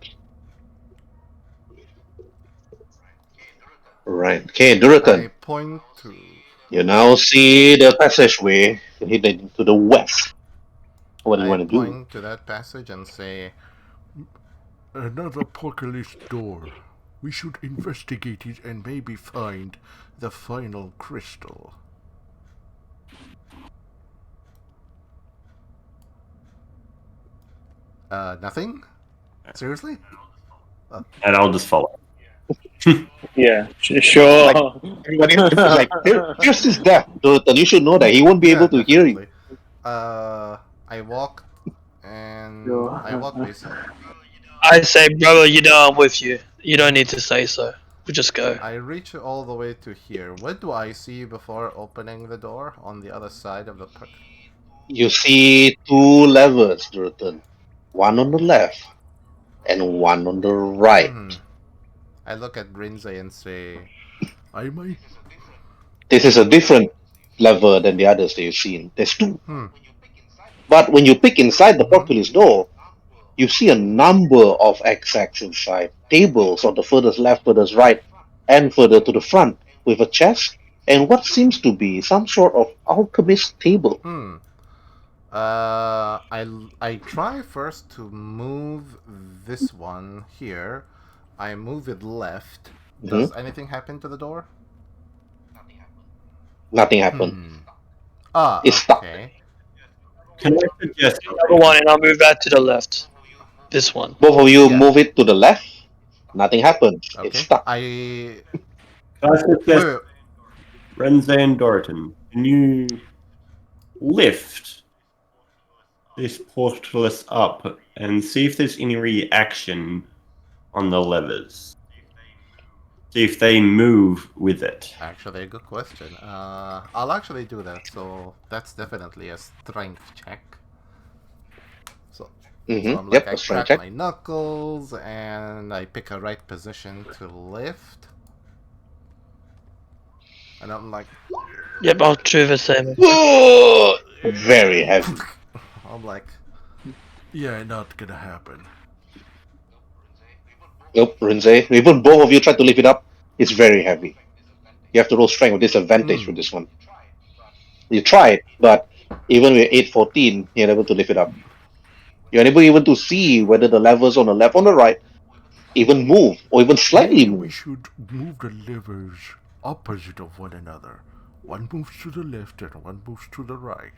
Right. Okay, I Duraton. point to... You now see the passageway heading to the west. What do you want to do? I point to that passage and say, Another apocalypse door. We should investigate it and maybe find the final crystal. nothing? Seriously? And I'll just follow. Yeah, sure. Everybody like, Teos is deaf, Dorothy. You should know that he won't be able to hear you. I walk and Sure. I walk basically. I say, brother, you know I'm with you. You don't need to say so. We just go. I reach all the way to here. What do I see before opening the door on the other side of the pit? You see two levers, Dorothy. One on the left and one on the right. I look at Brinze and say, I might. This is a different lever than the others that you've seen. There's two. But when you pick inside the portcullis door, you see a number of XX inside. Tables on the furthest left, furthest right, and further to the front, with a chest and what seems to be some sort of alchemist table. I try first to move this one here. I move it left. Does anything happen to the door? Nothing happened. It's stuck. Can I suggest Number one, and I'll move that to the left. This one. Both of you move it to the left. Nothing happens. Okay. It's stuck. Can I suggest Renze and Dorothy, can you lift this portcullis up and see if there's any reaction on the levers? See if they move with it. Actually, a good question. I'll actually do that. So that's definitely a strength check. So I'm like, I crack my knuckles and I pick a right position to lift. And I'm like, yep, I'll do the same. Very heavy. I'm like, yeah, not gonna happen. Nope, Rinze. Even both of you try to lift it up, it's very heavy. You have to roll strength with disadvantage with this one. You tried, but even with 8-14, you're unable to lift it up. You're unable even to see whether the levers on the left or the right even move, or even slightly Maybe move. we should move the levers opposite of one another. One moves to the left and one moves to the right.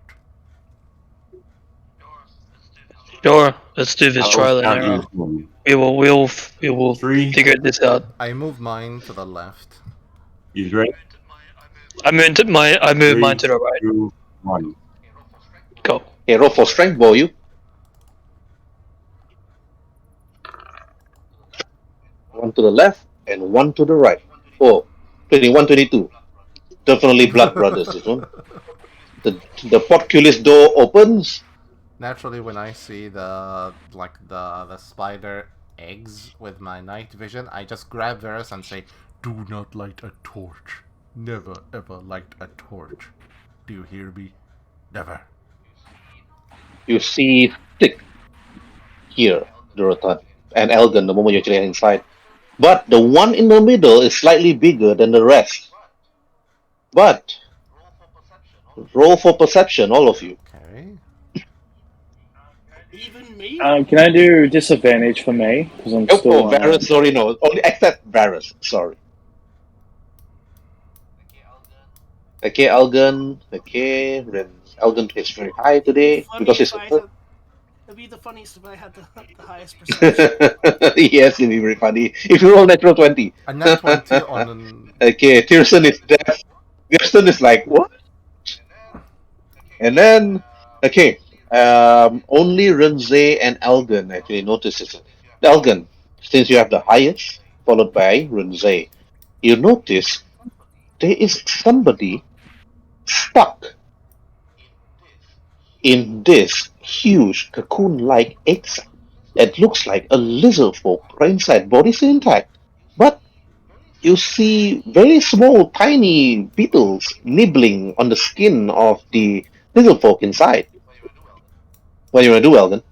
Sure, let's do this trial and error. We will figure this out. I move mine to the left. You ready? I moved mine to the right. 2, 1. Go. Okay, roll for strength, both of you. One to the left and one to the right. Oh, 21, 22. Definitely blood brothers, this one. The portcullis door opens. Naturally, when I see the spider eggs with my night vision, I just grab Varus and say, "Do not light a torch. Never ever light a torch. Do you hear me? Never." You see thick here, Dorotan, and Elgin the moment you actually inside. But the one in the middle is slightly bigger than the rest. But roll for perception, all of you. Okay. Even me? Can I do disadvantage for me? Because I'm still. Varus, sorry, no. Only except Varus, sorry. Okay, Elgin. Okay, Elgin is very high today because it's. It'd be the funniest if I had the highest percentage. Yes, it'd be very funny. If you roll natural 20. A nat 20 on... Okay, Tirson is deaf. Gerson is like, what? And then, okay, only Rinze and Elgin actually notices it. Elgin, since you have the highest, followed by Rinze, you notice there is somebody stuck in this huge cocoon-like egg sac. It looks like a lizard folk right inside, body still intact, but you see very small, tiny beetles nibbling on the skin of the lizard folk inside. What do you want to do, Elgin?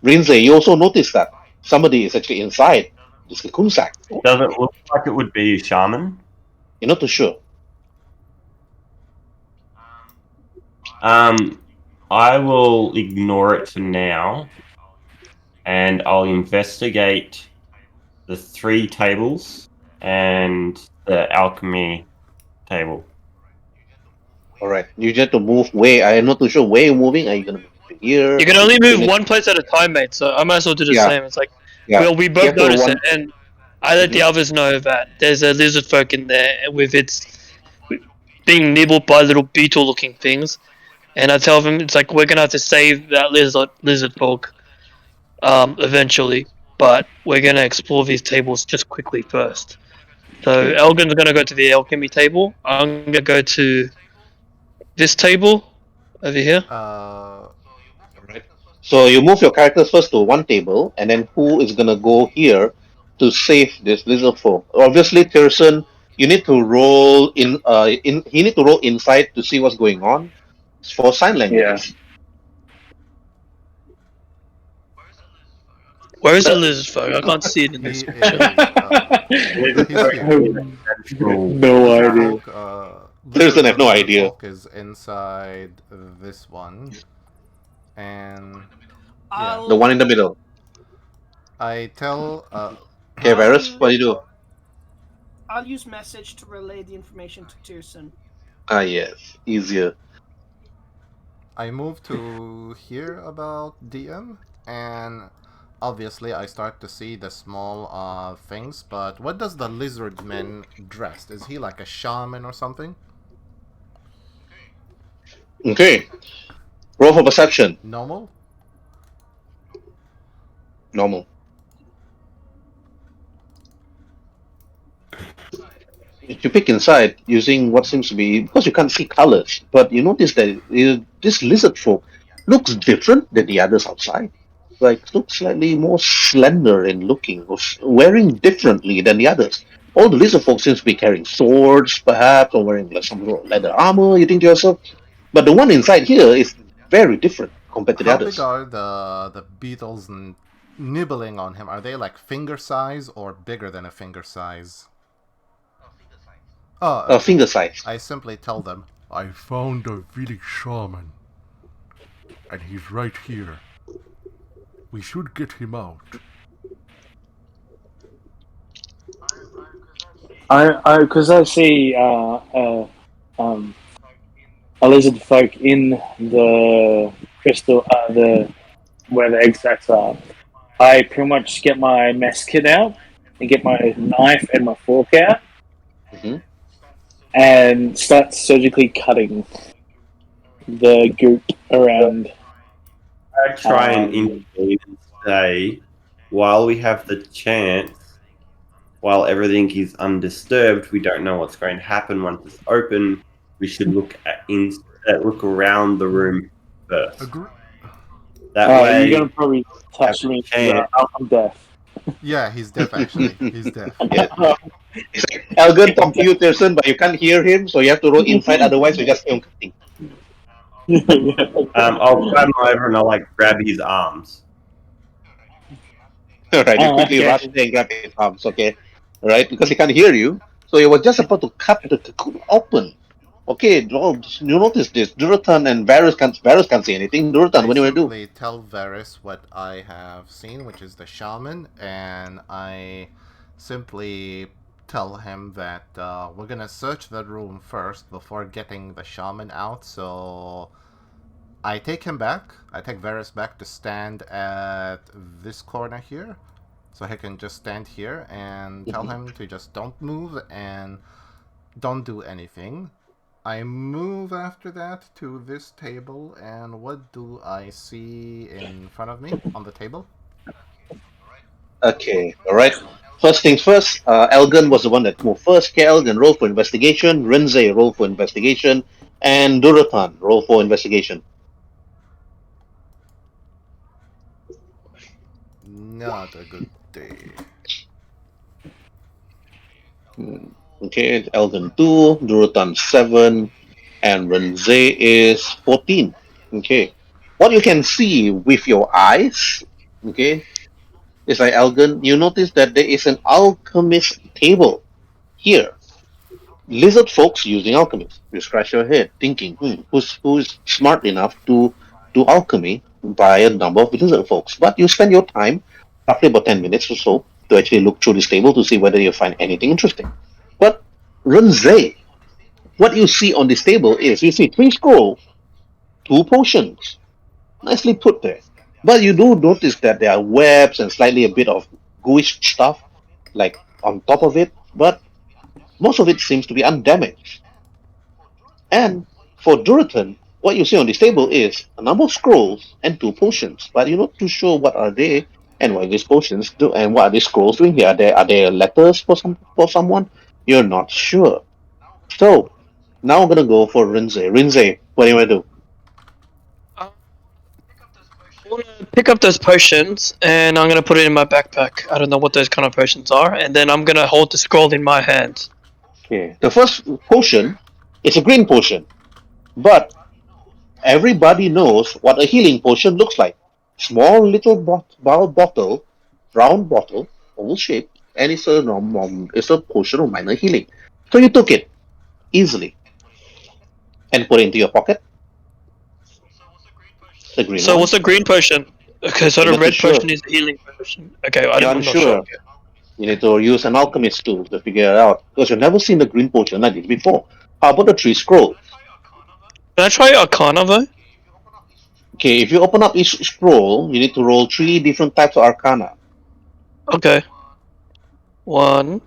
Rinze, you also notice that somebody is actually inside this cocoon sac. Does it look like it would be a shaman? You're not too sure. I will ignore it for now, and I'll investigate the 3 tables and the alchemy table. Alright, you just have to move where. I'm not too sure where you're moving. Are you going to move here? You can only move one place at a time, mate, so I might as well do the same. It's like, well, we both notice it, and I let the others know that there's a lizard folk in there with its being nibbled by little beetle-looking things, and I tell them it's like we're gonna have to save that lizard folk, eventually, but we're gonna explore these tables just quickly first. So Okay. Elgin's gonna go to the alchemy table. I'm gonna go to this table over here. Alright. So you move your characters first to one table, and then who is gonna go here to save this lizard folk? Obviously, Pearson, you need to roll in. You need to roll insight to see what's going on for sign languages. Where is the lizard folk? I can't see it in this picture. No idea. Pearson have no idea. Folk is inside this one, and The one in the middle. I tell. Okay, Varus, what do you do? I'll use message to relay the information to Tearson. Ah, yes, easier. I move to hear about DM, and obviously I start to see the small things, but what does the lizard man dressed? Is he like a shaman or something? Okay. Roll for perception. Normal? Normal. You pick inside using what seems to be, because you can't see colors, but you notice that this lizard folk looks different than the others outside. Like, looks slightly more slender in looking, or wearing differently than the others. All the lizard folk seems to be carrying swords, perhaps, or wearing like some sort of leather armor, you think to yourself. But the one inside here is very different compared to the How others. big are the beetles nibbling on him? Are they like finger size or bigger than a finger size? Oh, okay. Finger size. I simply tell them, I found a village shaman, and he's right here. We should get him out. Because I see a lizard folk in the crystal, where the egg sacs are. I pretty much get my mess kit out and get my knife and my fork out, and start surgically cutting the goop around. I try and intervene and say, while we have the chance, while everything is undisturbed, we don't know what's going to happen once it's open. We should look around the room first. That way, you're gonna probably touch me. I'm deaf. Yeah, he's deaf actually. He's deaf. Yeah. Elgin talk to you, Pearson, but you can't hear him, so you have to roll inside, otherwise you just hear him cutting. I'll climb over and I'll like grab his arms. Alright, you quickly rush there and grab his arms, okay? Alright, because he can't hear you, so you were just about to cut the cocoon open. Okay, you notice this. Duratan and Varus can't see anything. Duratan, what do you want to do? Tell Varus what I have seen, which is the shaman, and I simply tell him that we're gonna search the room first before getting the shaman out. So I take him back. I take Varus back to stand at this corner here, so he can just stand here and tell him to just don't move and don't do anything. I move after that to this table, and what do I see in front of me on the table? Okay, alright. First things first, Elgin was the one that moved first. Okay, Elgin, roll for investigation. Rinze, roll for investigation. And Duratan, roll for investigation. Not a good day. Okay, Elgin 2, Duratan 7, and Rinze is 14. Okay. What you can see with your eyes, okay, is like Elgin, you notice that there is an alchemist table here. Lizard folks using alchemy. You scratch your head thinking, who's smart enough to do alchemy by a number of lizard folks? But you spend your time, roughly about 10 minutes or so, to actually look through this table to see whether you find anything interesting. But Runze, what you see on this table is you see 3 scrolls, 2 potions. Nicely put there. But you do notice that there are webs and slightly a bit of gooish stuff, like on top of it, but most of it seems to be undamaged. And for Duraton, what you see on this table is a number of scrolls and 2 potions, but you're not too sure what are they and what these potions do and what are these scrolls doing here. Are there letters for someone? You're not sure. So now I'm gonna go for Rinze. Rinze, what do you wanna do? I want to pick up those potions and I'm gonna put it in my backpack. I don't know what those kind of potions are, and then I'm gonna hold the scroll in my hand. Okay. The first potion is a green potion, but everybody knows what a healing potion looks like. Small little bottle, round bottle, oval shaped, and it's a potion of minor healing. So you took it easily and put it into your pocket. The green So one. what's a green potion? Okay, so You're the not too red sure. potion is a healing potion. Okay, You're I'm not unsure. sure. Okay. You need to use an alchemist tool to figure it out because you've never seen a green potion like this before. How about the 3 scrolls? Can I try Arcana though? Okay, if you open up each scroll, you need to roll 3 different types of arcana. Okay. 1,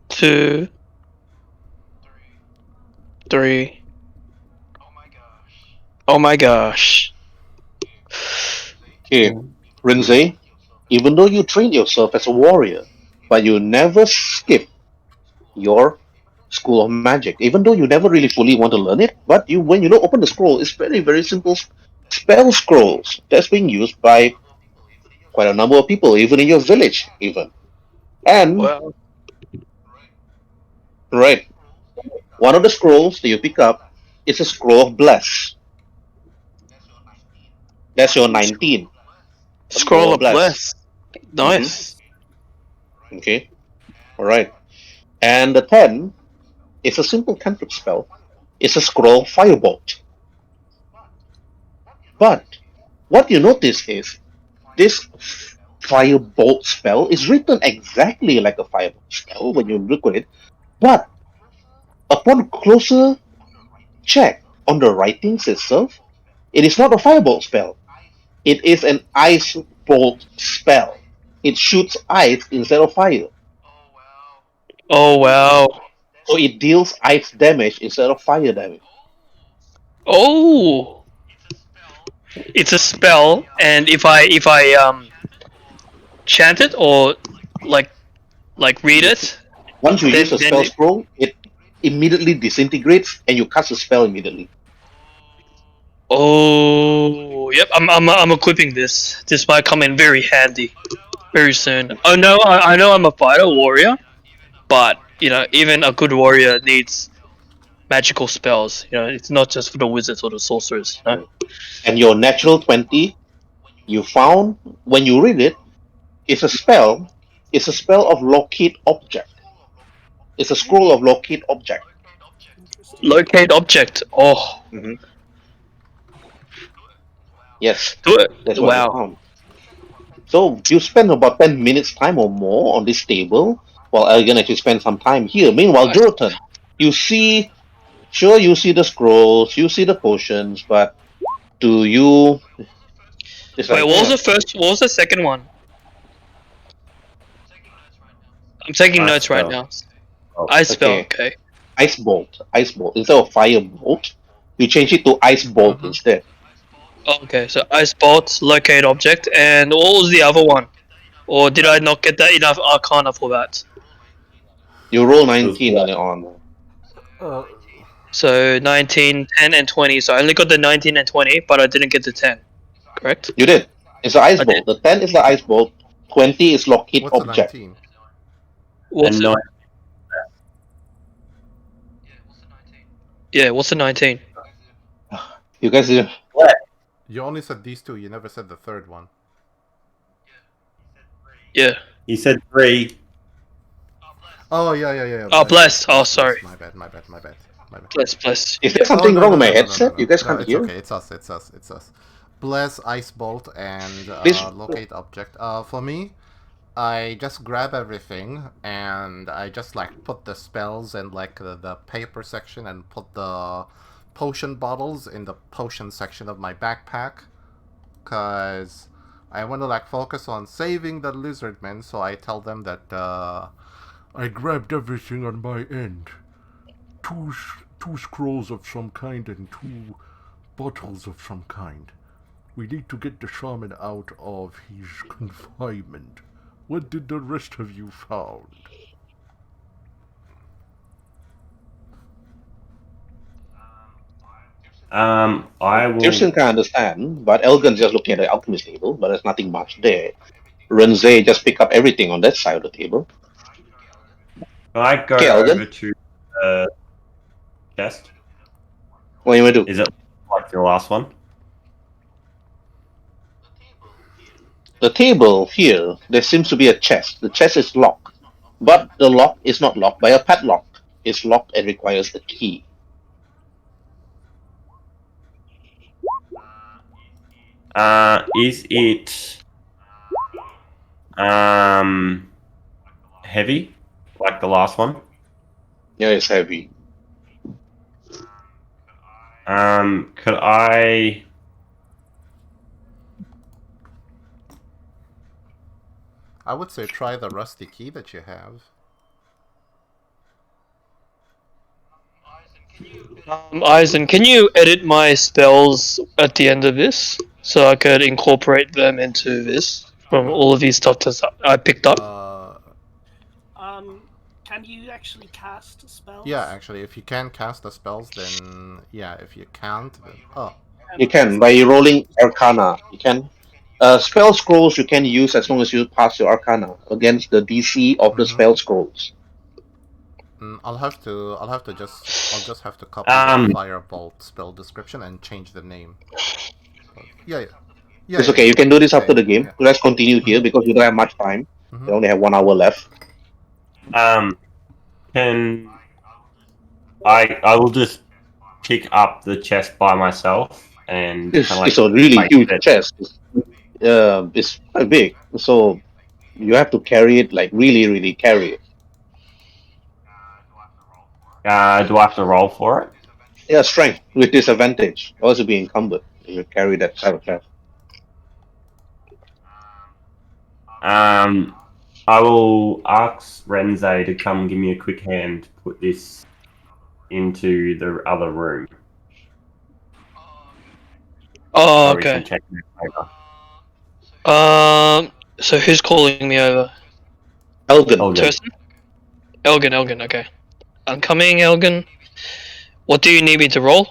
2, 3. Oh my gosh. Okay, Rinze, even though you trained yourself as a warrior, but you never skip your school of magic. Even though you never really fully want to learn it, but you when you don't open the scroll, it's very very simple spell scrolls that's being used by quite a number of people, even in your village, even. And Well, right, one of the scrolls that you pick up is a scroll of bless. That's your 19. scroll Scroll of of bless. bless. hmm Nice. Okay, all right. And the 10 is a simple cantrip spell. It's a scroll firebolt. But what you notice is this firebolt spell is written exactly like a firebolt spell when you look at it, but upon closer check on the writings itself, it is not a firebolt spell. It is an ice bolt spell. It shoots ice instead of fire. Oh wow. So it deals ice damage instead of fire damage. Oh, it's a spell, and if I chant it or like read it, Once you use then a spell scroll, it immediately disintegrates and you cast the spell immediately. oh yep, I'm equipping this. This might come in very handy very soon. Oh no, I know I'm a fighter warrior, but you know even a good warrior needs magical spells. You know, it's not just for the wizards or the sorcerers. You know. And your natural 20, you found when you read it, it's a spell. It's a spell of locate object. It's a scroll of locate object. Interesting. Locate object. Oh, Yes, do it. that's what you Wow. found. So you spend about 10 minutes time or more on this table, while Elgin actually spend some time here. Meanwhile, Juraton, you see, sure you see the scrolls, you see the potions, but do you? It's Wait, like, what was the first? What was the second one? I'm taking Ice notes right spell. now. Oh, Ice spell. okay, Okay. ice bolt instead of fire bolt, you change it to ice bolt instead. Okay, so ice bolt, locate object, and what was the other one? Or did I not get that enough arcana for that? You roll it was 19 black. early on. So 19, 10, and 20. So I only got the 19 and 20, but I didn't get the 10. Correct? You did. It's the ice I did. bolt. The 10 is the ice bolt. 20 is locate What's the object. 19? What's And it? 9. Yeah, what's the 19? You guys did. You only said these two, you never said the third one. Yeah. He said 3. Oh, yeah. Oh, bless. Oh, sorry. My bad. Bless. Is there Yeah. something no, wrong no, with my no, no, headset? no. You guys No, can't it's hear? okay. It's us. Bless, Ice Bolt, and This- Locate Object. For me, I just grab everything and I just like put the spells in like the paper section and put the potion bottles in the potion section of my backpack. Cause I want to like focus on saving the lizard men, so I tell them that I grabbed everything on my end. Two scrolls of some kind and 2 bottles of some kind. We need to get the shaman out of his confinement. What did the rest of you found? I will. Kirsten can understand, but Elgin's just looking at the alchemist table, but there's nothing much there. Renze just pick up everything on that side of the table. Can I go Okay, Elgin. over to the chest? What do you want to do? Is it like the last one? The table here, there seems to be a chest. The chest is locked, but the lock is not locked by a padlock. It's locked and requires a key. Is it heavy like the last one? Yeah, it's heavy. Could I? I would say try the rusty key that you have. Eisen, can you edit my spells at the end of this so I could incorporate them into this from all of these stuff that I picked up? Can you actually cast spells? Yeah, actually, if you can cast the spells, then yeah. If you can't, then You can by rolling Arcana. You can. Spell scrolls you can use as long as you pass your Arcana against the DC of the spell scrolls. I'll just have to copy the firebolt spell description and change the name. Yeah. It's okay. You can do this after the game. Let's continue here because we don't have much time. We only have 1 hour left. Can I will just pick up the chest by myself and It's a really huge chest. It's quite big, so you have to carry it like really carry it. Do I have to roll for it? Yeah, strength with disadvantage. Also be encumbered if you carry that type of chest. I will ask Renze to come give me a quick hand to put this into the other room. Oh, okay. So who's calling me over? Elgin. Elgin, okay. I'm coming, Elgin. What do you need me to roll?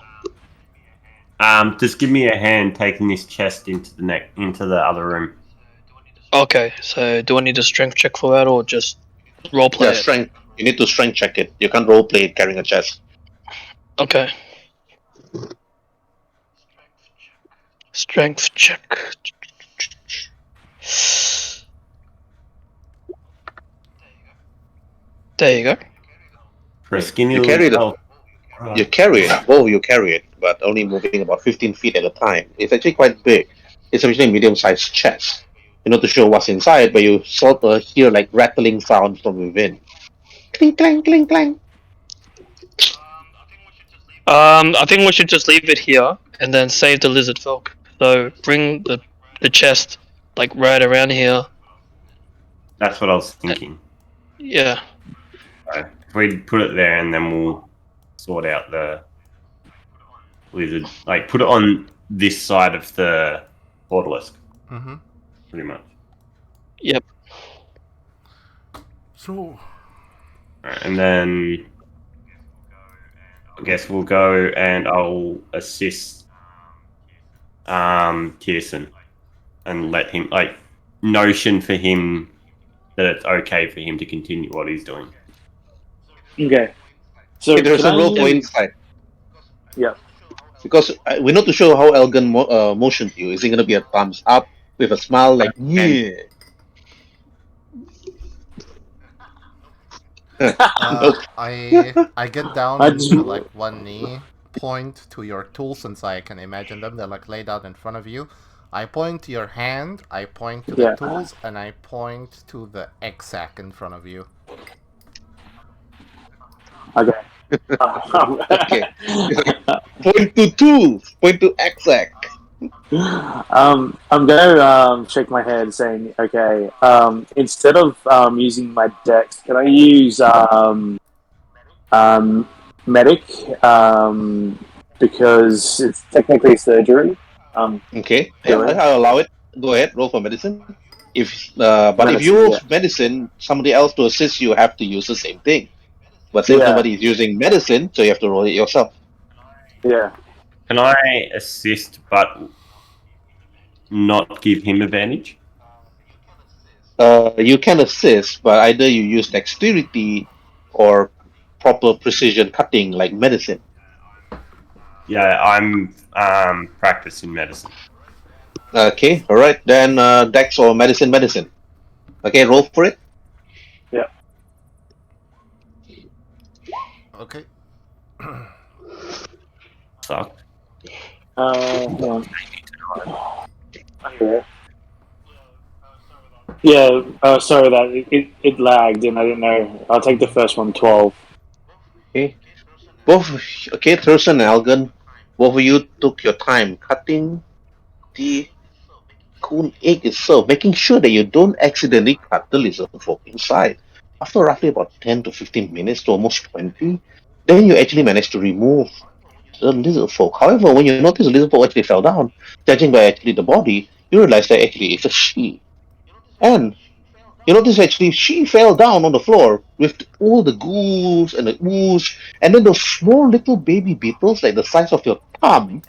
Just give me a hand taking this chest into the other room. Okay, so do I need a strength check for that or just roleplay it? Strength. You need to strength check it. You can't roleplay it carrying a chest. Okay. Strength check. There you go. For a skinny you carry it. Oh, you carry it, but only moving about 15 feet at a time. It's actually quite big. It's actually a medium-sized chest. You're not too sure what's inside, but you sort of hear like rattling sounds from within. Clink, clank, clink, clank. I think we should just leave it here and then save the lizard folk. So bring the chest like right around here. That's what I was thinking. Yeah. Right. We put it there and then we'll sort out the lizard. Like put it on this side of the portalisk. Pretty much. Yep. So. Right, and then I guess we'll go and I'll assist Tierson and let him notion for him that it's okay for him to continue what he's doing. Okay. So there's a roll for inside. Yeah. Because we're not too sure how Elgin motioned you. Is it going to be a thumbs up with a smile like yeah? I get down to like one knee, point to your tools since I can imagine them. They're like laid out in front of you. I point to your hand, I point to the tools, and I point to the egg sack in front of you. Okay. Okay. Point to tools. Point to egg sack. I'm gonna shake my head, saying, "Okay, instead of using my dex, can I use medic? Because it's technically surgery. Okay, yeah, Doing I'll allow it. Go ahead, roll for medicine. But if you medicine. roll Yeah, medicine, somebody else to assist you have to use the same thing. But since yeah, nobody is using medicine, so you have to roll it yourself. yeah. Can I assist but not give him advantage? You can assist, but either you use dexterity or proper precision cutting like medicine. Yeah, I'm practicing medicine. Okay, all right, then dex or medicine. Okay, roll for it. Okay. Sucked. Hang on. Okay. Yeah, sorry that it lagged and I didn't know. I'll take the first one, 12. Okay, okay, Thurston and Algan, both of you took your time cutting the coon egg itself, making sure that you don't accidentally cut the lizard folk inside. After roughly about 10 to 15 minutes to almost 20, then you actually manage to remove the lizard folk. However, when you notice the lizard folk actually fell down, judging by actually the body, you realize that actually it's a she. And you notice actually she fell down on the floor with all the ghouls and the ooze, and then those small little baby beetles like the size of your thumb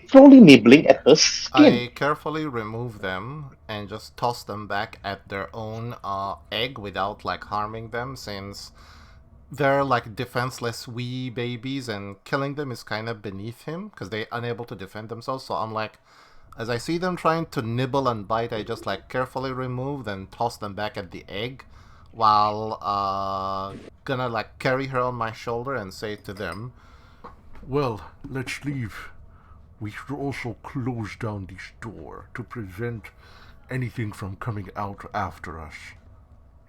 slowly nibbling at her skin. I carefully remove them and just toss them back at their own egg without like harming them, since they're like defenseless wee babies and killing them is kind of beneath him because they're unable to defend themselves. So I'm like, as I see them trying to nibble and bite, I just like carefully remove and toss them back at the egg while gonna like carry her on my shoulder and say to them, Well, let's leave. We should also close down this door to prevent anything from coming out after us.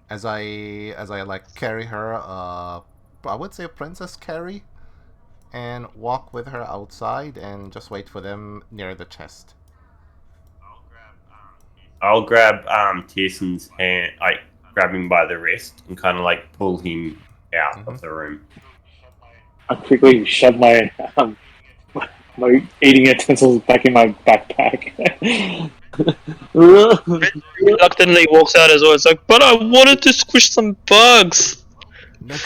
as I like carry her, I would say Princess carry, and walk with her outside and just wait for them near the chest. I'll grab Tierson's hand, like grab him by the wrist and kind of like pull him out of the room. I quickly shove my my eating utensils back in my backpack. Reluctantly walks out as well. It's like, but I wanted to squish some bugs. Next,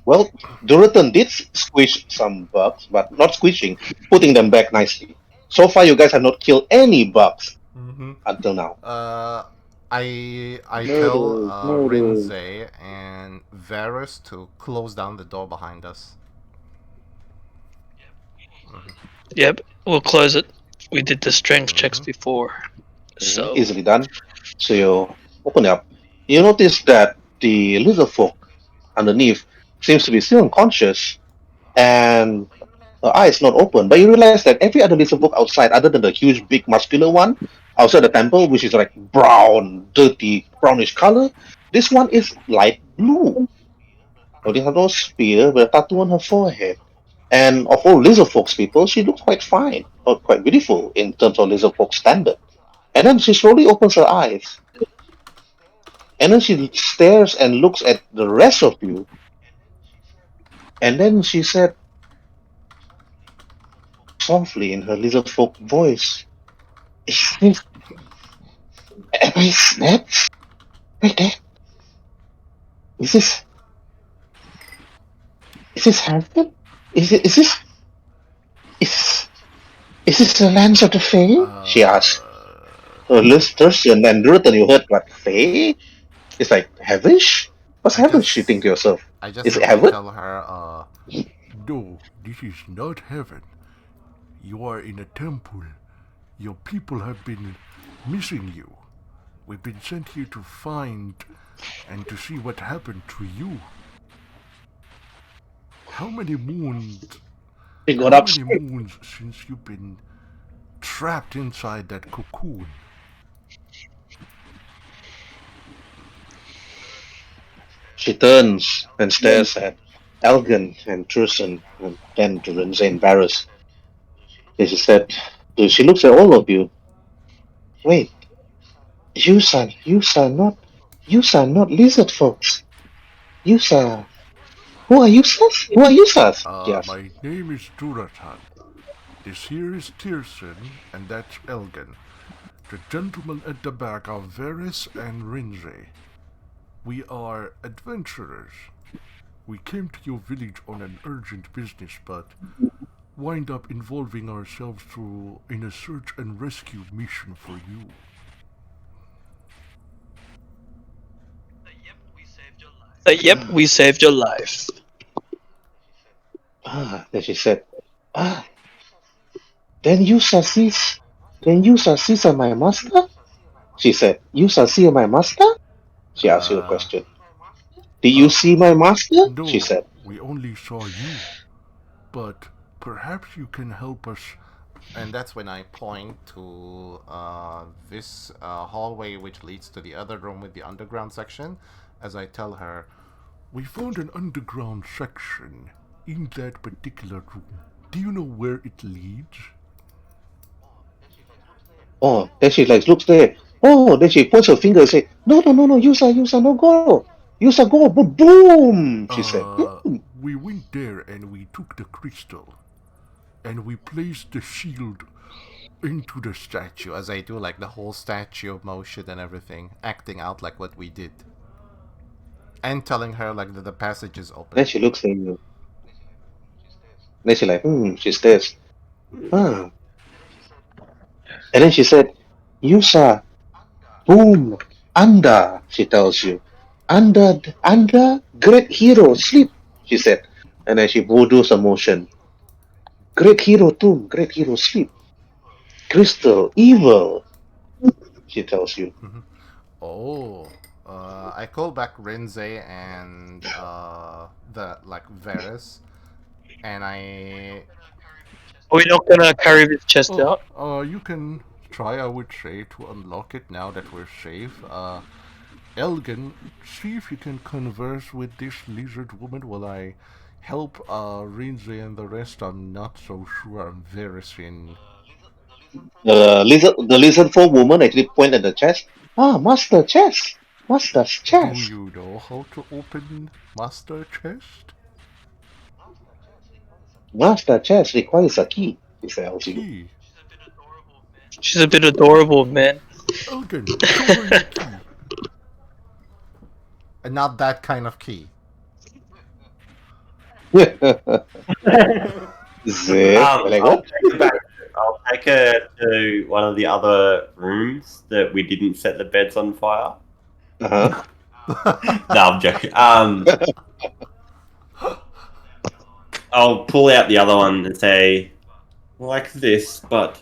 Well, Duratan did squish some bugs, but not squishing, putting them back nicely. So far, you guys have not killed any bugs until now. I tell Murders. Rinze and Varus to close down the door behind us. Yep, we'll close it. We did the strength checks before, so Easily done. So you open it up. You notice that the lizard folk underneath seems to be still unconscious, and her eyes not open. But you realize that every other lizard folk outside, other than the huge, big, muscular one outside the temple, which is like brown, dirty, brownish color, this one is light blue. Holding her nose spear with a tattoo on her forehead. And of all lizard folks people, she looks quite fine, or quite beautiful in terms of lizard folk standard. And then she slowly opens her eyes. And then she stares and looks at the rest of you. And then she said, softly in her lizard folk voice, "Is this am I snapped? Right there? Is this heaven? Is this is is this the lands of the Fae?" She asked. Thurston and Rutan, you heard what Fae? It's like heavenish? What's heavenish, you think to yourself? I just Is it simply heaven? tell her, no, this is not heaven. You are in a temple. Your people have been missing you. We've been sent here to find and to see what happened to you. How many moons? She got How up. many moons since you've been trapped inside that cocoon? She turns and stares at Elgin and Truson and then to Rinze and Varus. She said, So she looks at all of you. Wait, you are not lizard folks. You are. Who are you, sus? Who are you, sus? Yes. My name is Duratan. This here is Tierson, and that's Elgin. The gentlemen at the back are Varys and Rinze. We are adventurers. We came to your village on an urgent business, but wind up involving ourselves in a search and rescue mission for you. Yep, we saved your life. Then she said, then you shall cease. Then you shall cease my master? She said, you shall see my master? She asked you a question. Did you see my master? No, She said. we only saw you. But perhaps you can help us. And that's when I point to this hallway which leads to the other room with the underground section, as I tell her, we found an underground section in that particular room. Do you know where it leads? Oh, then she looks there. Oh, then she points her finger and say, no, you shall no go. You shall go, boom, she said. We went there and we took the crystal and we placed the shield into the statue, as I do like the whole statue of motion and everything, acting out like what we did. And telling her like that the passage is open. Then she looks at you. Then she she stares. And then she said, you shall boom, under, she tells you. Under, great hero, sleep, she said. And then she voodoos a motion. Great hero, tomb, great hero, sleep. Crystal, evil, she tells you. Oh, I call back Rinze and the Varys, and I. We're not gonna carry this chest out. You can try, I would say, to unlock it now that we're safe. Elgin, see if you can converse with this lizard woman while I help Rinze and the rest. I'm not so sure I'm Varys in. The lizard folk woman actually pointed at the chest. Master chest. Master's chest. Do you know how to open master chest? Master chest requires a key, he tells you. Key. She's a bit adorable, man. Elgin, show her your key. And not that kind of key. I'll take her to one of the other rooms that we didn't set the beds on fire. No, I'm joking. I'll pull out the other one and say, like this, but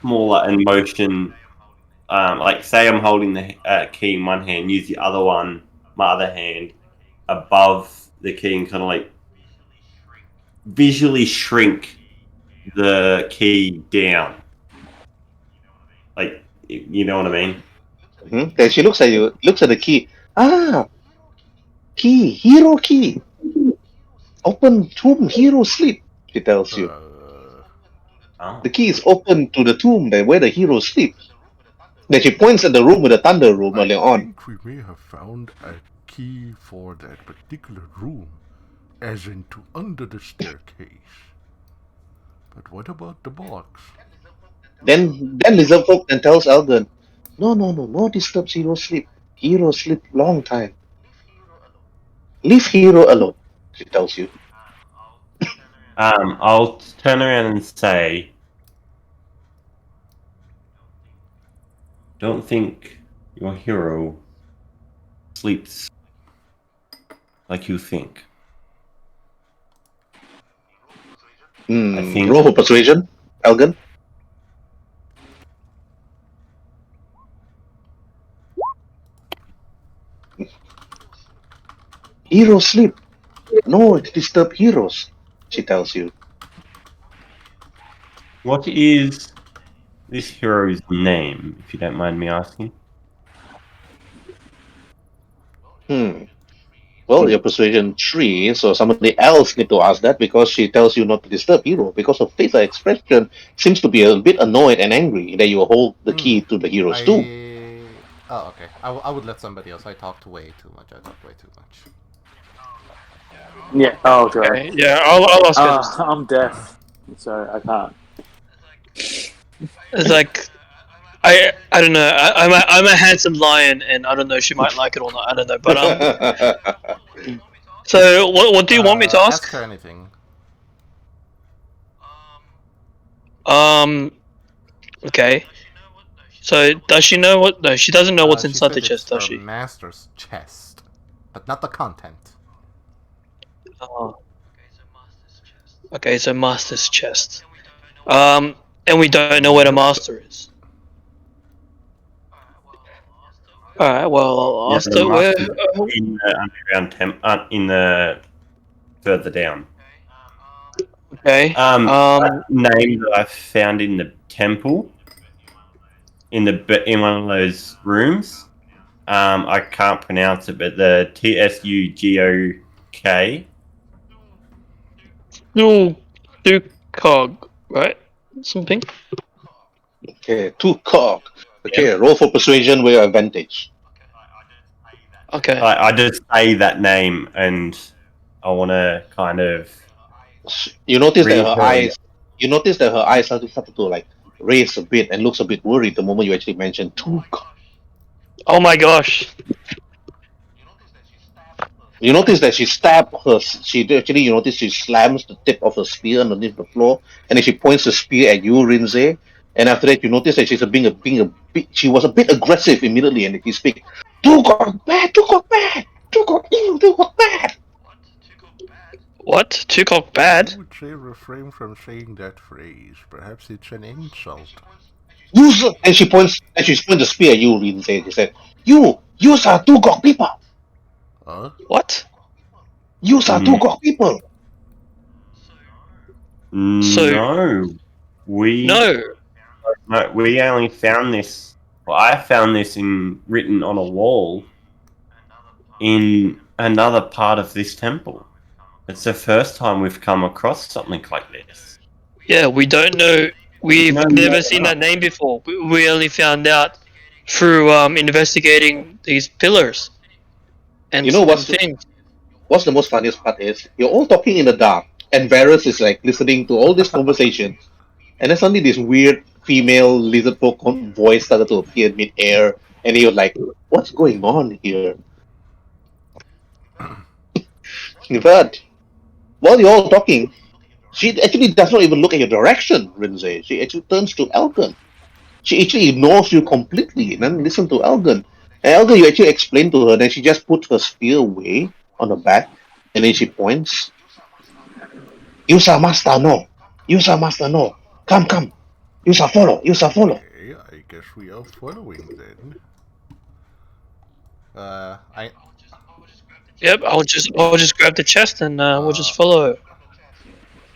smaller in motion. Like, say I'm holding the key in one hand, use the other one, my other hand, above the key and kind of like visually shrink the key down. Like, you know what I mean? Mm-hmm. Then she looks at you, looks at the key. Key, hero key. Open tomb, hero sleep, she tells you. The key is open to the tomb where the hero sleeps. Then she points at the room with the thunder room earlier on. I think we may have found a key for that particular room, as into under the staircase. But what about the box? Then lizard folk then tells Elgin, no disturb hero sleep. Hero sleep long time. Leave hero alone, she tells you. I'll turn around and say, don't think your hero sleeps like you think. I think. Roll for persuasion, Elgin. Hero sleep. No, it disturb heroes, she tells you. What is this hero's name, if you don't mind me asking? What Well, your persuasion 3, so somebody else need to ask that because she tells you not to disturb hero because her facial expression seems to be a bit annoyed and angry that you hold the key to the hero's tomb. Oh, okay. I would let somebody else. I talked way too much. Yeah. Oh god. Okay, yeah, I'll ask her. I'm deaf, so I can't. It's like I don't know. I'm a handsome lion, and I don't know. She might like it or not. I don't know. But So what do you want me to ask? Ask her anything. Okay. So does she know what? No, she doesn't know what's She inside said the chest, it's does her she? master's chest, but not the content. Oh. Okay, so master's chest. And we don't know where the master is. Alright, well, I'll ask her where. In the underground in the further down. Okay. That name that I found in the temple, in one of those rooms. I can't pronounce it, but the TSUGOK. Cog, right? Something. Okay, 2 cog. Okay, roll for persuasion with your advantage. Okay. I just say that name, and I want to kind of. You notice that her eyes. You notice that her eyes started to like raise a bit and looks a bit worried the moment you actually mentioned 2 cog. Oh my gosh. You notice that she stabbed her. You notice she slams the tip of her spear underneath the floor, and then she points the spear at you, Rinze. And after that, you notice that she's she was a bit aggressive immediately, and she speaks, "Do got bad, do got bad, do got evil, do got bad." What? 2 cog bad? I would say refrain from saying that phrase. Perhaps it's an insult. And she points the spear at you, Rinze. She said, "You are 2 got people. Huh? What? You are 2 got people." No, we only found this. Well, I found this written on a wall in another part of this temple. It's the first time we've come across something like this. Yeah, we don't know. We've never seen that name before. We only found out through investigating these pillars. And you know what's the most funniest part is you're all talking in the dark, and Varus is like listening to all this conversation, and then suddenly this weird female lizard folk voice started to appear mid-air, and he was like, "What's going on here?" But while you're all talking, she actually does not even look at your direction, Rinze. She actually turns to Elgin. She actually ignores you completely and then listen to Elgin. And Elgin, you actually explain to her, then she just puts her spear away on the back, and then she points. "You shall master no. You shall master no. Come. You shall follow. Okay, I guess we are following then. Yep, I'll just grab the chest and we'll just follow.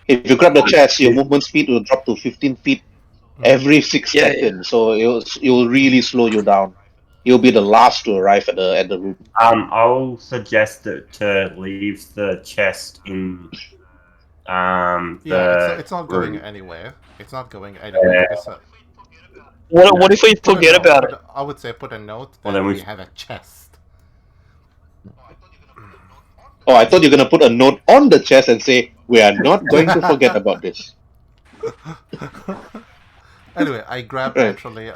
If you grab the chest, your movement speed will drop to 15 feet every 6 seconds. So it will really slow you down. You'll be the last to arrive at the room. I'll suggest to leave the chest in. It's not going anywhere. It's not going anywhere. What if we forget about it? I would say put a note that we have a chest. Oh, I thought you were going to put a note on the chest and say, "We are not going to forget about this." Anyway, I grabbed actually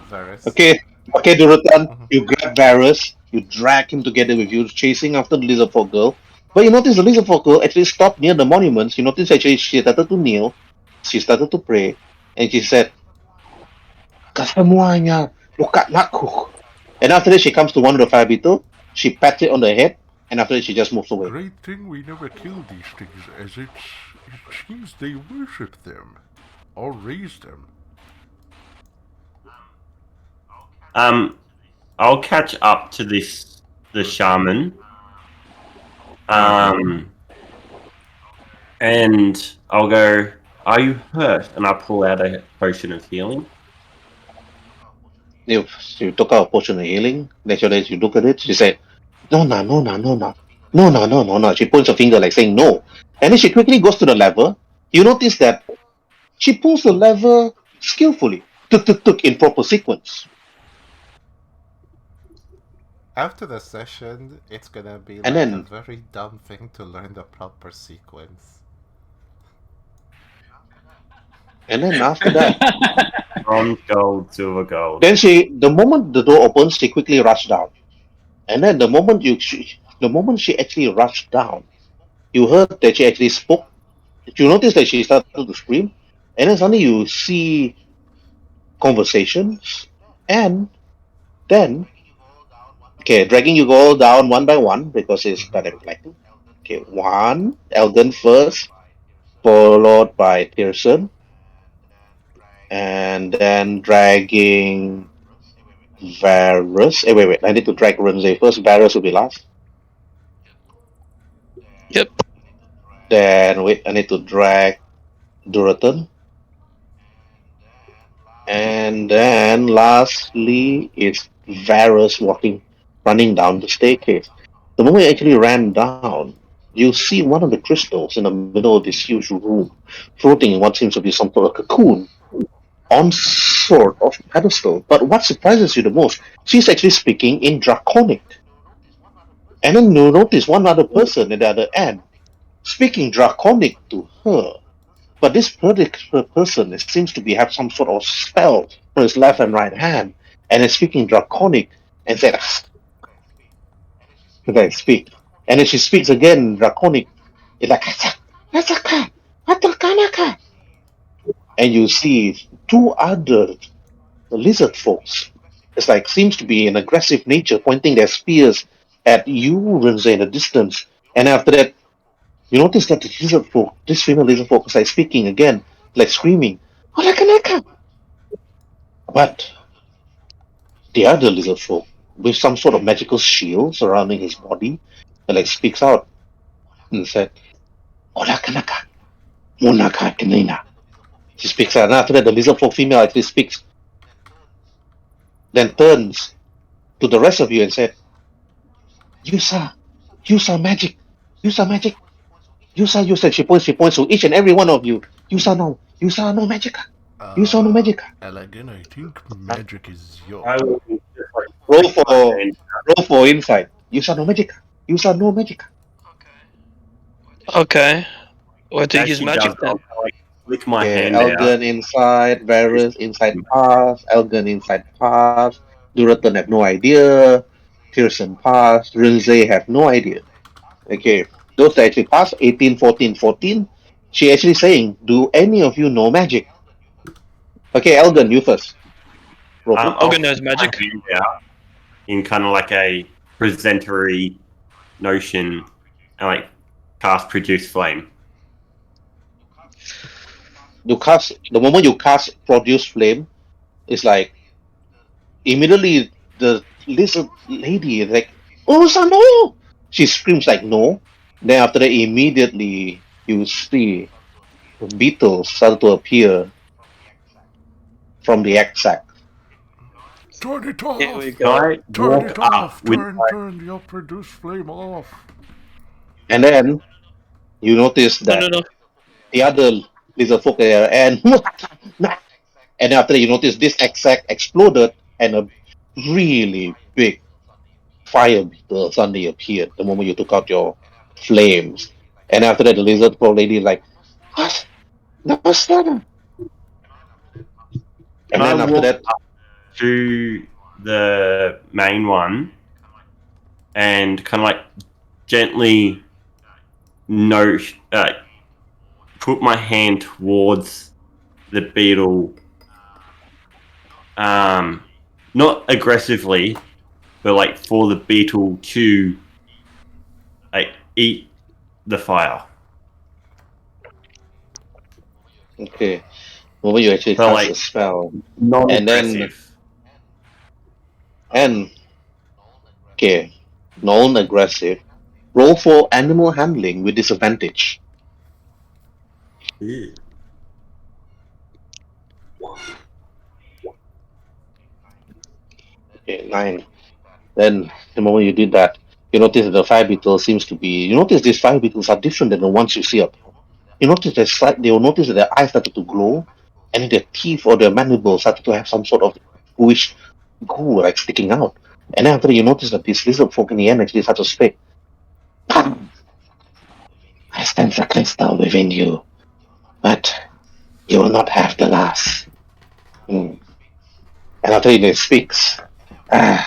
Varus. Okay, Durotan, you grab Varus, you drag him together with you, chasing after the lizard folk girl. But you notice the lizard folk girl actually stopped near the monuments. You notice actually she started to kneel, she started to pray, and she said, "Kesemuanya, lukat nakku." And after that, she comes to one of the fire beetle, she pats it on the head, and after that, she just moves away. Great thing we never killed these things, as it seems they worship them, or raise them. I'll catch up to the shaman. And I'll go, "Are you hurt?" And I pull out a potion of healing. You took out a potion of healing. Then you look at it. She said, "No, No. She points her finger like saying no. And then she quickly goes to the lever. You notice that she pulls the lever skillfully. Tuk, in proper sequence. After the session, it's gonna be And like a then- very dumb thing to learn the proper sequence. And then after that, Bronze, gold, silver, gold. then the moment the door opens, she quickly rushed down. And then the moment she actually rushed down, you heard that she actually spoke. You notice that she started to scream, and then suddenly you see conversations, and then dragging you all down one by one because it's kind of like one Elgin first, followed by Pearson, and then dragging Varus. Wait, I need to drag Renze first. Varus will be last. Yep. Then wait, I need to drag Duraton. And then lastly, it's Varus running down the staircase. The moment you actually ran down, you see one of the crystals in the middle of this huge room, floating in what seems to be some sort of cocoon, on sort of pedestal. But what surprises you the most, she's actually speaking in Draconic. And then you notice one other person at the other end, speaking Draconic to her. But this particular person seems to have some sort of spell for his left and right hand, and is speaking Draconic, and said, "Okay, speak." And then she speaks again Draconic. It's like, and you see two other lizard folks. It's like seems to be an aggressive nature, pointing their spears at you, Renze, in the distance. And after that, you notice that the lizard folk, this female lizard folk, is like speaking again, like screaming, "Olakanaka!" But the other lizard folk, with some sort of magical shield surrounding his body, like speaks out and said, "Olakanaka, Monaka Kanina." She speaks out, and after that, the lizard folk female actually speaks, then turns to the rest of you and said, use our magic, use our magic, use our." She points to each and every one of you. Use our no magic. Use our no magic. Elegant, I think magic is I yours. will just, like, Roll for insight. Use our no magic. Use our no magic. Okay. What do you as use she magic does, then? I'll, like, flick my hand Elgin out. inside, Varus inside pass, Elgin inside pass, Duraton have no idea, Pearson pass, Rinze have no idea. Okay, those that actually pass, 18, 14, 14. She actually saying, do any of you know magic? Okay, Elgin, you first. Roll, please. Elgin knows flick magic. my hand out in kind of like a presentory notion and like cast produce flame. The moment you cast produce flame, it's like immediately the lizard lady is like, "Oh, son, no!" She screams like no. Then after that, immediately you see beetles start to appear from the egg sac. Turn it off! Here we Can go. I Turn walk it up off! with Turn your produce flame off! And then you notice No, that no, no. the other lizard folk there, and and after that, you notice this egg sac exploded, and a really big fire beetle suddenly appeared the moment you took out your flames. And after that, the lizard folk lady is like, "What? No, son." Can And I then after walk that, up to the main one and kind of like gently put my hand towards the beetle, not aggressively, but like for the beetle to like eat the fire. okay, the moment you actually So, cast like, a spell, non-aggressive. and okay, non-aggressive. Roll for animal handling with disadvantage. Yeah. Okay, 9. Then the moment you did that, you notice that the fire beetle seems to be. You notice these fire beetles are different than the ones you see up. You notice they will notice that their eyes started to glow, and then their teeth or their mandibles started to have some sort of bluish goo like sticking out. And then after that, you notice that these lizard folk in the end actually start to speak. I sense a crystal within you, but you will not have the last. And after it speaks. And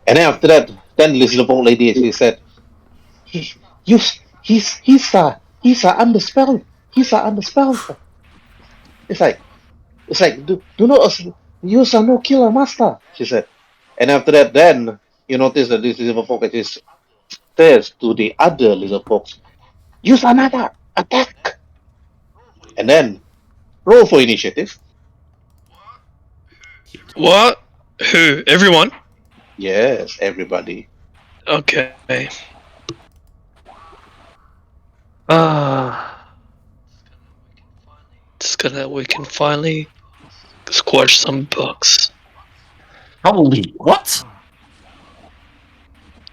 then after that, then this little old lady actually said, he's under spell. He's under spell. It's like do not use a no killer master, she said. And after that, then you notice that this lizard folk actually says to the other lizard folks, use another attack. And then roll for initiative. What? Who? Everyone? Yes, everybody. Okay. Just gonna we can finally squash some bugs. Holy what?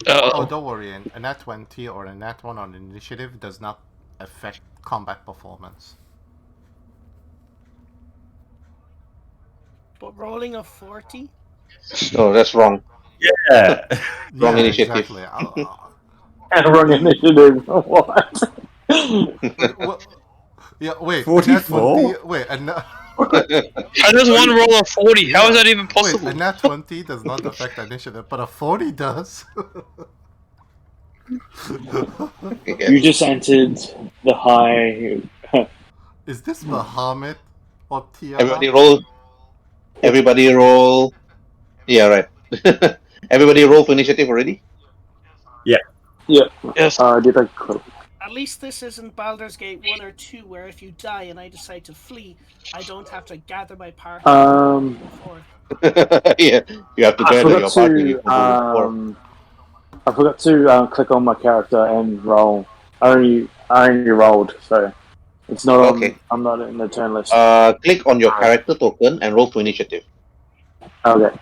Oh, don't worry. A nat 20 or a nat 1 on initiative does not affect combat performance. But rolling a 40? No, that's wrong. Yeah. Wrong initiative. Exactly. Wrong initiative. What? Yeah, wait. 44? Wait, How does one roll a 40? How is that even possible? Wait, a nat 20 does not affect initiative, but a 40 does. You just entered the high. Is this Bahamut or Tia? Everybody roll. Yeah, right. Everybody roll for initiative already? Yeah. Yes. Did I click? At least this isn't Baldur's Gate 1 or 2, where if you die and I decide to flee, I don't have to gather my party. Yeah, you have to gather your party. I forgot to click on my character and roll. I only rolled, so it's not okay. I'm not in the turn list. Click on your character token and roll for initiative. Okay.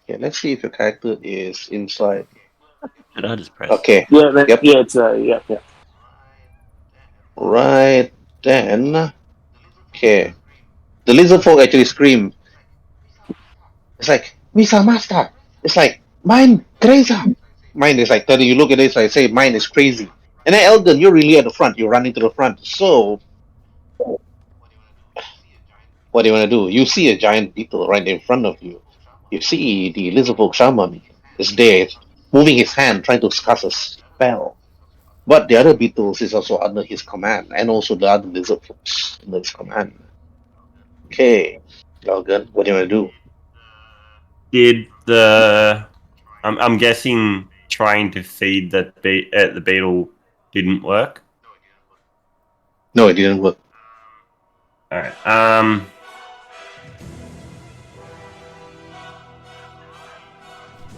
Okay, let's see if your character is inside. Did I just press? Okay. Yeah, Yep. yeah, it's yeah. Right then. Okay. The lizard folk actually scream. It's like, Misa Master. It's like, mine crazy. Mine is like telling you, look at this, I say mine is crazy. And then Elgin, you're really at the front, you're running to the front. So what do you want to do? You see a giant beetle right in front of you. You see the lizard folk shaman is there, moving his hand, trying to cast a spell. But the other beetles is also under his command, and also the other lizard folks under his command. Okay, Elgin, what do you want to do? Did the I'm guessing trying to feed the beetle didn't work? No, it didn't work. Alright.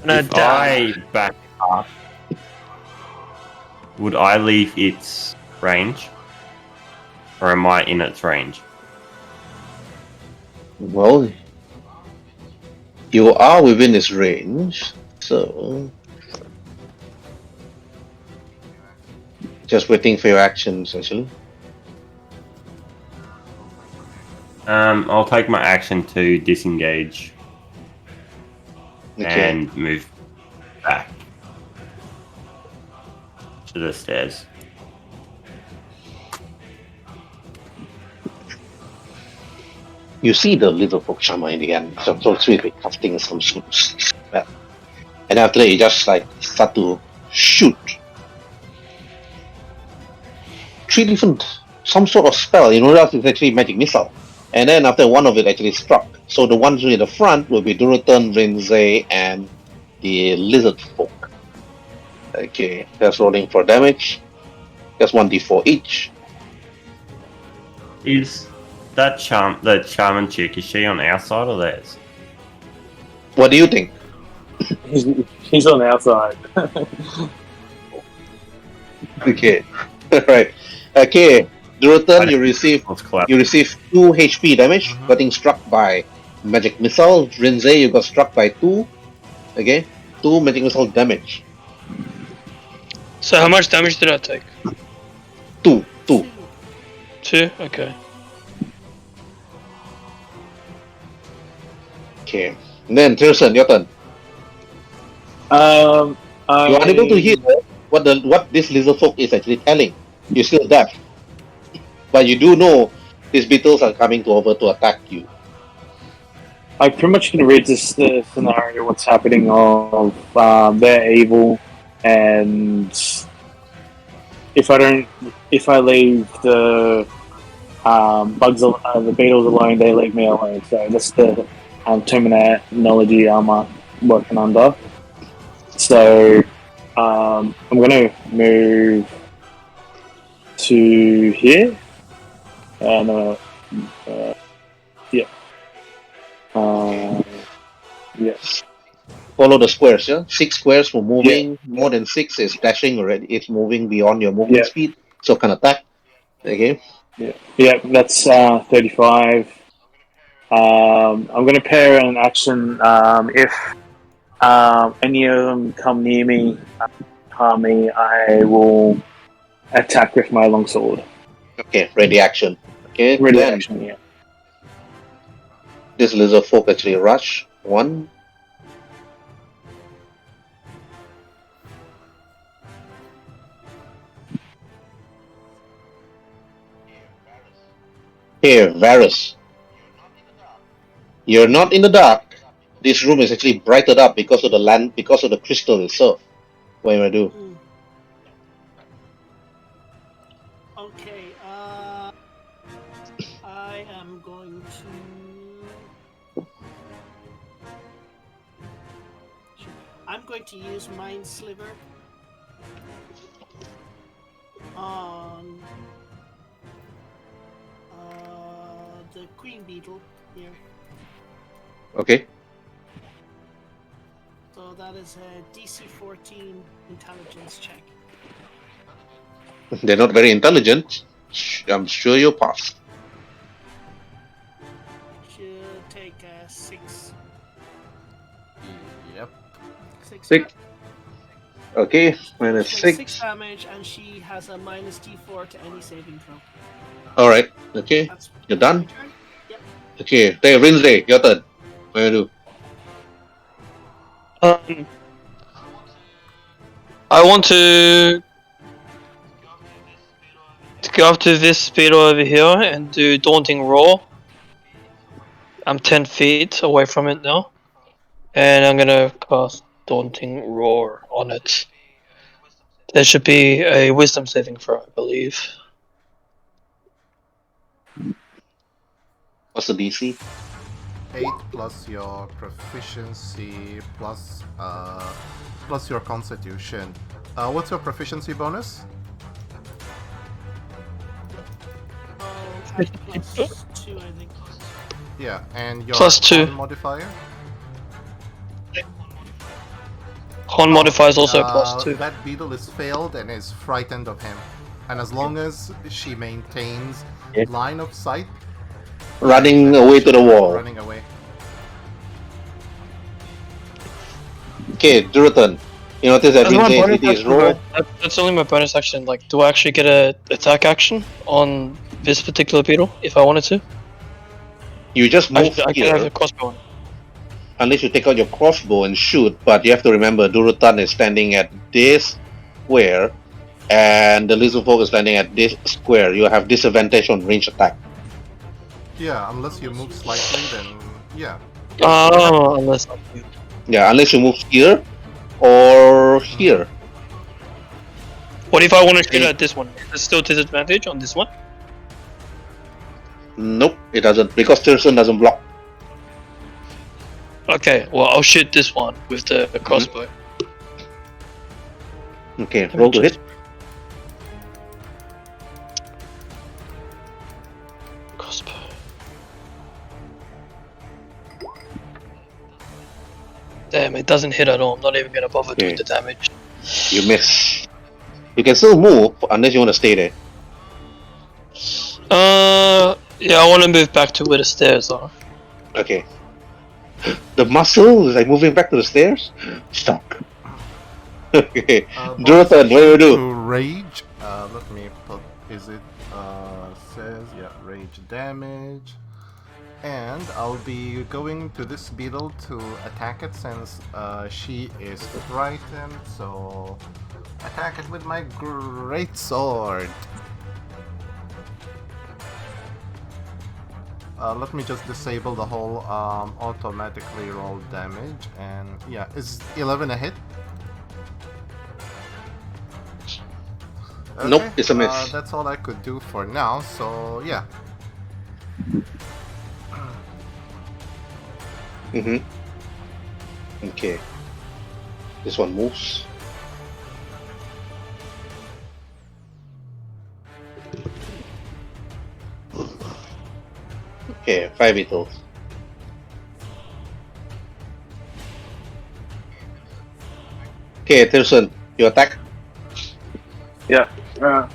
If I back up, would I leave its range? Or am I in its range? Well, you are within its range, so just waiting for your actions, actually. I'll take my action to disengage Okay. and move back to the stairs. You see the little folk shaman in the end, so sweetly casting some spell. And after that, you just like start to shoot 3 different, some sort of spell. You know, that is actually magic missile. And then after one of it actually struck. So the ones in the front will be Duratan, Rinzai, and the lizard folk. Okay, that's rolling for damage. That's 1d4 each. Is that the shaman chick, is she on our side or theirs? What do you think? He's on the outside. Okay, right. Okay, Duratan, you receive 2 HP damage, getting struck by magic missile. Rinzai, you got struck by 2. Okay, 2 magic missile damage. So how much damage did I take? 2. 2? Okay. Okay. And then Tirsan, your turn. Um, You are unable to hear what this lizard folk is actually telling. You're still deaf. But you do know these beetles are coming over to attack you. I pretty much can read this scenario, what's happening of they're evil, and if I leave the the beetles alone, they leave me alone. So that's the terminology I'm working under. So I'm gonna move to here. Yeah. Yes. Follow the squares, yeah? 6 squares for moving. More than 6 is dashing already. It's moving beyond your movement speed. So can attack. Okay. Yeah, that's 35. I'm going to pair an action. If any of them come near me, harm me, I will attack with my longsword. Okay, ready action. Okay, Ready then action, yeah. this lizard folk actually rush. 1. Here, Varus. You're not in the dark. This room is actually brightened up because of the crystal itself. What am I do? Okay, I am going to... I'm going to use Mind Sliver on the Queen Beetle here. Okay. So that is a DC 14 intelligence check. They're not very intelligent. I'm sure you'll pass. Should take a 6. Yep. 6. Okay, minus 6. 6 damage, and she has a minus D4 to any saving throw. Alright, okay. You're done? Yep. Okay, hey, Rinsley, your turn. What do you do? I want to go up to this beetle over here and do Daunting Roar. I'm 10 feet away from it now. And I'm gonna cast Daunting Roar on it. There should be a wisdom saving throw, I believe. What's the DC? 8 plus your proficiency plus your constitution. What's your proficiency bonus? Plus 2, I think. Yeah, and your Plus 2 modifier? Con modifier is also plus 2. That beetle is failed and is frightened of him. And as long as she maintains line of sight, running away to the wall. Running away. Okay, Duratan. You notice that Rinsley is roll. That's only my bonus action. Like, do I actually get an attack action on this particular beetle if I wanted to? You just move I here. can have a crossbow. Unless you take out your crossbow and shoot, but you have to remember Duratan is standing at this square and the lizard folk is standing at this square. You have disadvantage on range attack. Yeah, unless you move slightly, then yeah. Oh, unless. Yeah, unless you move here or here. What if I want to shoot at this one? Is there still disadvantage on this one? Nope, it doesn't, because Tirsan doesn't block. Okay, well, I'll shoot this one with the crossbow. Okay, roll to hit. Crossbow. Damn, it doesn't hit at all. I'm not even gonna bother doing the damage. You miss. You can still move unless you want to stay there. Yeah, I want to move back to where the stairs are. Okay. The muscle is like moving back to the stairs. Stop. Okay. Bonus Jonathan, what do you action do? to rage. Let me put. Is it says rage damage, and I'll be going to this beetle to attack it since she is frightened. So attack it with my great sword. Let me just disable the whole automatically roll damage, and yeah, is 11 a hit? Okay, Nope, it's a miss. that's all I could do for now, so yeah. Okay. This one moves. Okay, 5 beetles. Okay, Tilson, you attack. Yeah.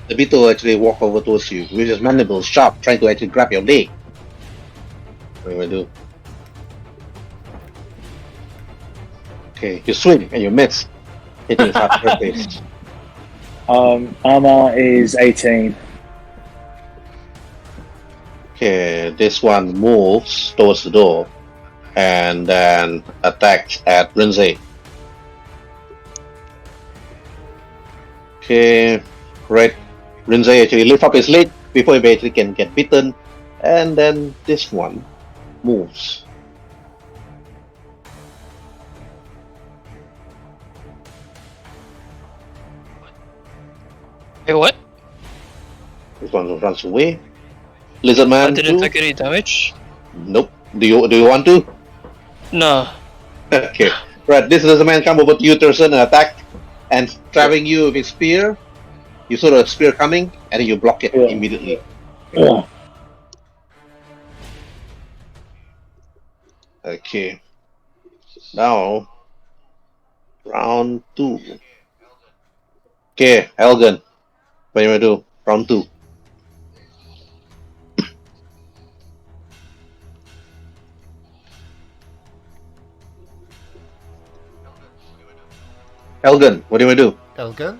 The beetle actually walk over towards you with his mandibles sharp, trying to actually grab your leg. What do I do? Okay, you swing and you miss, hitting his heart to her face. Armor is 18. Okay, this one moves towards the door and then attacks at Rinzai. Okay, right. Rinzai actually lift up his leg before he basically can get bitten, and then this one moves. Hey, what? This one runs away. Lizard man. I didn't too? take any damage. Nope. Do you want to? No. Okay. Right. This lizard man come over to you, Thurston, and attack, and stabbing you with his spear. You saw the spear coming, and then you block it immediately. Yeah. Okay. Now, round 2. Okay, Elgin. What do you want to do? Round 2. Elgin, what do you want to do? Elgin?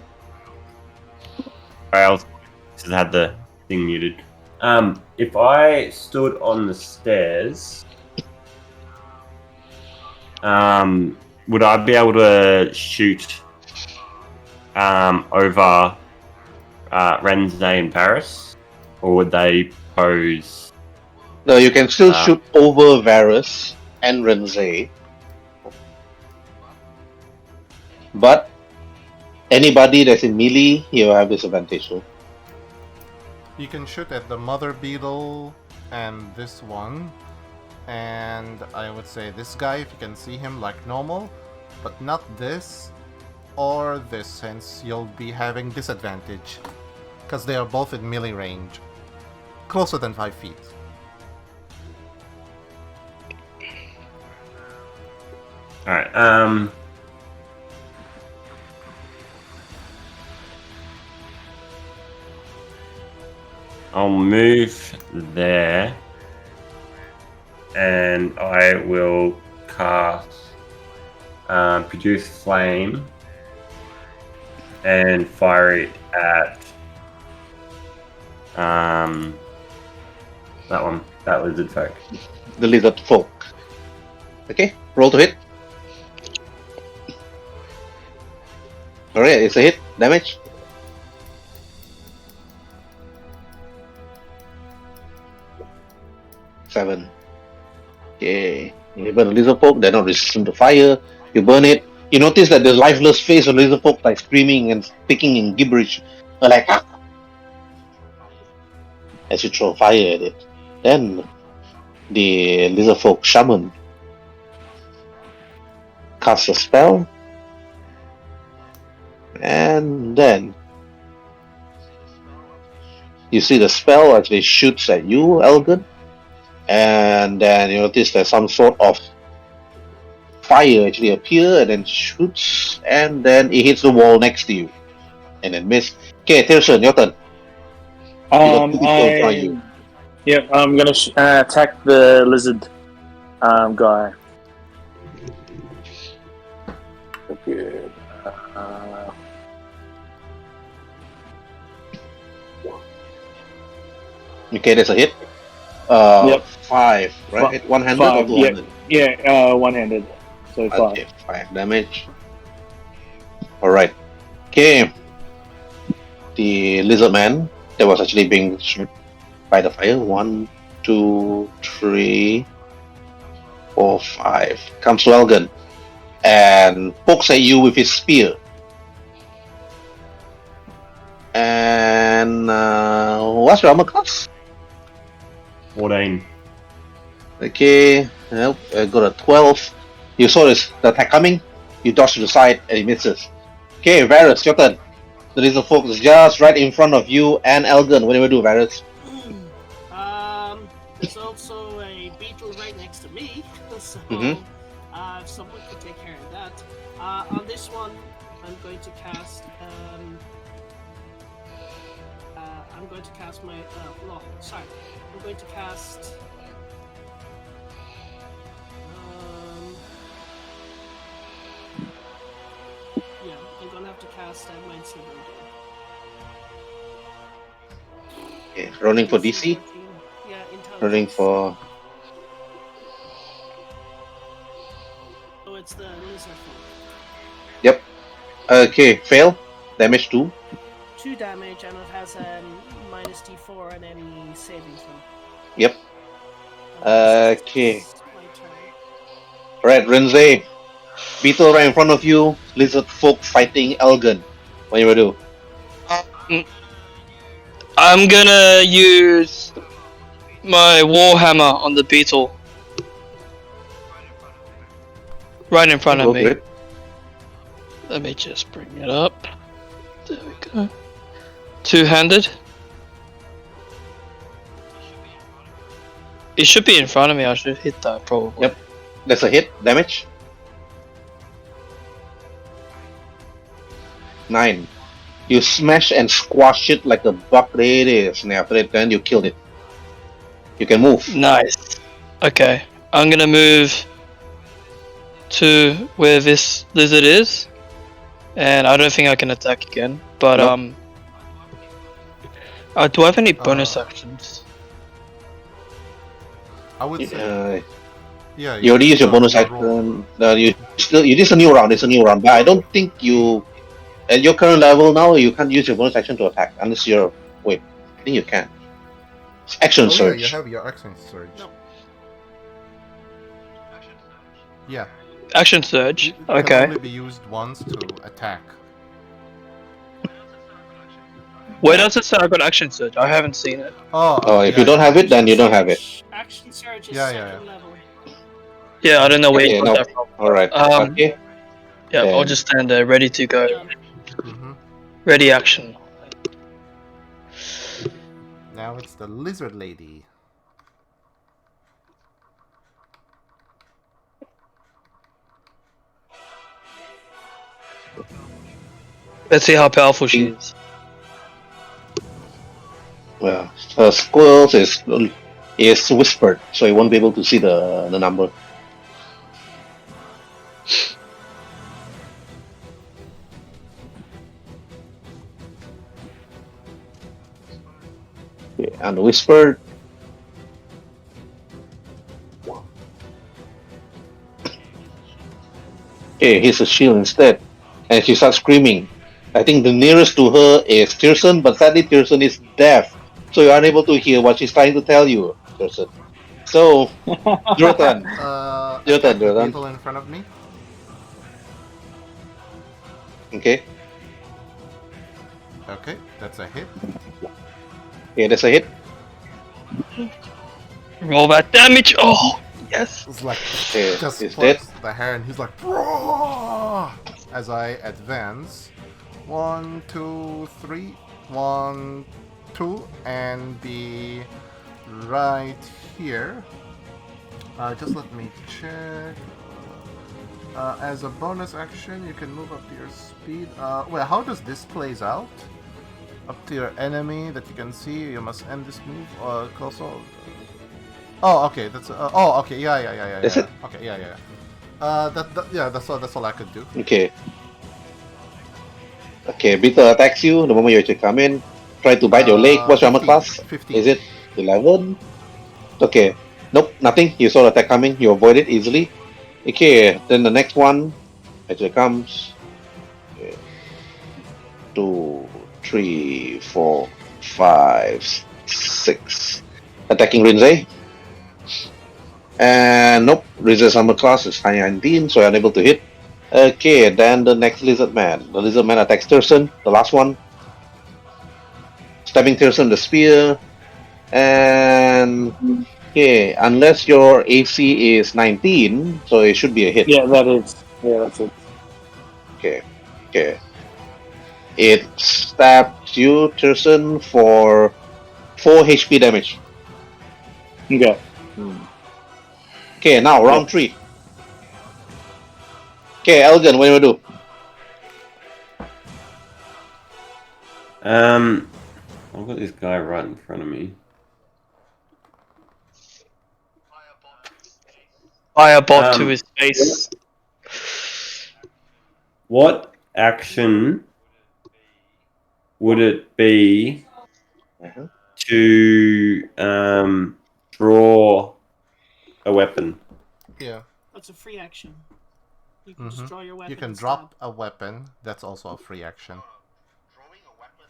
I just had the thing muted. If I stood on the stairs, would I be able to shoot over Renzay and Paris, or would they pose? No, you can still shoot over Varus and Renzay, but anybody that's in melee, you'll have disadvantage. So. You can shoot at the mother beetle and this one, and I would say this guy if you can see him like normal, but not this or this, since you'll be having disadvantage because they are both in melee range, closer than 5 feet. Alright, I'll move there, and I will cast Produce Flame and fire it at that one, that lizard folk. The lizard folk. Okay, roll to hit. Alright, it's a hit. Damage. Seven. Okay. You burn the lizard folk, they're not resistant to fire. You burn it. You notice that the lifeless face of the lizard folk like screaming and speaking in gibberish. They're like, ah! As you throw fire at it. Then the lizard folk shaman casts a spell, and then you see the spell actually shoots at you, Elgin, and then you notice there's some sort of fire actually appear and then shoots, and then it hits the wall next to you and then miss. Okay, Tilson, your turn. I'm gonna attack the lizard. guy. Good. Okay, there's a hit. Yep. 5, right? One-handed or 5. two-handed? Yeah, one-handed. So 5. Okay, 5 damage. Alright. Okay. The lizard man that was actually being shot by the fire. 1, 2, 3, 4, 5. Comes to Elgin and pokes at you with his spear. And what's your armor class? 14. Okay, well, I got a 12. You saw the attack coming. You dodge to the side and it misses. Okay, Varus, your turn. The lizard folk is just right in front of you and Elgin. What do you do, Varus? There's also a beetle right next to me, so if someone could take care of that. On this one, I'm going to cast. I'm going to cast my. I'm going to cast. Yeah, I'm gonna have to cast Mindset again. Okay, rolling for DC. Yeah, intelligence. Rolling for. Oh, it's the lizard folk. Yep. Okay, fail. Damage 2. 2 damage, and it has a minus D4 and any saving throw. Yep. Okay. My turn. Alright, Renze. Beetle right in front of you. Lizard folk fighting Elgin. What do you do? I'm gonna use my warhammer on the beetle. Right in front of me. Good. Let me just bring it up. There we go. Two-handed. It should be in front of me. I should hit that probably. Yep. That's a hit. Damage. 9. You smash and squash it like a buck that it is, and after that, then you killed it. You can move. Nice. Okay. I'm gonna move to where this lizard is, and I don't think I can attack again. But Nope. do I have any bonus actions? I would say. Yeah. You already used your bonus action. You this a new round. It's a new round, but I don't think you. At your current level now, you can't use your bonus action to attack unless you're. Wait, I think you can. It's action surge. Yeah, you have your action surge. No. Yeah. Action surge. It can Okay. only be used once to attack. Where does it say I got action surge? I haven't seen it. Oh, if you don't have it, then you don't have it. Action surge is Yeah, second level. Yeah, I don't know where Okay, you no. got that from. Alright. Okay. Yeah, I'll just stand there, ready to go. Mm-hmm. Ready action. Now it's the lizard lady. Let's see how powerful she is. Well, squirrels is whispered, so you won't be able to see the number. Okay, and whispered. Okay, here's a shield instead, and she starts screaming. I think the nearest to her is Tirson, but sadly Tirson is deaf, so you're unable to hear what she's trying to tell you, Tirson. So, your turn. Your turn, Attack the your turn. people in front of me. Okay. Okay, that's a hit. Okay, that's a hit. Roll that damage. Oh, yes. It's like Okay, just he's flips dead. the hair and he's like, "Bro!" As I advance. 1, 2, 3. 1, 2, and be right here. Just let me check. As a bonus action, you can move up to your speed. Well, how does this plays out? Up to your enemy that you can see, you must end this move. Also, Oh, okay. That's okay. Yeah. That's it. Okay, yeah. That's all I could do. Okay. Okay, Beetle attacks you the moment you come in. Try to bite your leg. What's your armor 15. class? 15. Is it 11? Okay. Nope, nothing. You saw the attack coming. You avoid it easily. Okay, then the next one actually comes. Okay. 2, 3, 4, 5, 6. Attacking Rinzai. And nope, Rinzai's armor class is high 19, so you're unable to hit. Okay, then the next Lizard Man. The Lizard Man attacks Thurston, the last one. Stabbing Thurston the spear. And okay, unless your AC is 19, so it should be a hit. Yeah, that is. Yeah, that's it. Okay. It stabs you, Thurston, for 4 HP damage. Okay. Okay, now round 3. Okay, Elgin, what do you do? I've got this guy right in front of me. Fireball to his face. What action would it be to draw a weapon? Yeah. That's a free action. You can just draw your weapon. You can and drop stab. a weapon. That's also a free action.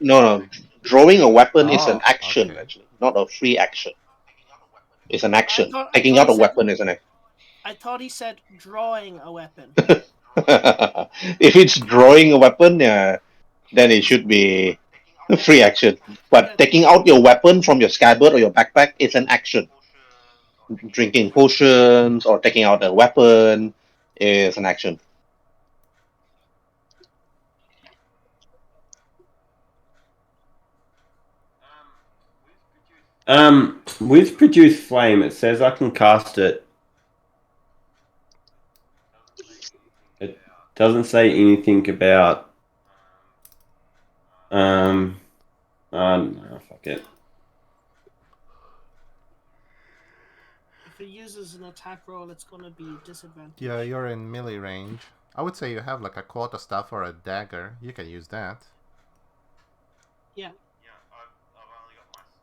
No. Drawing a weapon is an action, okay. actually, not a free action. It's an action. I Taking thought out a he said- weapon is an action. I thought he said drawing a weapon. If it's drawing a weapon, then it should be a free action. But taking out your weapon from your scabbard or your backpack is an action. Drinking potions or taking out a weapon is an action. With Produce Flame, it says I can cast it. It doesn't say anything about. No, fuck it. If it uses an attack roll, it's going to be disadvantage. Yeah, you're in melee range. I would say you have like a quarterstaff or a dagger. You can use that. Yeah.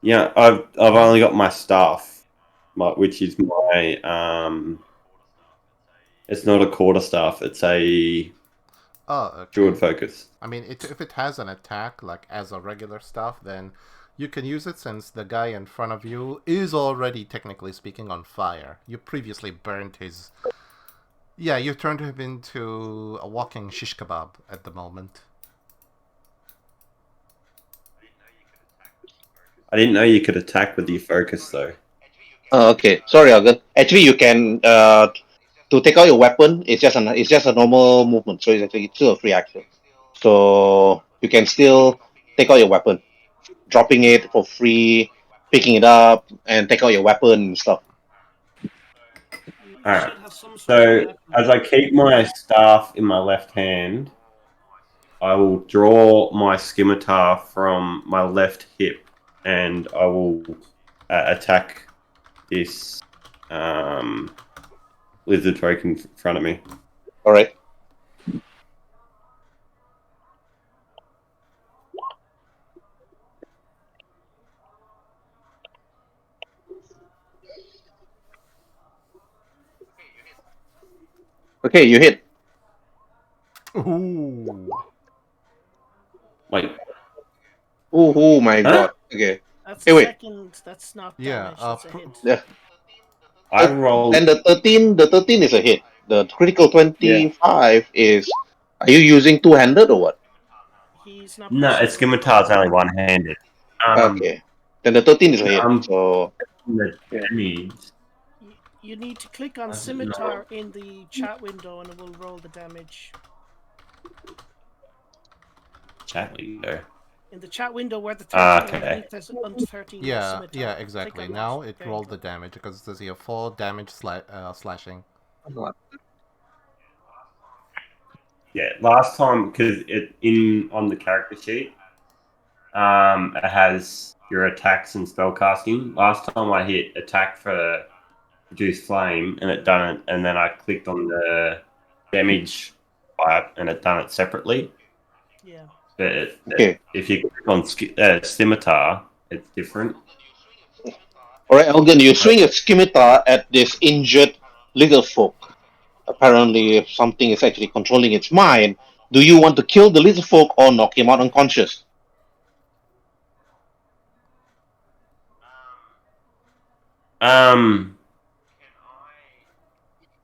Yeah, I've only got my staff, which is my It's not a quarterstaff. It's a Druid focus. I mean, if it has an attack like as a regular staff, then you can use it since the guy in front of you is already technically speaking on fire. You previously burned his. Yeah, you turned him into a walking shish kebab at the moment. I didn't know you could attack with your focus though. Okay, sorry, Algan. Actually, you can to take out your weapon. It's just a normal movement, so it's still a free action. So you can still take out your weapon, dropping it for free, picking it up, and take out your weapon and stuff. Alright. So as I keep my staff in my left hand, I will draw my scimitar from my left hip, and I will attack this lizard folk in front of me. All right. Okay, you hit. Ooh. Wait. Oh my god. Okay. That's hey, the wait. second. That's not damage. That's a hit. Yeah. I rolled. And the 13 is a hit. The critical 25 is. Are you using two-handed or what? He's not. No, a scimitar's only one-handed. Okay. Then the 13 is a hit. So. The damage. You need to click on scimitar in the chat window and it will roll the damage. Chat window. In the chat window where the 13 okay. there's under 13 Yeah, scimitar. yeah, exactly. Now it rolled the damage because it says here 4 damage slashing. Yeah, last time because on the character sheet, it has your attacks and spellcasting. Last time I hit attack for produce flame, and it done it, and then I clicked on the damage type, and it done it separately. Yeah. But Okay. if you click on scimitar, it's different. Alright, Elgin, you swing a scimitar at this injured little folk. Apparently, if something is actually controlling its mind, do you want to kill the little folk or knock him out unconscious?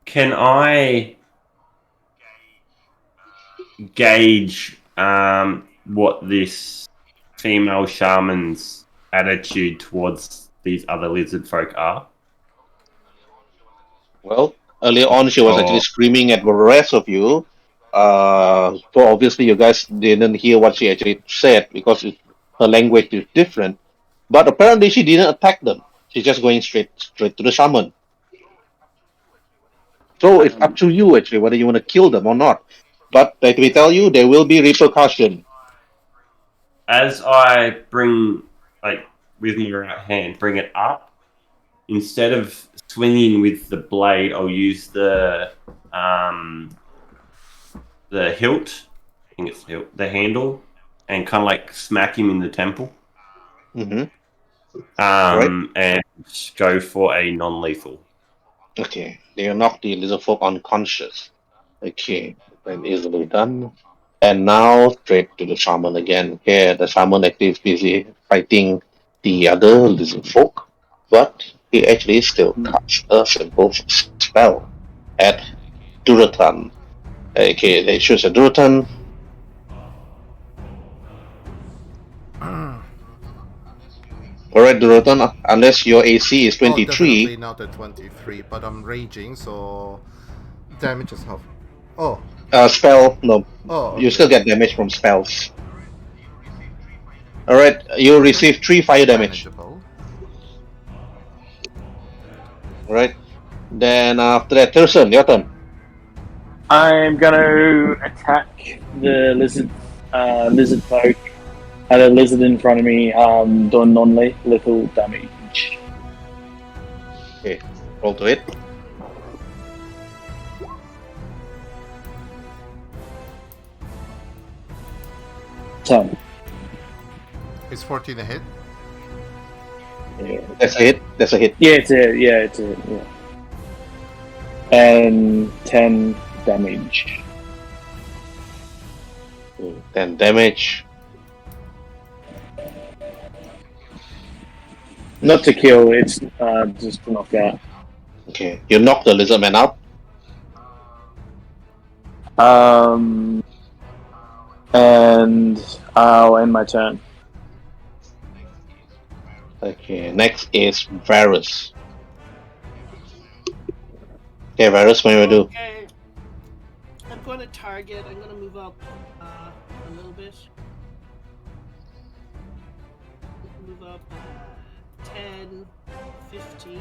Can I gauge what this female shaman's attitude towards these other lizard folk are? Well, earlier on, she was actually screaming at the rest of you. So obviously, you guys didn't hear what she actually said because her language is different. But apparently, she didn't attack them. She's just going straight to the shaman. So it's up to you actually whether you want to kill them or not. But let me tell you, there will be repercussion. As I bring, with my right hand, bring it up, instead of swinging with the blade, I'll use the hilt. I think it's the handle, and kind of smack him in the temple. Mm-hmm. And go for a non-lethal. Okay, they knock the lizard folk unconscious. Okay, then easily done. And now straight to the shaman again. Here, the shaman actually is busy fighting the other lizard folk, but he actually still casts a simple spell at Duratan. Okay, they choose a Duratan. Alright, Duratan, unless your AC is 23. Definitely not a 23, but I'm raging, so damage is half. Spell, no. Oh, okay. You still get damage from spells. Alright, you receive 3 fire damage. Manageable. Alright. Then after that, Thurston, your turn. I'm gonna attack the lizard folk. The lizard in front of me, doing non-lethal damage. Okay, roll to hit. So, Is 14 a hit? Yeah, that's a hit. That's a hit. yeah, it's a hit. Yeah. And 10 damage. 10 damage. Not to kill, it's just to knock out. Okay, you knock the lizard man out. And I'll end my turn. Okay, next is Varus. Okay, Varus, what do you do? Okay. I'm going to target. I'm going to move up a little bit. Move up 10, 15,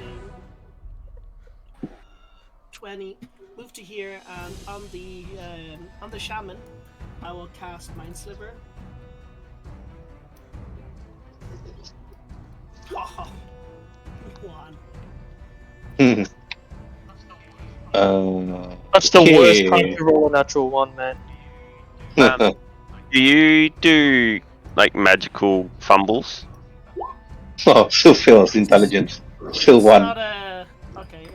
20. Move to here, and on the shaman, I will cast Mind Sliver. Oh, 1. That's the okay. worst time to roll a natural 1, man. Do you do magical fumbles? Oh, still fails intelligence. Still It's 1. not a... Okay,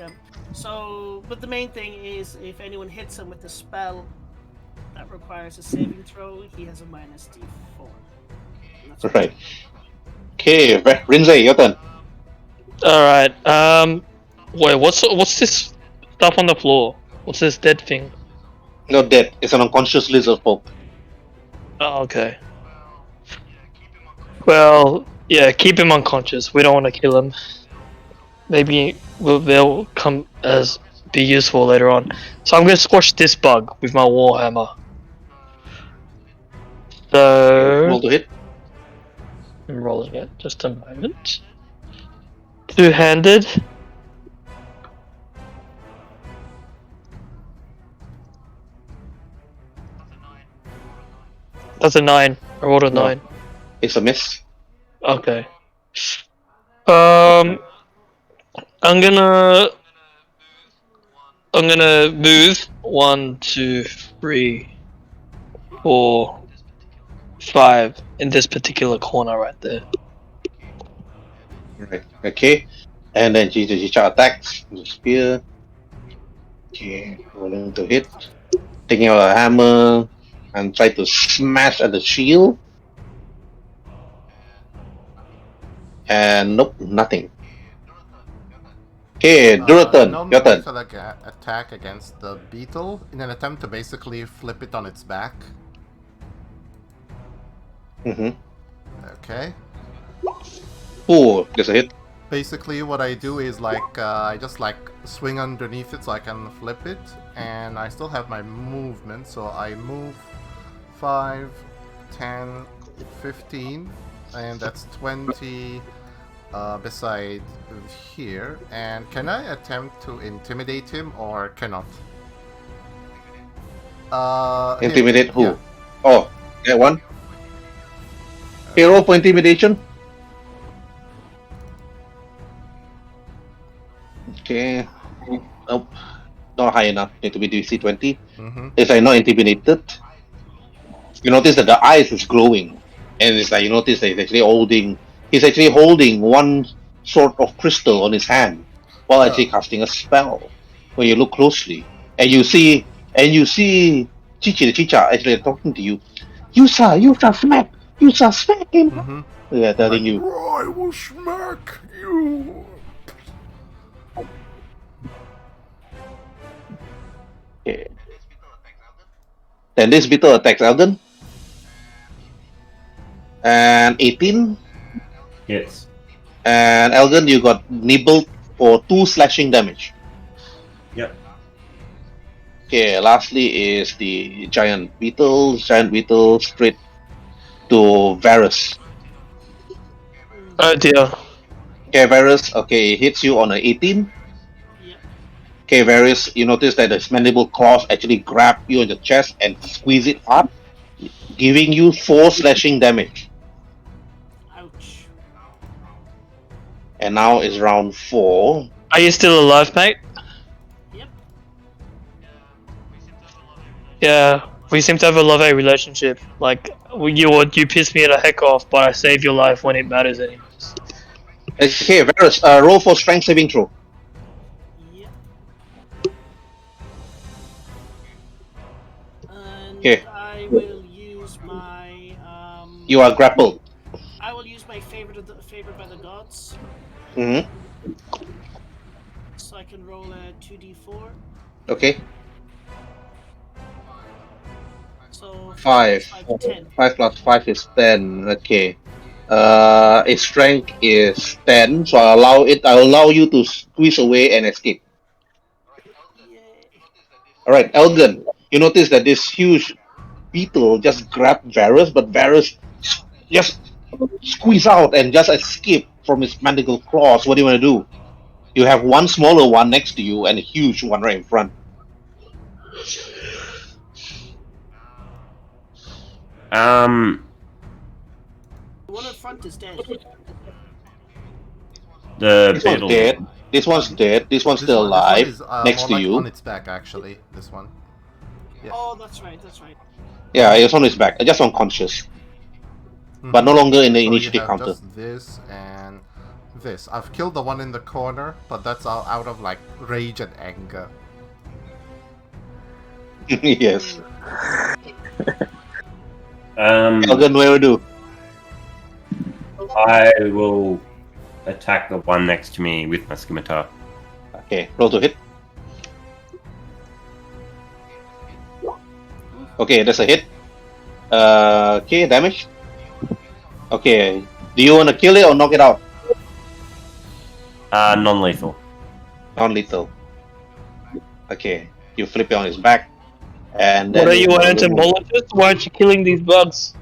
so, but the main thing is if anyone hits him with a spell that requires a saving throw, he has a minus D4. Right. Okay, Rinzai, your turn. Alright, wait, what's this stuff on the floor? What's this dead thing? Not dead. It's an unconscious lizard folk. Oh, okay. Well, yeah, keep him unconscious. We don't want to kill him. Maybe they'll come be useful later on. So I'm gonna squash this bug with my warhammer. So roll to hit. I'm rolling it. Just a moment. 2-handed. That's a 9. I rolled a 9. It's a miss. Okay. I'm gonna I'm gonna move 1, 2, 3, 4, 5 in this particular corner right there. Right. Okay. And then Chicha attacks with the spear. Okay, rolling to hit. Taking out a hammer and try to smash at the shield. And nope, nothing. Okay, Duratan, your Normally turn. makes like an attack against the beetle in an attempt to basically flip it on its back. Mm-hmm. Okay. Oh, there's a hit. Basically, what I do is like I just like swing underneath it so I can flip it, and I still have my movement, so I move 5, 10, 15, and that's 20 beside here. And can I attempt to intimidate him or cannot? Intimidate who? Yeah. Oh, that one. Hero for intimidation. Okay. Nope. Not high enough. Need to be DC 20. Mm-hmm. It's like not intimidated. You notice that the eyes is glowing. And it's like you notice that he's actually holding one sort of crystal on his hand while actually casting a spell. When you look closely. And you see Chichi the Chicha actually talking to you. You shall smack him. Mm-hmm. They're telling Like, you. I will smack you. Okay. Then this beetle attacks Elden. And 18. Yes. And Elden, you got nibbled for 2 slashing damage. Yep. Okay, lastly is the giant beetle. Giant beetle straight to Varus. Oh dear. Okay, Varus, okay, it hits you on an 18. Yep. Okay, Varus, you notice that the mandible claws actually grab you in the chest and squeeze it hard, giving you 4 slashing damage. Ouch. And now is round 4. Are you still alive, mate? Yep. Yeah, we seem to have a love-hate relationship. Like, you piss me the heck off, but I save your life when it matters anyways. Okay, Varus, roll for strength saving throw. Yep. And Okay. I will use my You are grappled. I will use my favored by the gods. Mm-hmm. So I can roll a 2d4. Okay. So 5. 5 10. 5 plus 5 is 10. Okay. Its strength is 10, so I'll allow you to squeeze away and escape. Yay. Alright, Elgin, you notice that this huge beetle just grabbed Varus, but Varus just squeeze out and just escape from his mandible claws. What do you want to do? You have one smaller one next to you and a huge one right in front. The one in front is dead. The This one's beetle. dead. This one's dead. This one's still alive. This one is next more to like you. on its back, actually. This one. Yeah. Oh, that's right. That's right. Yeah, it's on his back. Just unconscious. But no longer in the So initiative you have counter. just this and this. I've killed the one in the corner, but that's all out of like rage and anger. Yes. Elgin, what will do? I will attack the one next to me with my scimitar. Okay, roll to hit. Okay, that's a hit. Okay, damage. Okay, do you want to kill it or knock it out? Non-lethal. Non-lethal. Okay, you flip it on his back. And then What are you, an entomologist? Why aren't you killing these bugs?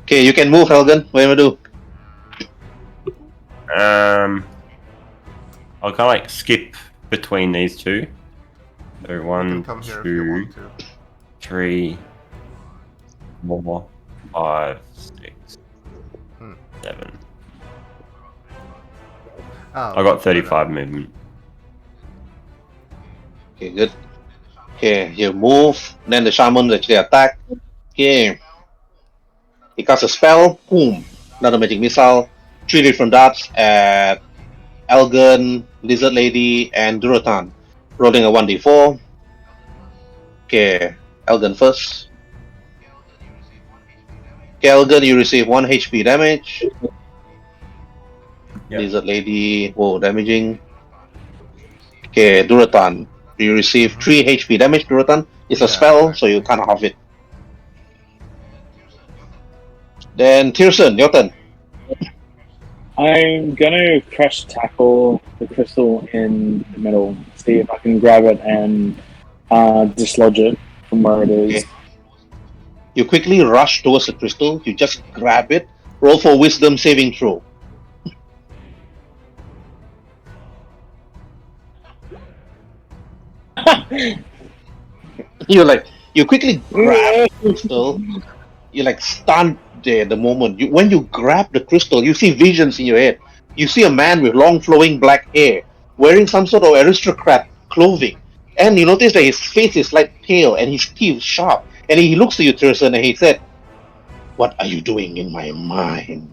Okay, you can move, Helgen. What do you do? I'll kind of like skip between these two. So You 1, can come here if you 2, want to. 3, 4, 5, 6, 7. Oh, I got 35 movement. Okay, good. Okay, you move. Then the shaman actually attack. Okay. He casts a spell. Boom. Another magic missile. 3 different darts at Elgin, Lizard Lady, and Duratan. Rolling a 1d4. Okay, Elgin first. Okay, Elgin, you receive 1 HP damage. Yep. Lizard Lady, whoa, damaging. Okay, Duratan, you receive 3 HP damage. Duratan, it's a Yeah, spell, so you exactly. can't half it. Then Tirson, your turn. I'm gonna crush tackle the crystal in the middle. See if I can grab it and dislodge it from where it is. Okay. You quickly rush towards the crystal. You just grab it. Roll for wisdom saving throw. You quickly grab the crystal. You're like stunned there the moment. When you grab the crystal, you see visions in your head. You see a man with long flowing black hair, wearing some sort of aristocrat clothing. And you notice that his face is like pale and his teeth sharp. And he looks at you, Tirson, and he said, "What are you doing in my mind?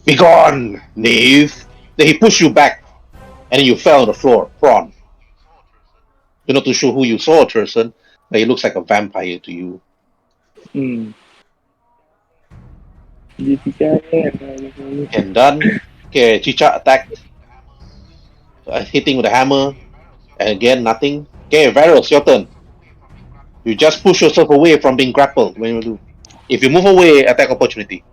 Begone, knave!" Then he pushed you back, and you fell on the floor, prone. You're not too sure who you saw, Tirson, but he looks like a vampire to you. Hmm. And done. Okay, Chicha attacked, hitting with a hammer, and again nothing. Okay, Varus, your turn. You just push yourself away from being grappled. When you do, if you move away, attack opportunity.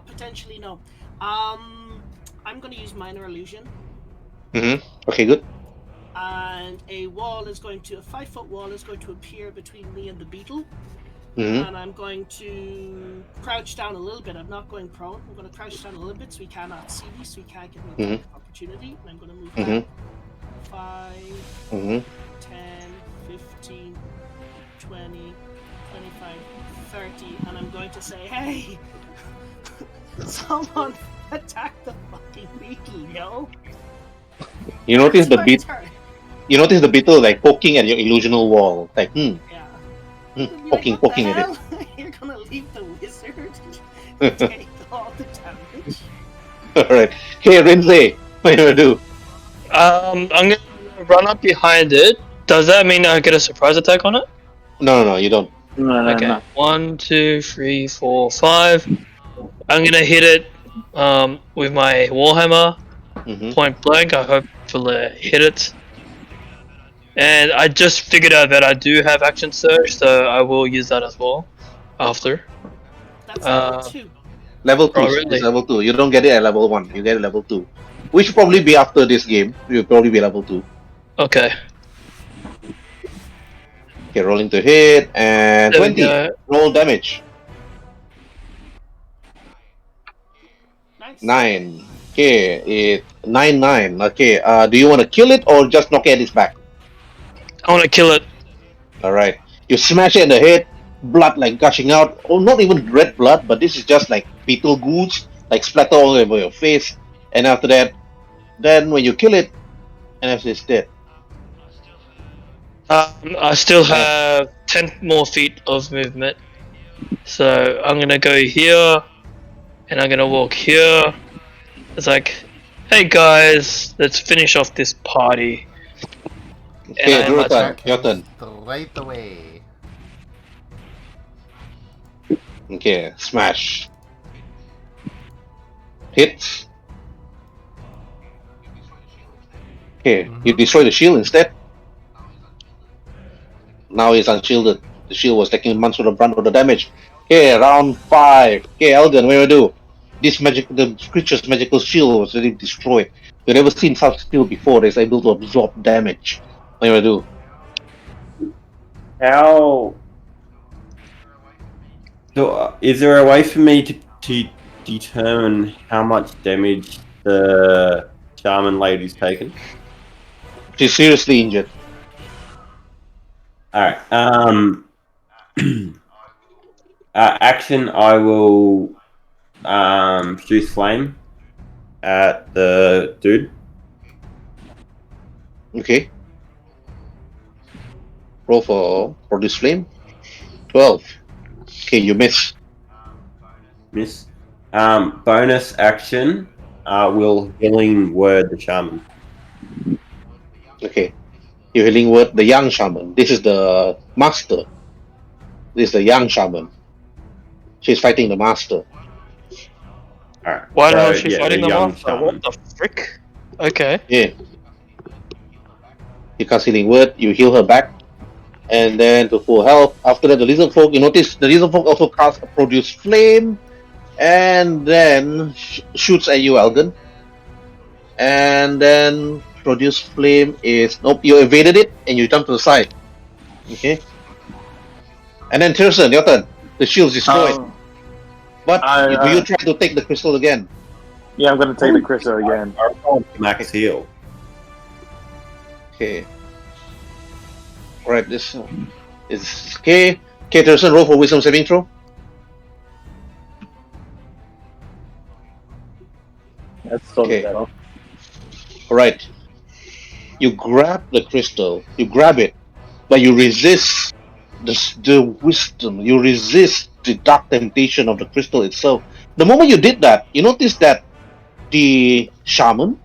Potentially no. I'm gonna use minor illusion. Okay, good. And a 5-foot wall is going to appear between me and the beetle. Mm-hmm. And I'm going to crouch down a little bit. I'm not going prone. I'm going to crouch down a little bit so he cannot see me, so he can't get an attack of opportunity. And I'm going to move back 5, 10, 15, 20, 25, 30. And I'm going to say, hey, someone attack the fucking beetle, yo. You notice the beetle like poking at your illusional wall, like poking at it. You're gonna leave the wizard take all the damage. Alright. Hey, Rinze, what are you gonna do? I'm gonna run up behind it. Does that mean I get a surprise attack on it? No, you don't. Okay. No. 1, 2, 3, 4, 5. I'm gonna hit it with my warhammer, point blank. I hope to hit it. And I just figured out that I do have action surge, so I will use that as well after. That's level 2. Level 2 really? is level 2. You don't get it at level 1. You get it level 2. Which will probably be after this game. You'll probably be level 2. Okay. Okay, rolling to hit and There 20. Roll damage. Nice. 9. Okay, 9. Okay, do you want to kill it or just knock it at its back? I want to kill it. Alright. You smash it in the head, blood like gushing out. Oh, not even red blood, but this is just like beetle goods, like splatter all over your face. And after that, then when you kill it, and after it's dead. I still have 10 more feet of movement. So I'm going to go here, and I'm going to walk here. It's like, hey guys, let's finish off this party. Okay, Duratan, your turn. Straight away. Okay, smash. Hits. Okay, you destroy the shield instead. Now he's unshielded. The shield was taking much of the brunt of the damage. Okay, round 5. Okay, Elgin, what do you do? The creature's magical shield was already destroyed. You've never seen such skill before. It's able to absorb damage. What do you do? How? So, is there a way for me to determine how much damage the shaman lady's taken? She's seriously injured. Alright, action, I will shoot flame at the dude. Okay. Roll for produce flame. 12. Okay, you miss. Miss. Bonus action. Will healing word the shaman. Okay. You're healing word the young shaman. This is the master. This is the young shaman. She's fighting the master. All right. Why the So hell is she yeah, the fighting the young master? What shaman. the frick? Okay. Yeah. You cast healing word, you heal her back, and then to full health. After that, the lizard folk, you notice the lizard folk also cast a produce flame, and then shoots at you, Algan. And then produce flame is nope, you evaded it and you jump to the side. Okay. And then Tirson, your turn. The shield's destroyed. But do you try to take the crystal again? Yeah, I'm going to take the crystal again. Max heal. Okay. Alright, this is okay. Okay, Tirson, roll for wisdom saving throw. That's sort of Okay. better. Alright. You grab the crystal, you grab it, but you resist the wisdom, you resist the dark temptation of the crystal itself. The moment you did that, you notice that the shaman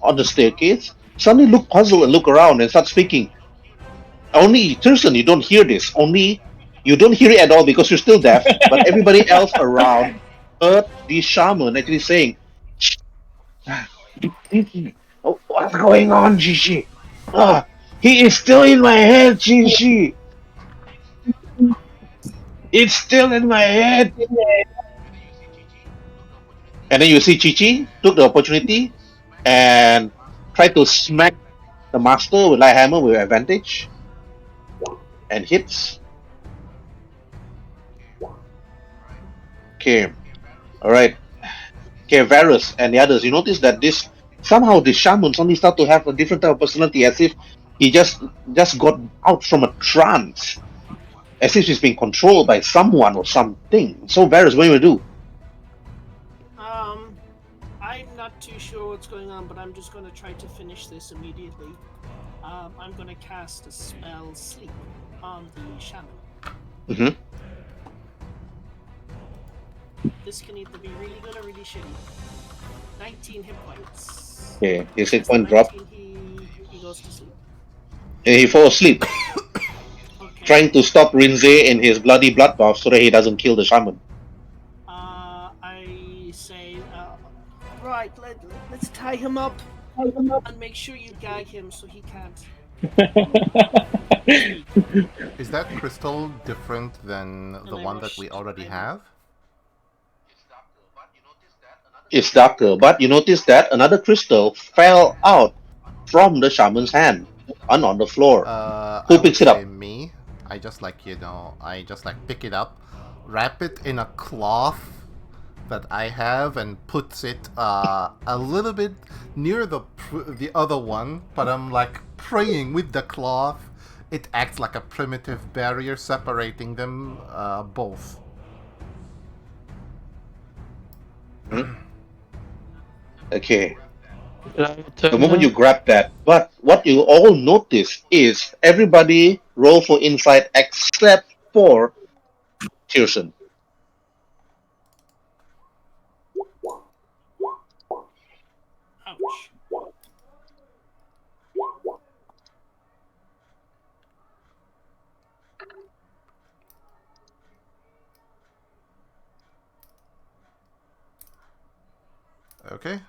on the staircase suddenly look puzzled and look around and start speaking. Only Tirson, you don't hear this. Only you don't hear it at all because you're still deaf. But everybody else around heard the shaman actually saying, "Oh, what's going on, Gigi? He is still in my head, Gigi. It's still in my head." And then you see Chichi took the opportunity and tried to smack the master with light hammer with advantage and hits. Okay, all right. Okay, Varus and the others. You notice that this somehow the shaman suddenly start to have a different type of personality, as if he just got out from a trance, as if he's being controlled by someone or something. So Varus, what do you do? I'm not too sure what's going on, but I'm just going to try to finish this immediately. I'm going to cast a spell Sleep on the shaman. Mm-hmm. This can either be really good or really shitty. 19 hit points. Okay, his hit After point drop, 19, he goes to sleep. and he falls asleep, Okay. trying to stop Rinze in his bloody bloodbath so that he doesn't kill the shaman. I say, right, let's tie him up and make sure you gag him so he can't. Is that crystal different than the one that we already have? It's darker, but you notice that another crystal fell out from the shaman's hand and on the floor. I Who would picks it say up? me. I just pick it up, wrap it in a cloth that I have, and puts it a little bit near the other one. But I'm like praying with the cloth. It acts like a primitive barrier separating them both. Okay. The moment you grab that, but what you all notice is everybody roll for insight except for Tirson. Ouch. Okay.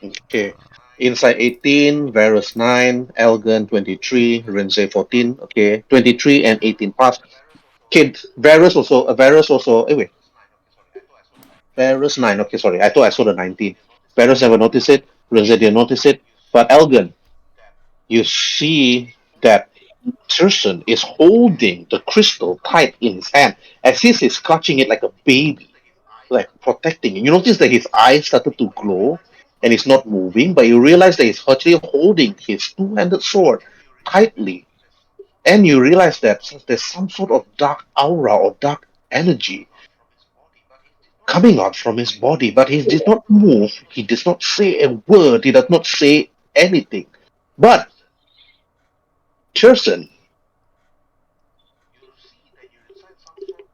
Okay. Insight 18, Varus 9, Elgin 23, Rinze 14. Okay. 23 and 18 pass. Kid, Varus also, wait. Varus 9, okay, sorry. I thought I saw the 19. Varus never noticed it. Rinze didn't notice it. But Elgin, you see that Tirson is holding the crystal tight in his hand as if he's clutching it like a baby, like protecting it. You notice that his eyes started to glow and he's not moving, but you realize that he's actually holding his two-handed sword tightly. And you realize that there's some sort of dark aura or dark energy coming out from his body, but he did not move, he does not say a word, he does not say anything. But Tirson,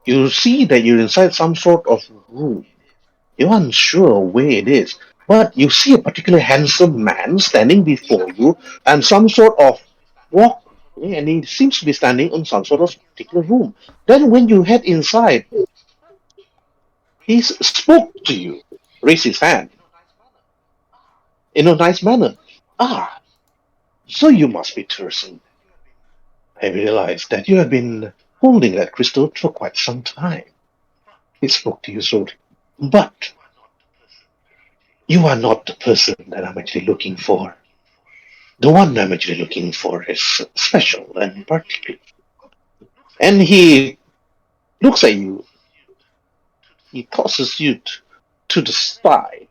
you see that you're inside some sort of room. You're unsure where it is, but you see a particularly handsome man standing before you and some sort of walkway, and he seems to be standing on some sort of particular room. Then when you head inside, he spoke to you, raised his hand in a nice manner. Ah, so you must be Tirson. I realized that you have been holding that crystal for quite some time. He spoke to you slowly. But you are not the person that I'm actually looking for. The one I'm actually looking for is special and particular. And he looks at you. He tosses you to the side.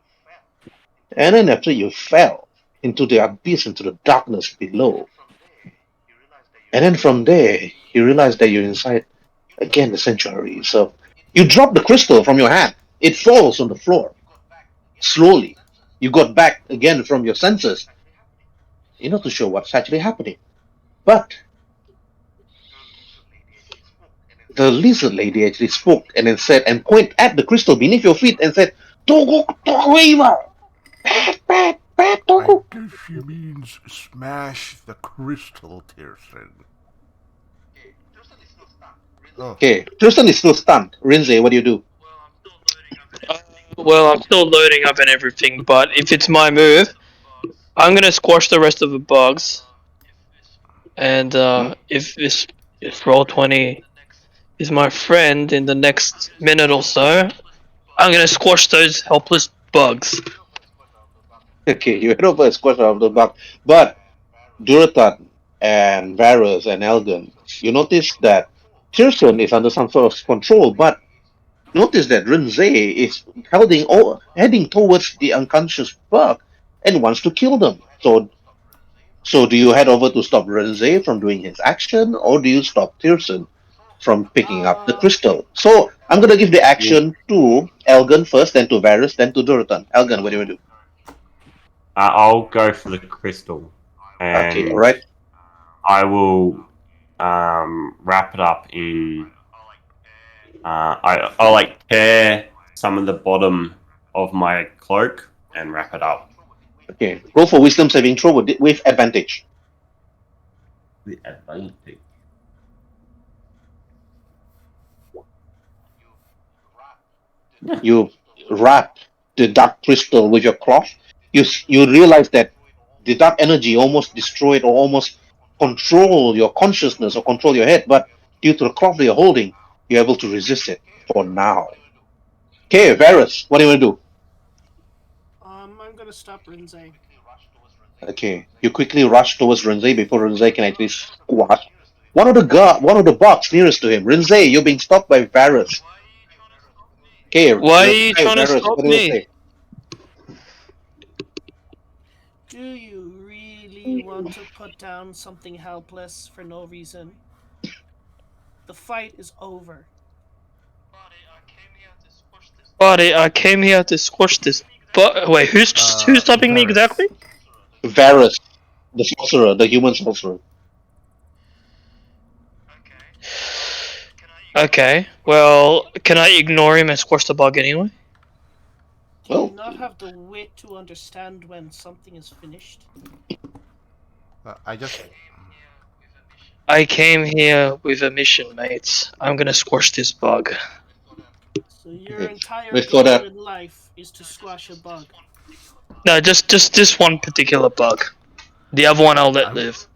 And then after you fell into the abyss, into the darkness below. And then from there, you realize that you're inside, again, the sanctuary. So you drop the crystal from your hand. It falls on the floor. Slowly. You got back again from your senses. You're not too sure what's actually happening. But the lizard lady actually spoke and then said, and pointed at the crystal beneath your feet and said, Togo, Togo, bad, I Togo. guess she means smash the crystal, Tirson. Oh. Okay, Tristan is still stunned. Rinze, what do you do? Well, I'm still loading up and everything, but if it's my move, I'm gonna squash the rest of the bugs. And if Roll20 is my friend in the next minute or so, I'm gonna squash those helpless bugs. Okay, you head over and squash out of the bug. But Duratan and Varus and Elgin, you notice that Tirson is under some sort of control, but notice that Rinze is heading towards the unconscious bug and wants to kill them. So do you head over to stop Rinze from doing his action, or do you stop Tirson from picking up the crystal? So I'm gonna give the action to Elgin first, then to Varus, then to Duratan. Elgin, what do you do? I'll go for the crystal, and Okay, all right. I will wrap it up in. I'll like tear some of the bottom of my cloak and wrap it up. Okay, roll for wisdom saving throw with advantage. The advantage. You wrap the dark crystal with your cloth. You realize that the dark energy almost destroyed or almost control your consciousness or control your head, but due to the cloth that you're holding, you're able to resist it for now. Okay, Varus, what do you want to do? I'm gonna stop Rinze. Okay, you quickly rush towards Rinze before Rinze can actually squash one of the bugs nearest to him. Rinze, you're being stopped by Varus. Okay, Why are you trying to Varus, stop what do you me? say? Do you really want to put down something helpless for no reason? The fight is over. Buddy, I came here to squash this. But wait, who's stopping me Varus. exactly? Varus, the sorcerer, the human sorcerer. Okay, well, can I ignore him and squash the bug anyway? Do you Well, not have the wit to understand when something is finished? I came here with a mission, mates. I'm gonna squash this bug. So your entire before goal that, in life is to squash a bug. No, just this one particular bug. The other one I'll let live.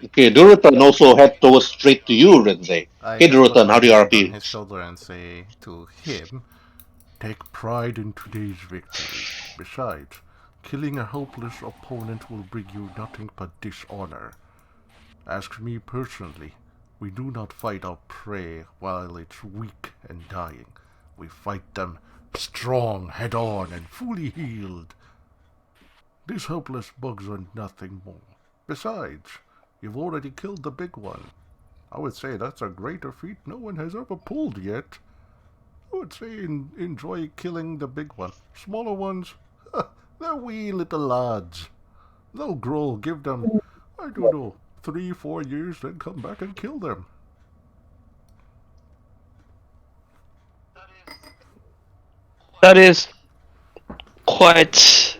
okay, Duratan also head towards straight to you, Renze. I Okay, just put Duratan, my how do you hand on RP? his shoulder and say to him, take pride in today's victory. Besides, killing a hopeless opponent will bring you nothing but dishonor. Ask me personally, we do not fight our prey while it's weak and dying. We fight them strong, head-on, and fully healed. These hopeless bugs are nothing more. Besides, you've already killed the big one. I would say that's a greater feat no one has ever pulled yet. I would say enjoy killing the big one. Smaller ones, they're wee little lads. They'll grow, give them, I don't know, 3-4 years, then come back and kill them. That is quite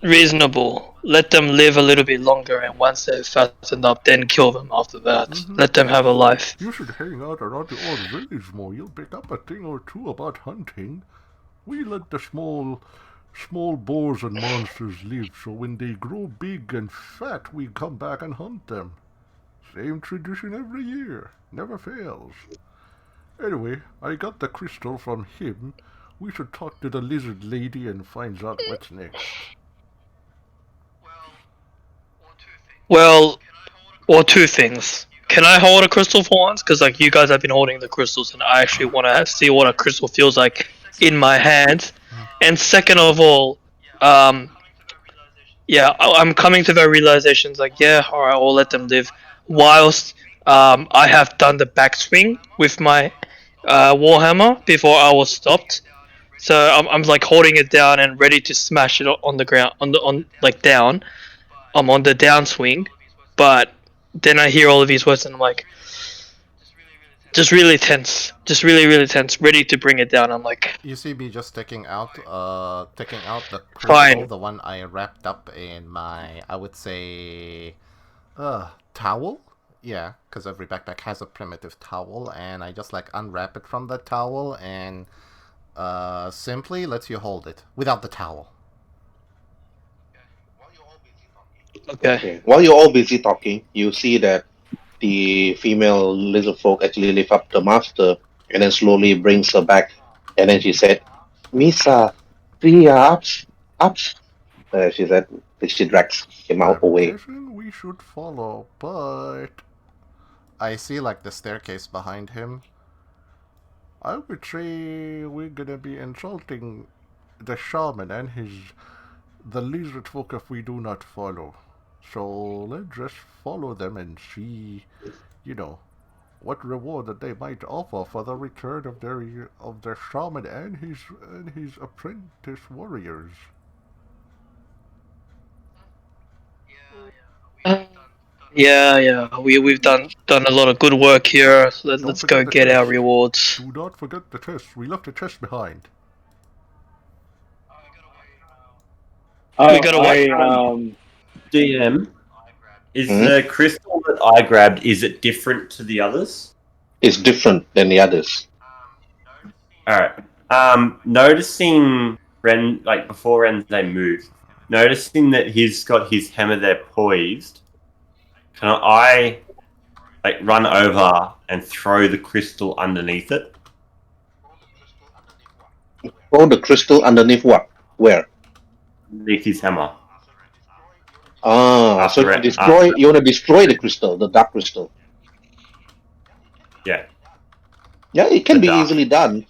reasonable. Let them live a little bit longer, and once they're fattened up, then kill them after that. Let them have a life. You should hang out around the old village more. You'll pick up a thing or two about hunting. We let the small boars and monsters live, so when they grow big and fat, we come back and hunt them. Same tradition every year. Never fails. Anyway, I got the crystal from him. We should talk to the lizard lady and find out what's next. Well, or two things. Can I hold a crystal for once? Because like you guys have been holding the crystals, and I actually want to see what a crystal feels like in my hands. And second of all, yeah, I'm coming to the realizations like, yeah, alright, I'll let them live. Whilst I have done the backswing with my warhammer before I was stopped, so I'm like holding it down and ready to smash it on the ground, on like down. I'm on the downswing, but then I hear all of these words and I'm like, just really tense, really tense, ready to bring it down. I'm like, You see me just taking out the crystal, Fine. the one I wrapped up in my, I would say, towel? Yeah, because every backpack has a primitive towel, and I just like unwrap it from the towel and simply lets you hold it without the towel. okay. While you're all busy talking, you see that the female lizard folk actually lift up the master and then slowly brings her back. And then she said, Misa, we are ups. She said, she drags him out I'm away. guessing we should follow, but I see like the staircase behind him. I would say we're gonna be insulting the shaman and the lizard folk if we do not follow. So let's just follow them and see, what reward that they might offer for the return of their shaman and his apprentice warriors. Yeah. We've done a lot of good work here. Let's go forget the get our chest. rewards. Do not forget the chest. We left the chest behind. We got a what? DM, is the crystal that I grabbed, is it different to the others? It's different than the others. Alright. Noticing Ren, like before Renze moves, noticing that he's got his hammer there poised, can I like run over and throw the crystal underneath it? Throw the crystal underneath what? Where? Underneath his hammer. So you want to destroy the crystal, the dark crystal. Yeah. Yeah, it can be easily done.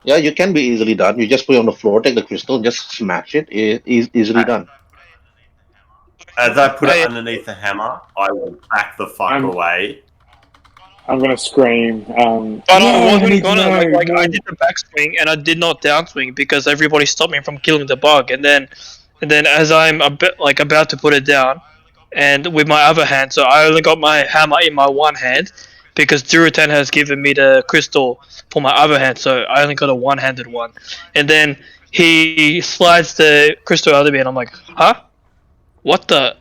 Yeah, you can be easily done. You just put it on the floor, take the crystal, just smash it. It is easily done. As I put it underneath the hammer, I will back the fuck away. I'm gonna scream. I wasn't gonna. I did the backswing and I did not downswing because everybody stopped me from killing the bug. And then as I'm about to put it down, and with my other hand, so I only got my hammer in my one hand because Durotan has given me the crystal for my other hand, so I only got a one-handed one. And then he slides the crystal out of me, and I'm like, huh? What the?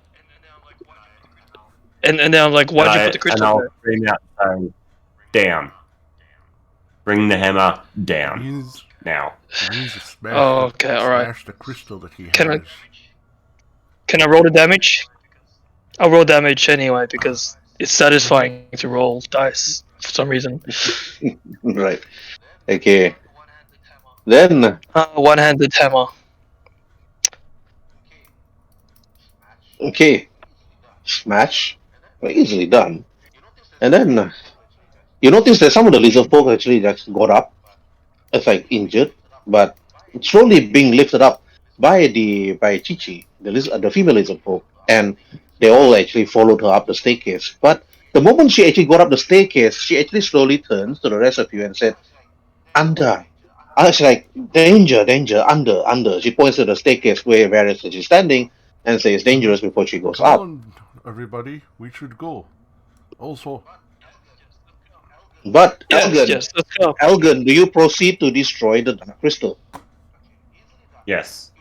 And then I'm like, why'd you put the crystal and there? I'll scream out saying, down. Bring the hammer down. Now. Smash the crystal that he has. Can I roll the damage? I'll roll damage anyway because it's satisfying to roll dice for some reason. Right. Okay. Then one-handed hammer. Okay. Smash. Easily done. And then you notice that some of the lizard folk actually just got up. It's like injured, but slowly being lifted up by Chichi, the female lizard folk, and they all actually followed her up the staircase. But the moment she actually got up the staircase, she actually slowly turns to the rest of you and said, "Under." She's like, danger, under. She points to the staircase where Varys is standing and says dangerous before she goes Come up. on, everybody, we should go. Also, But Yes, Elgin, yes, let's go. Elgin, do you proceed to destroy the dark crystal? Yes.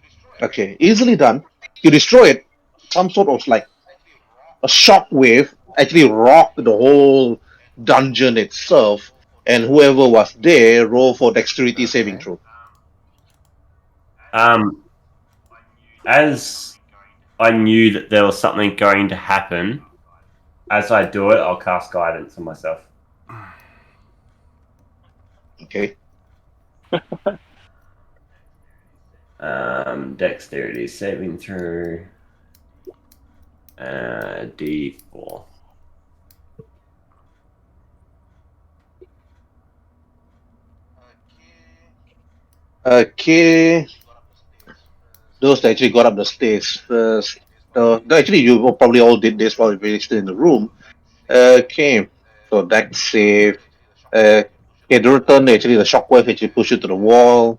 Okay, easily done. You destroy it. Some sort of like a shock wave actually rocked the whole dungeon itself, and whoever was there roll for dexterity saving throw. As I knew that there was something going to happen, as I do it, I'll cast guidance on myself. Okay. Dexterity saving throw. D4. Okay. Those that actually got up the stairs first. Actually, you probably all did this while you were still in the room. Okay. So dex save. Okay, the return actually the shockwave actually pushed you to the wall.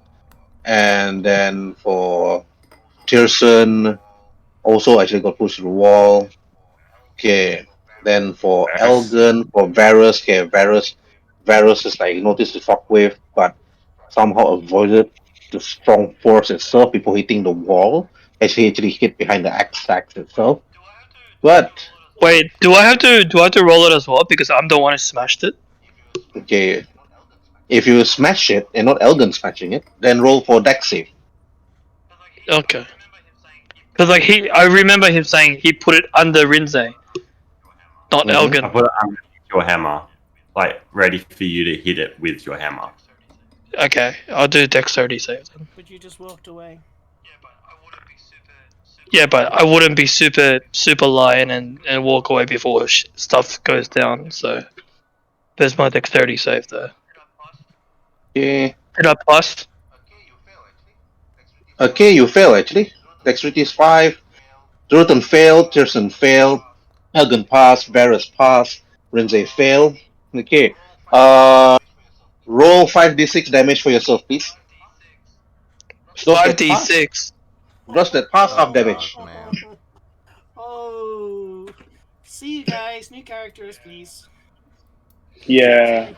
And then for Tirson, also actually got pushed to the wall. Okay. Then for Elgin, for Varus, okay, Varus is like, you notice the shockwave, but somehow avoided the strong force itself before hitting the wall. Actually hit behind the axe itself. But Wait, do I have to roll it as well because I'm the one who smashed it? okay, if you smash it and not Elgin smashing it, then roll for dex save. Okay. Because like I remember him saying he put it under Rinze, not Elgin. I put it under your hammer, like ready for you to hit it with your hammer. Okay, I'll do dexterity save then. But you just walked away. Yeah, but I wouldn't be super lion and walk away before stuff goes down. So there's my dexterity save there. Okay. Did I pass? Okay, you fail actually. Dexterity is 5. Durton failed, Tirson failed, Elgin passed, Varus passed, Rinze failed. Okay. Roll 5d6 damage for yourself, please. 5d6. Those that pass half damage. God, man. Oh. See you guys. New characters, please. Yeah.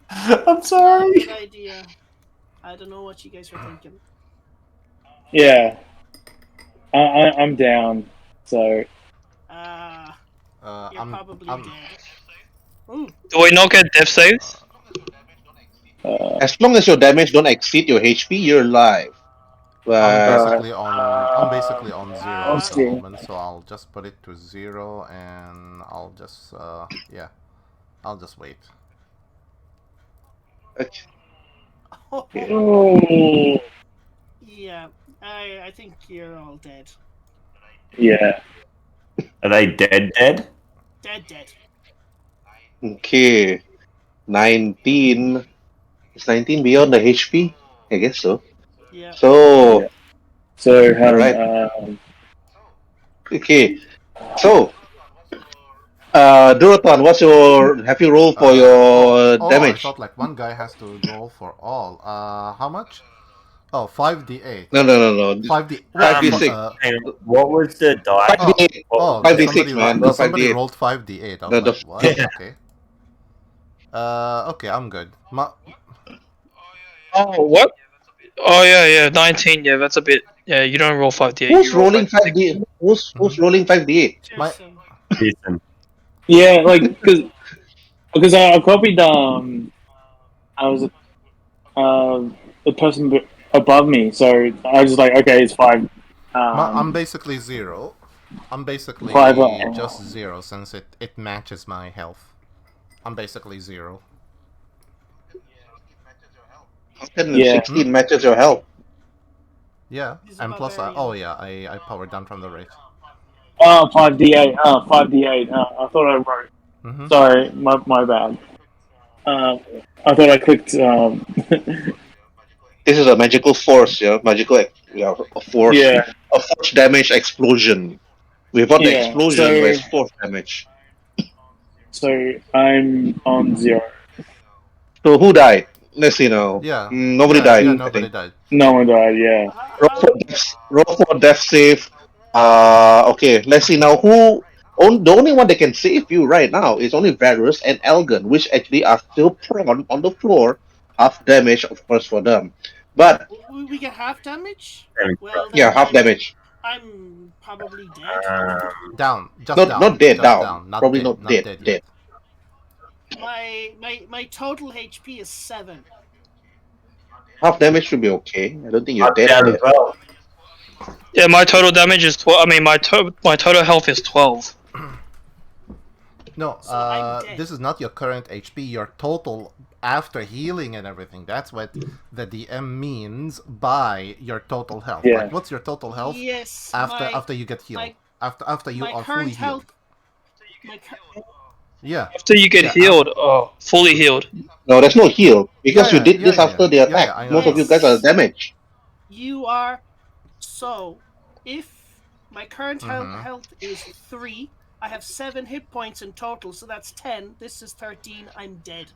I'm sorry. Good idea. I don't know what you guys were thinking. Yeah. I'm down. So You're I'm probably I'm, dead. Ooh. Do we not get death saves? As long as your damage don't exceed your HP, you're alive. I'm basically on 0 at the see. moment, so I'll just put it to 0 and I'll just yeah, I'll just wait. Oh. Yeah, I think you're all dead. Yeah. Are they dead? Dead. Okay. 19. Is 19 beyond the HP? I guess so. Yeah. So, Alright. Okay. So, Duraton, have you rolled for your damage? I thought like one guy has to roll for all. How much? Oh, 5d8. No. 5d6. What was the die? 5d8. Oh, 5d6, man. Not somebody 5d8. rolled 5d8. I was like, what? Okay. Okay, I'm good. Oh, what? Oh yeah, 19. Yeah, that's a bit. Yeah, you don't roll 5d8. Who's rolling 5d8? Who's rolling 5d8? Jason. Yeah, like because I copied I was the person above me, so I was just like, okay, it's 5. I'm basically 0. I'm basically 5, just 0 since it matches my health. I'm basically 0. 116 matches your health. Yeah, and plus I powered down from the race. 5d8. 5d8. I thought I wrote. Mm-hmm. Sorry, my bad. I thought I clicked. This is a magical force, a force. Yeah. A force damage explosion. Without the explosion, there's force damage. So I'm on 0. So who died? Let's see now. Yeah. Nobody died. Yeah, nobody died. No one died. Yeah. Roll for death save. Okay, let's see now. The only one that can save you right now is only Varus and Elgin, which actually are still prone on the floor. Half damage, of course, for them. But We get half damage. Damage. Well, yeah, then half damage. I'm probably dead. Down, just Not down, dead, just down. down, not Probably dead, not not dead. dead Dead. yet. My total HP is 7. Half damage should be okay. I don't think you're I'm dead. down as Dead. well. Yeah, my total damage is 12. I mean, my total health is 12. No, So I'm dead. this is not your current HP, your total after healing and everything. That's what the DM means by your total health. Yeah. Like, what's your total health Yes. after you get healed? After you my are current fully healed. health. Yeah. After you get healed, fully healed. No, there's no heal because you did this yeah. after the attack. I Most of you guys are damaged. You are. So, if my current Mhm. health is 3, I have 7 hit points in total, so that's 10. This is 13. I'm dead.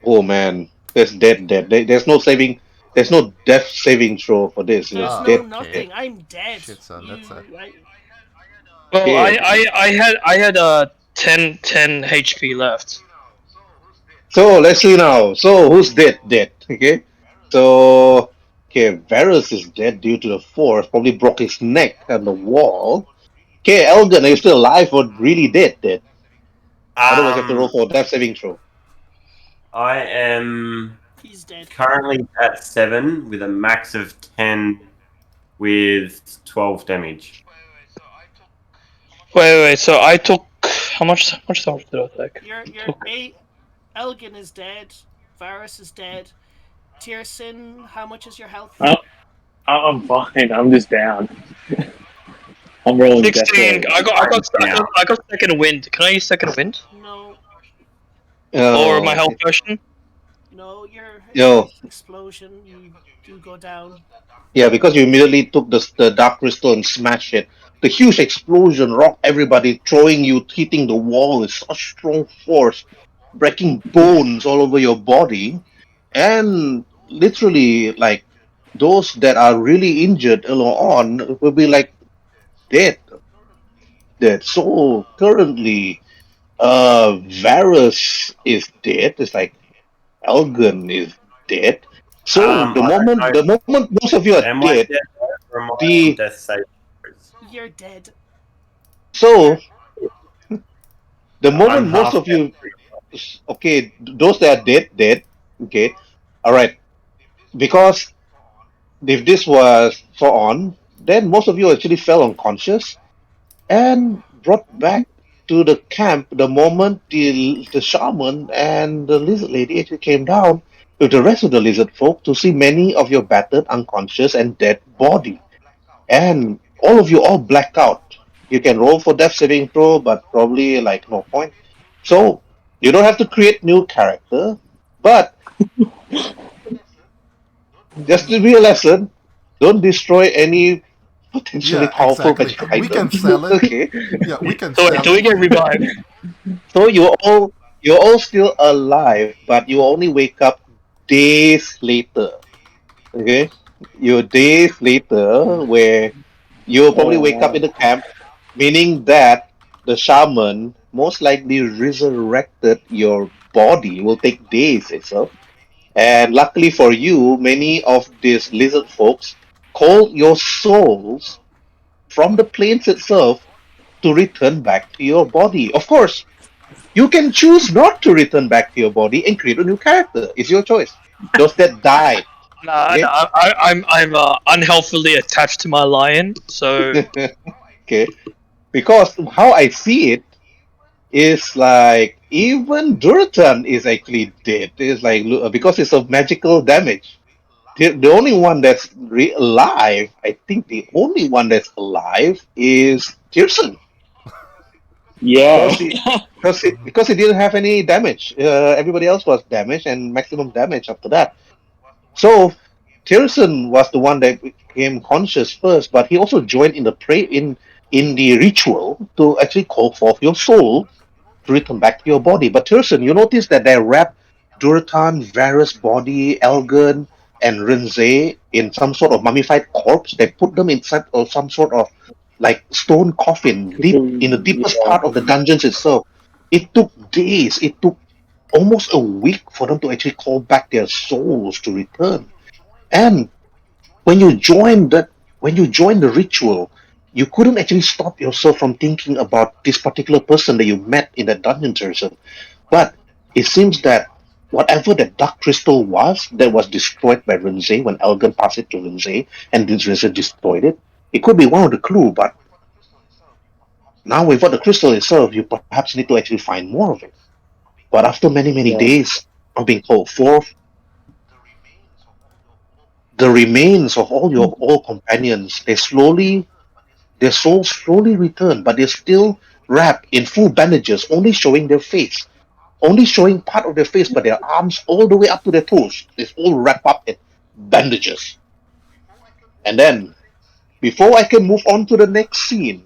Oh man, there's dead. There's no saving. There's no death saving throw for this. There's It's no dead. nothing. I'm dead. Shit, son, that's a... Well, Okay. I had 10 HP left. So let's see now. So who's dead? Dead. Okay. So okay, Varus is dead due to the force. Probably broke his neck on the wall. Okay, Elgin, are you still alive or really dead? Dead. Otherwise, you have to roll for death saving throw. I am He's dead. currently at 7 with a max of 10 with 12 damage. Wait. So I took how much damage did I take? Elgin is dead. Varus is dead. Tiersin, how much is your health? I'm fine. I'm just down. I'm rolling 16. death. I got second wind. Can I use second wind? No. Or my health potion? No, your Yo. explosion. You do go down. Yeah, because you immediately took the dark crystal and smashed it. The huge explosion rocked everybody, throwing you, hitting the wall with such strong force, breaking bones all over your body, and literally, like, those that are really injured early on will be like dead. Dead. So currently, Varus is dead. It's like Elgin is dead. So the moment most of you are Am I dead, dead or am I on death save? You're dead. so the I'm moment most half of you, okay, those that are dead, okay, all right, because if this was so on, then most of you actually fell unconscious and brought back to the camp the moment the shaman and the lizard lady actually came down with the rest of the lizard folk to see many of your battered, unconscious, and dead body. And all of you all black out. You can roll for death saving throw, but probably like no point. So you don't have to create new character, but just to be a lesson, don't destroy any potentially powerful magic items. We can sell it. Okay. Yeah, we can So sell wait, do we get revived? So you're all still alive, but you only wake up days later. Okay? You're days later where you'll probably wake up in the camp, meaning that the shaman most likely resurrected your body. Will take days itself. And luckily for you, many of these lizard folks call your souls from the plains itself to return back to your body. Of course, you can choose not to return back to your body and create a new character. It's your choice. Those that died. Nah, Okay? I'm unhealthily attached to my lion, so Okay. Because how I see it is like even Duratan is actually dead. It's like because it's a magical damage. The only one that's alive, I think the only one that's alive is Tirson. Yeah. Because he didn't have any damage. Everybody else was damaged and maximum damage after that. So Tirson was the one that became conscious first, but he also joined in the in the ritual to actually call forth your soul to return back to your body. But Tirson, you notice that they wrapped Duratan, Varus' body, Elgin, and Rinze in some sort of mummified corpse. They put them inside of some sort of like stone coffin deep in the deepest part of the dungeons itself. It took days. It took almost a week for them to actually call back their souls to return. And when you join the ritual, you couldn't actually stop yourself from thinking about this particular person that you met in that dungeon person. But it seems that whatever the dark crystal was that was destroyed by Renze when Elgin passed it to Renze and Renze destroyed it, it could be one of the clue, but now without the crystal itself, you perhaps need to actually find more of it. But after many days of being called forth, the remains of all your old companions, their souls slowly return, but they're still wrapped in full bandages, only showing their face. Only showing part of their face, but their arms all the way up to their toes. It's all wrapped up in bandages. And then, before I can move on to the next scene,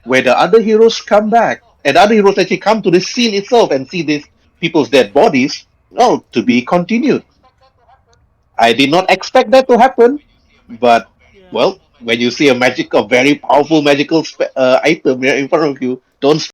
where the other heroes come back, and other heroes actually come to the scene itself and see these people's dead bodies, well, to be continued. I did not expect that to happen, but, well, when you see a very powerful magical item in front of you, don't